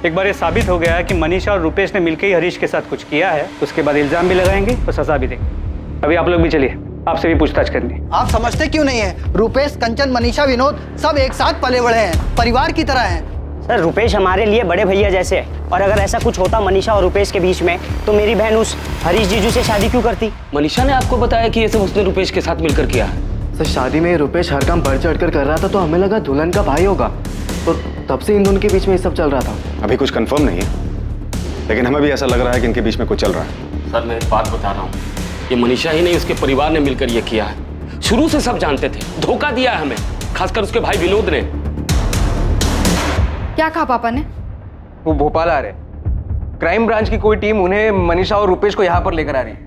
P: एक बार ये साबित हो गया कि मनीषा और रुपेश ने मिलकर ही हरीश के साथ कुछ किया है, उसके बाद इल्जाम भी लगाएंगे और सजा भी देंगे। अभी आप लोग भी चलिए, आपसे भी पूछताछ करनी है।
K: आप समझते क्यों नहीं है? रुपेश, कंचन, मनीषा, विनोद सब एक साथ पले बड़े हैं, परिवार की तरह हैं।
O: सर रुपेश हमारे लिए बड़े भैया जैसे है, और अगर ऐसा कुछ होता मनीषा और रुपेश के बीच में तो मेरी बहन उस हरीश जीजू से शादी क्यों करती?
S: मनीषा ने आपको बताया कि ये सब उसने रुपेश के साथ मिलकर किया है?
W: सर शादी में रुपेश हर काम बढ़ चढ़ कर रहा था तो हमें लगा दुल्हन का भाई होगा, तो तब से इन दोनों के बीच में ये सब चल रहा था।
N: अभी कुछ कंफर्म नहीं है, लेकिन हमें भी ऐसा लग रहा है कि इनके बीच में कुछ चल रहा है।
S: सर मैं एक बात बता रहा हूँ, ये मनीषा ही नहीं उसके परिवार ने मिलकर ये किया है। शुरू से सब जानते थे, धोखा दिया है हमें, खासकर उसके भाई विनोद ने।
J: क्या कहा पापा ने?
U: वो भोपाल आ रहे, क्राइम ब्रांच की कोई टीम उन्हें मनीषा और रुपेश को यहाँ पर लेकर आ रही है।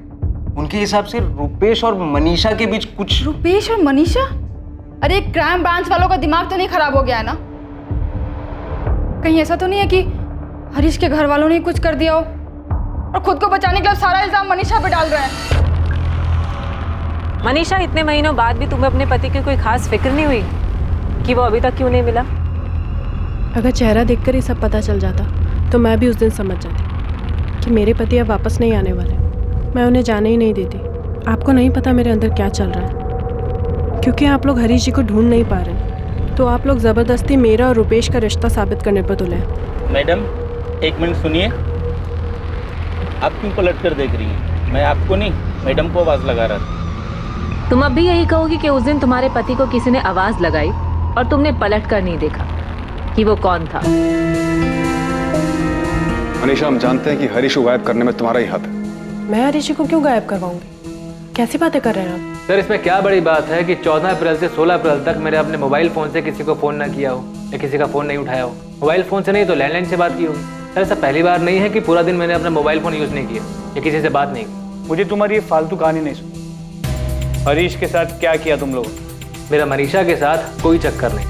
U: उनके हिसाब से रुपेश और मनीषा के बीच कुछ।
J: रुपेश और मनीषा? अरे क्राइम ब्रांच वालों का दिमाग तो नहीं खराब हो गया है ना? कहीं ऐसा तो नहीं है कि हरीश के घर वालों ने कुछ कर दिया हो और खुद को बचाने के लिए सारा इल्जाम मनीषा पे डाल रहे हैं?
T: मनीषा, इतने महीनों बाद भी तुम्हें अपने पति की कोई खास फिक्र नहीं हुई कि वो अभी तक क्यों नहीं मिला?
D: अगर चेहरा देखकर ही सब पता चल जाता तो मैं भी उस दिन समझ जाती कि मेरे पति अब वापस नहीं आने वाले। मैं उन्हें जाने ही नहीं देती। आपको नहीं पता मेरे अंदर क्या चल रहा है, क्योंकि आप लोग हरीश जी को ढूंढ नहीं पा रहे, तो आप लोग ज़बरदस्ती मेरा और रुपेश का रिश्ता साबित करने पर तुले हैं।
L: मैडम 1 मिनट सुनिए, आप क्यों पलट कर देख रही हैं? मैं आपको नहीं, मैडम को आवाज़ लगा रहा था।
T: तुम अब भी यही कहोगी कि उस दिन तुम्हारे पति को किसी ने आवाज़ लगाई और तुमने पलट कर नहीं देखा कि वो कौन था?
N: मनीषा, हम जानते हैं कि हरीश को गायब करने में तुम्हारा ही हाथ है।
D: मैं हरीश जी को क्यों गायब करवाऊंगी? कैसी बातें कर रहे हैं आप?
Q: सर इसमें क्या बड़ी बात है कि 14 अप्रैल से 16 अप्रैल तक मैंने अपने मोबाइल फ़ोन से किसी को फ़ोन ना किया हो या किसी का फ़ोन नहीं उठाया हो। मोबाइल फ़ोन से नहीं तो लैंडलाइन से बात की होगी। सर ऐसा पहली बार नहीं है कि पूरा दिन मैंने अपना मोबाइल फ़ोन यूज़ नहीं किया या किसी से बात नहीं की।
P: मुझे तुम्हारी ये फालतू कहानी नहीं सुनी। हरीश के साथ क्या किया तुम लोगों?
Q: मेरा मनीषा के साथ कोई चक्कर नहीं।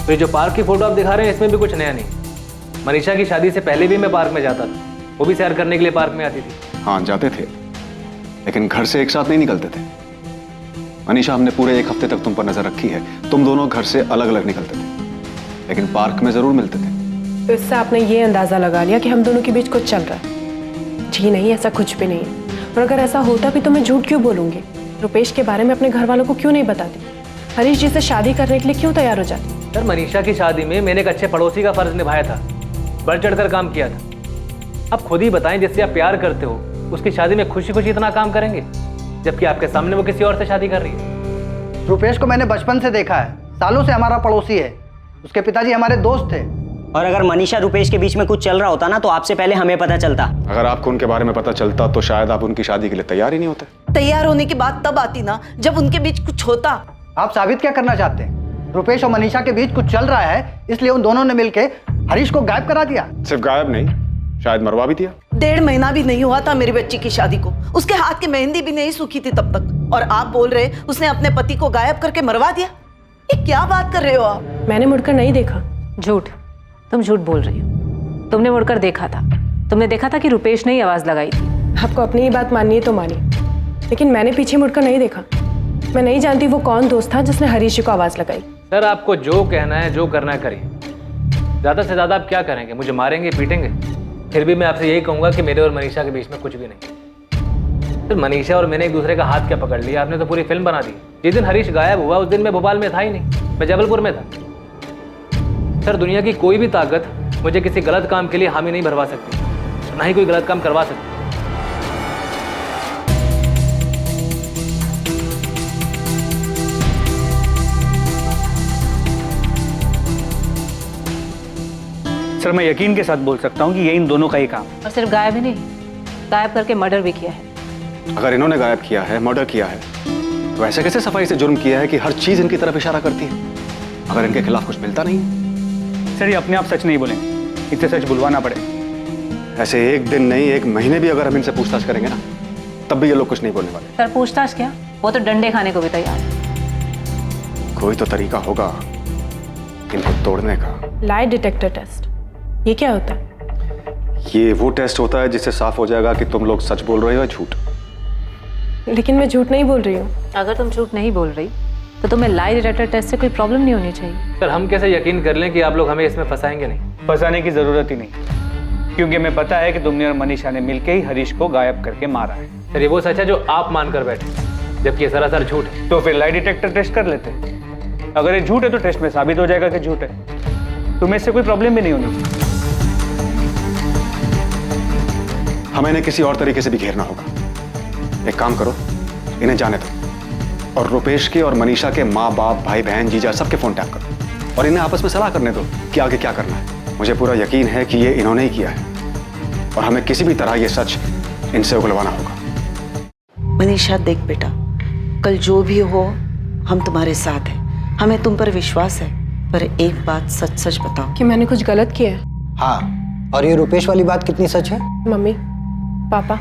Q: तो ये जो पार्क की फ़ोटो आप दिखा रहे हैं इसमें भी कुछ नया नहीं। मनीषा की शादी से पहले भी मैं पार्क में जाता था, वो भी सैर करने के लिए पार्क में आती थी।
N: हाँ जाते थे, लेकिन घर से एक साथ नहीं निकलते थे। मनीषा, हमने पूरे 1 हफ्ते तक तुम पर नजर रखी है, तुम दोनों घर से अलग अलग निकलते थे, लेकिन पार्क में जरूर मिलते थे।
D: तो इससे आपने ये अंदाज़ा लगा लिया कि हम दोनों के बीच कुछ चल रहा है? जी नहीं, ऐसा कुछ भी नहीं है। और अगर ऐसा होता भी तो मैं झूठ क्यों बोलूँगी? रुपेश के बारे में अपने घर वालों को क्यों नहीं बताती? हरीश जी से शादी करने के लिए क्यों तैयार हो जाती?
Q: सर मनीषा की शादी में मैंने एक अच्छे पड़ोसी का फर्ज निभाया था, बढ़ चढ़कर काम किया था। अब खुद ही बताएं, जिससे आप प्यार करते हो उसकी शादी में खुशी खुशी इतना काम करेंगे, जबकि आपके सामने वो किसी और से शादी कर रही है।
K: रुपेश को मैंने बचपन से देखा है, सालों से हमारा पड़ोसी है, उसके पिताजी हमारे दोस्त थे।
O: और अगर मनीषा रुपेश के बीच में कुछ चल रहा होता ना तो आपसे पहले हमें पता चलता।
N: अगर आपको उनके बारे में पता चलता तो शायद आप उनकी शादी के लिए तैयार ही नहीं होते।
G: तैयार होने की बात तब आती ना जब उनके बीच कुछ होता।
K: आप साबित क्या करना चाहते हैं? रुपेश और मनीषा के बीच कुछ चल रहा है, इसलिए उन दोनों ने मिलकर हरीश को गायब करा दिया।
N: सिर्फ गायब नहीं, शायद मरवा भी दिया।
G: 1.5 महीना भी नहीं हुआ था मेरी बच्ची की शादी को, उसके हाथ की मेहंदी भी नहीं सूखी थी तब तक, और आप बोल रहे उसने अपने पति को गायब करके मरवा दिया? ये क्या बात कर रहे हो आप?
D: मैंने मुड़कर नहीं देखा।
T: झूठ, तुम झूठ बोल रही हो। तुमने मुड़कर देखा था, तुमने देखा था कि रुपेश ने ही आवाज़ लगाई थी।
D: आपको अपनी ही बात माननी है तो मानिए, लेकिन मैंने पीछे मुड़कर नहीं देखा। मैं नहीं जानती वो कौन दोस्त था जिसने हरीश जी को आवाज़ लगाई।
Q: सर आपको जो कहना है, जो करना है करिए। ज़्यादा से ज़्यादा आप क्या करेंगे? मुझे मारेंगे, पीटेंगे? फिर भी मैं आपसे यही कहूँगा कि मेरे और मनीषा के बीच में कुछ भी नहीं। फिर मनीषा और मैंने एक दूसरे का हाथ क्या पकड़ लिया? आपने तो पूरी फिल्म बना दी। जिस दिन हरीश गायब हुआ उस दिन मैं भोपाल में था ही नहीं, मैं जबलपुर में था। सर दुनिया की कोई भी ताकत मुझे किसी गलत काम के लिए हामी नहीं भरवा सकती। ना ही कोई गलत काम करवा सकते।
P: सर मैं यकीन के साथ बोल सकता हूँ कि ये इन दोनों का ही काम।
T: और सिर्फ गायब ही नहीं, गायब करके मर्डर भी किया है।
N: अगर इन्होंने गायब किया है, मर्डर किया है, तो ऐसे कैसे सफाई से जुर्म किया है कि हर चीज इनकी तरफ इशारा करती है, अगर इनके खिलाफ कुछ मिलता नहीं?
P: सर ये अपने आप सच नहीं बोलेंगे, इसे सच बुलवाना पड़े।
N: ऐसे एक दिन नहीं, एक महीने भी अगर हम इनसे पूछताछ करेंगे ना, तब भी ये लोग कुछ नहीं बोलने वाले।
T: सर पूछताछ क्या, वो तो डंडे खाने को भी तैयार है।
N: कोई तो तरीका होगा इनको तोड़ने का।
D: लाई डिटेक्टर टेस्ट, ये क्या होता है?
N: ये वो टेस्ट होता है जिससे साफ हो जाएगा कि तुम लोग सच बोल रहे हो या झूठ।
D: लेकिन मैं झूठ नहीं बोल रही हूँ।
T: अगर तुम झूठ नहीं बोल रही तो तुम्हें लाई डिटेक्टर टेस्ट से कोई प्रॉब्लम नहीं होनी चाहिए।
Q: सर हम कैसे यकीन कर लें कि आप लोग हमें इसमें फंसाएंगे नहीं?
P: फंसाने की जरूरत ही नहीं, क्योंकि हमें पता है कि तुमने और मनीषा ने मिलकर ही हरीश को गायब करके मारा है।
Q: सर ये वो सच है जो आप मानकर बैठे, जबकि ये सरासर झूठ है।
P: तो फिर लाई डिटेक्टर टेस्ट कर लेते। अगर ये झूठ है तो टेस्ट में साबित हो जाएगा कि झूठ है, तुम्हें इससे कोई प्रॉब्लम भी नहीं होनी चाहिए।
N: हमें इन्हें किसी और तरीके से भी घेरना होगा। एक काम करो, इन्हें जाने दो और रुपेश के और मनीषा के माँ बाप, भाई बहन, जीजा सबके फोन टैप करो और इन्हें आपस में सलाह करने दो कि आगे क्या करना है। मुझे पूरा यकीन है कि ये इन्होंने ही किया है और हमें किसी भी तरह ये सच इनसे उगलवाना होगा।
G: मनीषा देख बेटा, कल जो भी हो हम तुम्हारे साथ हैं, हमें तुम पर विश्वास है, पर एक बात सच सच बताओ
D: कि मैंने कुछ गलत किया है।
C: हाँ, और ये रुपेश वाली बात कितनी सच है?
D: मम्मी पापा,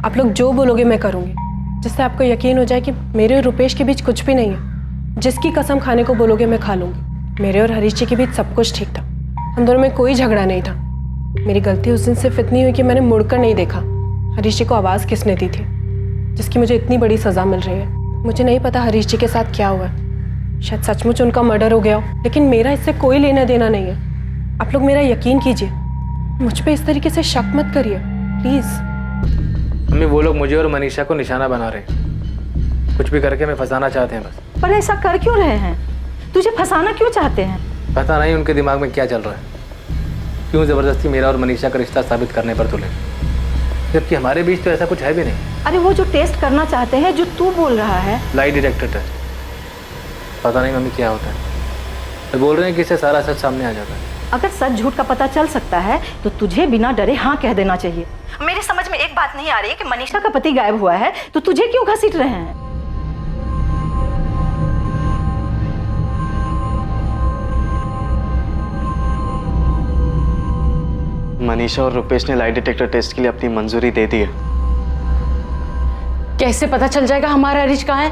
D: आप लोग जो बोलोगे मैं करूँगी, जिससे आपको यकीन हो जाए कि मेरे और रुपेश के बीच कुछ भी नहीं है। जिसकी कसम खाने को बोलोगे मैं खा लूँगी। मेरे और हरीश जी के बीच सब कुछ ठीक था, हम दोनों में कोई झगड़ा नहीं था। मेरी गलती उस दिन सिर्फ इतनी हुई कि मैंने मुड़कर नहीं देखा हरीश जी को आवाज़ किसने दी थी, जिसकी मुझे इतनी बड़ी सज़ा मिल रही है। मुझे नहीं पता हरीश जी के साथ क्या हुआ है, शायद सचमुच उनका मर्डर हो गया हो, लेकिन मेरा इससे कोई लेना देना नहीं है। आप लोग मेरा यकीन कीजिए, मुझ पर इस तरीके से शक मत करिए प्लीज़।
Q: मम्मी वो लोग मुझे और मनीषा को निशाना बना रहे हैं, कुछ भी करके हमें फंसाना चाहते हैं बस।
T: पर ऐसा कर क्यों रहे हैं? तुझे फंसाना क्यों चाहते हैं?
Q: पता नहीं उनके दिमाग में क्या चल रहा है, क्यों जबरदस्ती मेरा और मनीषा का रिश्ता साबित करने पर तुले, जबकि हमारे बीच तो ऐसा कुछ है भी नहीं।
T: अरे वो जो टेस्ट करना चाहते हैं, जो तू बोल रहा है,
Q: लाई डिटेक्टर टेस्ट, पता नहीं मम्मी क्या होता है। तो बोल रहे हैं कि इससे सारा सच सामने आ जाता है।
T: अगर सच झूठ का पता चल सकता है तो तुझे बिना डरे हाँ कह देना चाहिए। मेरी समझ में एक बात नहीं आ रही है कि मनीषा का पति गायब हुआ है तो तुझे क्यों घसीट रहे हैं?
W: मनीषा और रुपेश ने लाई डिटेक्टर टेस्ट के लिए अपनी मंजूरी दे दी है।
T: कैसे पता चल जाएगा हमारा हरीश कहाँ है?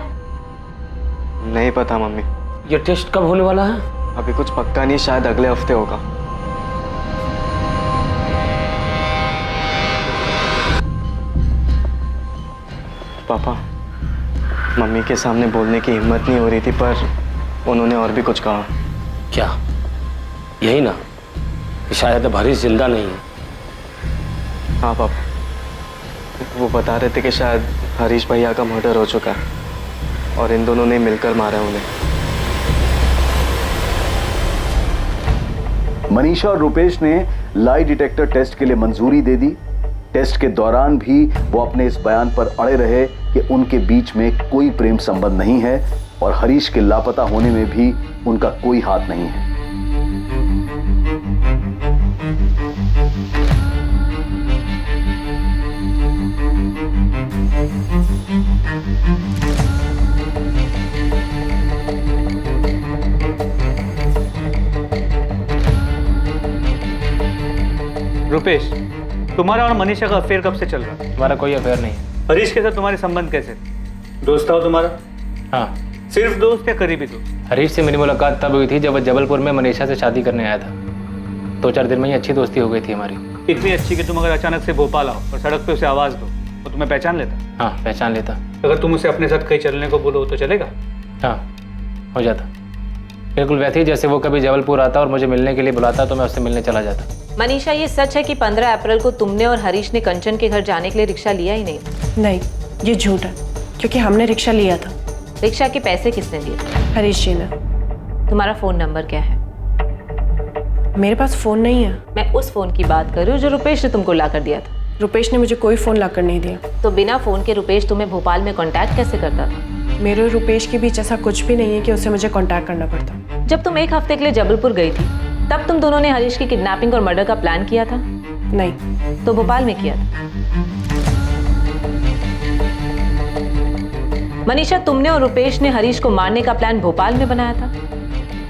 W: नहीं पता मम्मी।
S: ये टेस्ट कब होने वाला है?
W: अभी कुछ पक्का नहीं, शायद अगले हफ्ते होगा। पापा, मम्मी के सामने बोलने की हिम्मत नहीं हो रही थी, पर उन्होंने और भी कुछ कहा।
S: क्या यही ना कि शायद अब हरीश जिंदा नहीं है?
W: हाँ पापा, वो बता रहे थे कि शायद हरीश भैया का मर्डर हो चुका है और इन दोनों ने मिलकर मारा है उन्हें।
B: मनीषा और रुपेश ने लाई डिटेक्टर टेस्ट के लिए मंजूरी दे दी। टेस्ट के दौरान भी वो अपने इस बयान पर अड़े रहे कि उनके बीच में कोई प्रेम संबंध नहीं है और हरीश के लापता होने में भी उनका कोई हाथ नहीं है।
P: रुपेश, तुम्हारा और मनीषा का अफेयर कब से चल रहा है?
Q: हमारा कोई अफेयर नहीं है।
P: हरीश के साथ तुम्हारे संबंध कैसे? दोस्त था वो तुम्हारा?
Q: हाँ।
P: सिर्फ दोस्त या करीबी दोस्त?
Q: हरीश से मेरी मुलाकात तब हुई थी जब वो जबलपुर में मनीषा से शादी करने आया था। 2-4 दिन में ही अच्छी दोस्ती हो गई थी हमारी।
P: इतनी अच्छी कि तुम अगर अचानक से भोपाल आओ और सड़क पे उसे आवाज दो तो तुम्हें पहचान लेता?
Q: हाँ पहचान लेता।
P: अगर तुम उसे अपने साथ कहीं चलने को बोलो तो चलेगा?
Q: हाँ हो जाता, बिल्कुल वैसे ही जैसे वो कभी जबलपुर आता और मुझे मिलने के लिए बुलाता तो मैं उससे मिलने चला जाता।
T: मनीषा, ये सच है कि 15 अप्रैल को तुमने और हरीश ने कंचन के घर जाने के लिए रिक्शा लिया ही नहीं?
D: नहीं, ये झूठ है, क्योंकि हमने रिक्शा लिया था।
T: रिक्शा के पैसे किसने दिए?
D: हरीश जी ने।
T: तुम्हारा फोन नंबर क्या है?
D: मेरे पास फ़ोन नहीं है।
T: मैं उस फ़ोन की बात कर रही हूँ जो रुपेश ने तुमको ला कर दिया था।
D: रुपेश ने मुझे कोई फ़ोन ला कर नहीं दिया।
T: तो बिना फ़ोन के रुपेश तुम्हें भोपाल में कांटेक्ट कैसे करता था?
D: मेरे और रुपेश के बीच ऐसा कुछ भी नहीं है कि उसे मुझे कांटेक्ट करना पड़ता।
T: जब तुम 1 हफ्ते के लिए जबलपुर गई थी तब तुम दोनों ने हरीश की किडनैपिंग और मर्डर का प्लान किया था?
D: नहीं।
T: तो भोपाल में किया था। मनीषा, तुमने और रुपेश ने हरीश को मारने का प्लान भोपाल में बनाया था?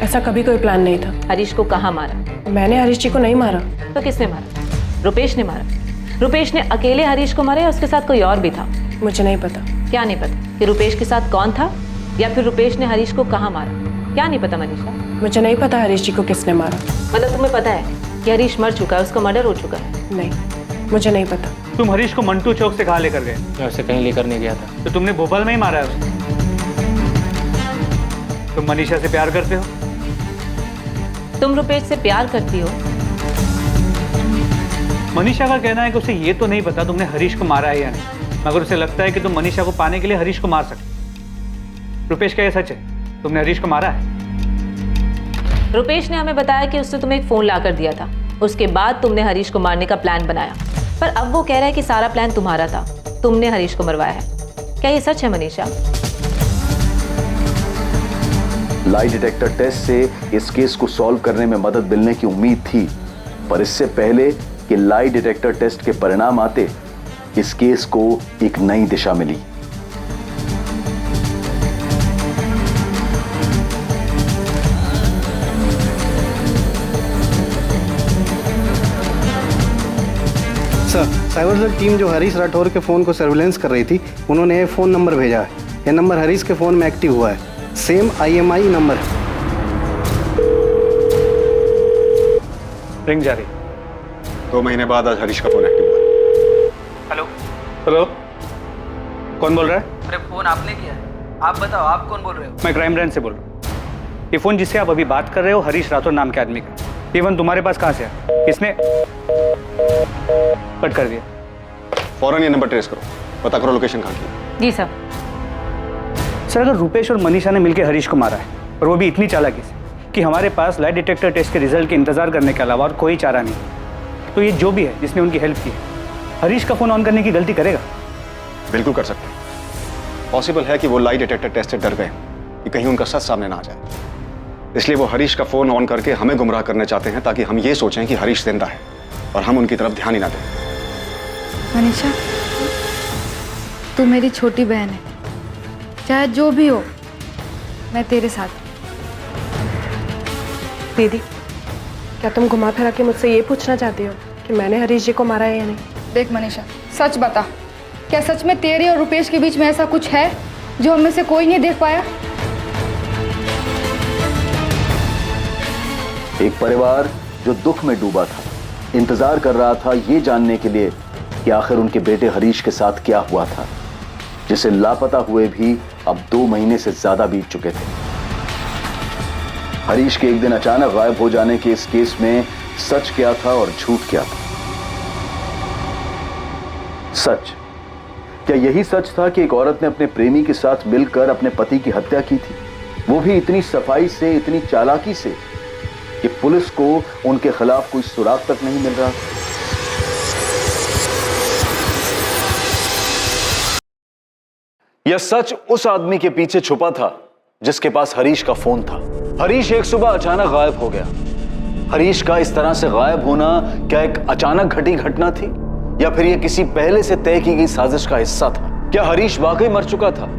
D: ऐसा कभी कोई प्लान नहीं था।
T: हरीश को कहाँ मारा?
D: मैंने हरीश जी को नहीं मारा।
T: तो किसने मारा? रुपेश ने मारा। रुपेश ने अकेले हरीश को मारा या उसके साथ कोई और भी था?
D: मुझे नहीं पता।
T: क्या नहीं पता? कि रुपेश के साथ कौन था या फिर रुपेश ने हरीश को कहाँ मारा? क्या नहीं पता मनीषा?
D: मुझे नहीं पता हरीश जी को किसने मारा।
T: मतलब तुम्हें पता है कि हरीश मर चुका है, उसका मर्डर हो चुका है?
D: नहीं, मुझे नहीं पता।
P: तुम हरीश को मंटू चौक से कहाँ लेकर गए?
Q: मैं उसे कहीं लेकर नहीं गया था।
P: तो तुमने भोपाल में ही मारा है उसे? तुम मनीषा से प्यार करते हो?
T: तुम रुपेश से प्यार करती हो?
P: मनीषा का कहना है कि उसे ये तो नहीं पता तुमने हरीश को मारा है या नहीं, मगर उसे लगता है कि तुम मनीषा को पाने के लिए हरीश को मार सकते। रुपेश, क्या ये सच है? तुमने हरीश को मारा है?
T: रुपेश ने हमें बताया कि उसने तुम्हें एक फोन ला कर दिया था, उसके बाद तुमने हरीश को मारने का प्लान बनाया, पर अब वो कह रहा है कि सारा प्लान तुम्हारा था, तुमने हरीश को मरवाया है। क्या ये सच है मनीषा?
B: लाई डिटेक्टर टेस्ट से इस केस को सॉल्व करने में मदद मिलने की उम्मीद थी, पर इससे पहले कि लाई डिटेक्टर टेस्ट के परिणाम आते, इस केस को एक नई दिशा मिली।
K: सर, साइबर सेल टीम जो हरीश राठौर के फ़ोन को सर्विलेंस कर रही थी, उन्होंने ये फ़ोन नंबर भेजा है। ये नंबर हरीश के फ़ोन में एक्टिव हुआ है, सेम IMI नंबर है।
P: रिंग जा रही।
N: 2 महीने बाद आज हरीश का फोन एक्टिव हुआ।
P: हेलो हेलो, कौन बोल रहा है?
Q: अरे फोन आपने किया है, आप बताओ आप कौन बोल रहे हो?
P: मैं क्राइम ब्रांच से बोल रहा हूँ। ये फ़ोन जिससे आप अभी बात कर रहे हो हरीश राठौर नाम के आदमी का, ये फ़ोन तुम्हारे पास कहाँ से है? किसने कट कर दिया?
N: फौरन ये नंबर ट्रेस करो, पता करो लोकेशन कहाँ की।
T: जी सर।
P: सर, अगर रुपेश और मनीषा ने मिलकर हरीश को मारा है, और वो भी इतनी चालाकी से कि हमारे पास लाई डिटेक्टर टेस्ट के रिजल्ट के इंतजार करने के अलावा और कोई चारा नहीं, तो ये जो भी है जिसने उनकी हेल्प की है, हरीश का फ़ोन ऑन करने की गलती करेगा?
N: बिल्कुल कर सकते हैं। पॉसिबल है कि वो लाई डिटेक्टर टेस्ट से डर गए कि कहीं उनका सच सामने ना आ जाए, इसलिए वो हरीश का फोन ऑन करके हमें गुमराह करने चाहते हैं, ताकि हम ये सोचें कि हरीश जिंदा है और हम उनकी तरफ ध्यान ही ना दें।
J: मनीषा, तू मेरी छोटी बहन है, चाहे जो भी हो मैं तेरे साथ।
D: दीदी, क्या तुम घुमा फिरा के मुझसे ये पूछना चाहती हो कि मैंने हरीश जी को मारा है या नहीं?
J: देख मनीषा, सच बता, क्या सच में तेरे और रुपेश के बीच में ऐसा कुछ है जो हम में से कोई नहीं देख पाया?
B: एक परिवार जो दुख में डूबा था, इंतजार कर रहा था ये जानने के लिए कि आखिर उनके बेटे हरीश के साथ क्या हुआ था, जिसे लापता हुए भी अब 2 महीने से ज्यादा बीत चुके थे। हरीश के एक दिन अचानक गायब हो जाने के इस केस में सच क्या था और झूठ क्या था? सच, क्या यही सच था कि एक औरत ने अपने प्रेमी के साथ मिलकर अपने पति की हत्या की थी, वो भी इतनी सफाई से, इतनी चालाकी से कि पुलिस को उनके खिलाफ कोई सुराग तक नहीं मिल रहा? यह सच उस आदमी के पीछे छुपा था जिसके पास हरीश का फोन था। हरीश एक सुबह अचानक गायब हो गया। हरीश का इस तरह से गायब होना क्या एक अचानक घटी घटना थी, या फिर यह किसी पहले से तय की गई साजिश का हिस्सा था? क्या हरीश वाकई मर चुका था,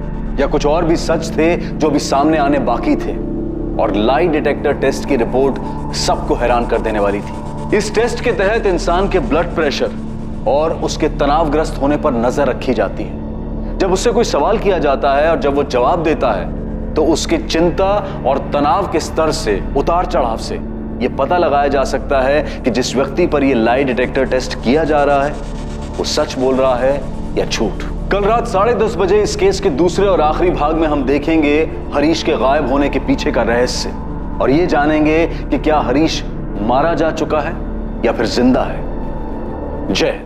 B: या कुछ और भी सच थे जो भी सामने आने बाकी थे? और लाई डिटेक्टर टेस्ट की रिपोर्ट सबको हैरान कर देने वाली थी। इस टेस्ट के तहत इंसान के ब्लड प्रेशर और उसके तनावग्रस्त होने पर नजर रखी जाती है। जब उससे कोई सवाल किया जाता है और जब वो जवाब देता है, तो उसके चिंता और तनाव के स्तर से, उतार चढ़ाव से यह पता लगाया जा सकता है कि जिस व्यक्ति पर यह लाई डिटेक्टर टेस्ट किया जा रहा है वो सच बोल रहा है या झूठ। कल रात 10:30 बजे इस केस के दूसरे और आखिरी भाग में हम देखेंगे हरीश के गायब होने के पीछे का रहस्य, और ये जानेंगे कि क्या हरीश मारा जा चुका है या फिर जिंदा है। जय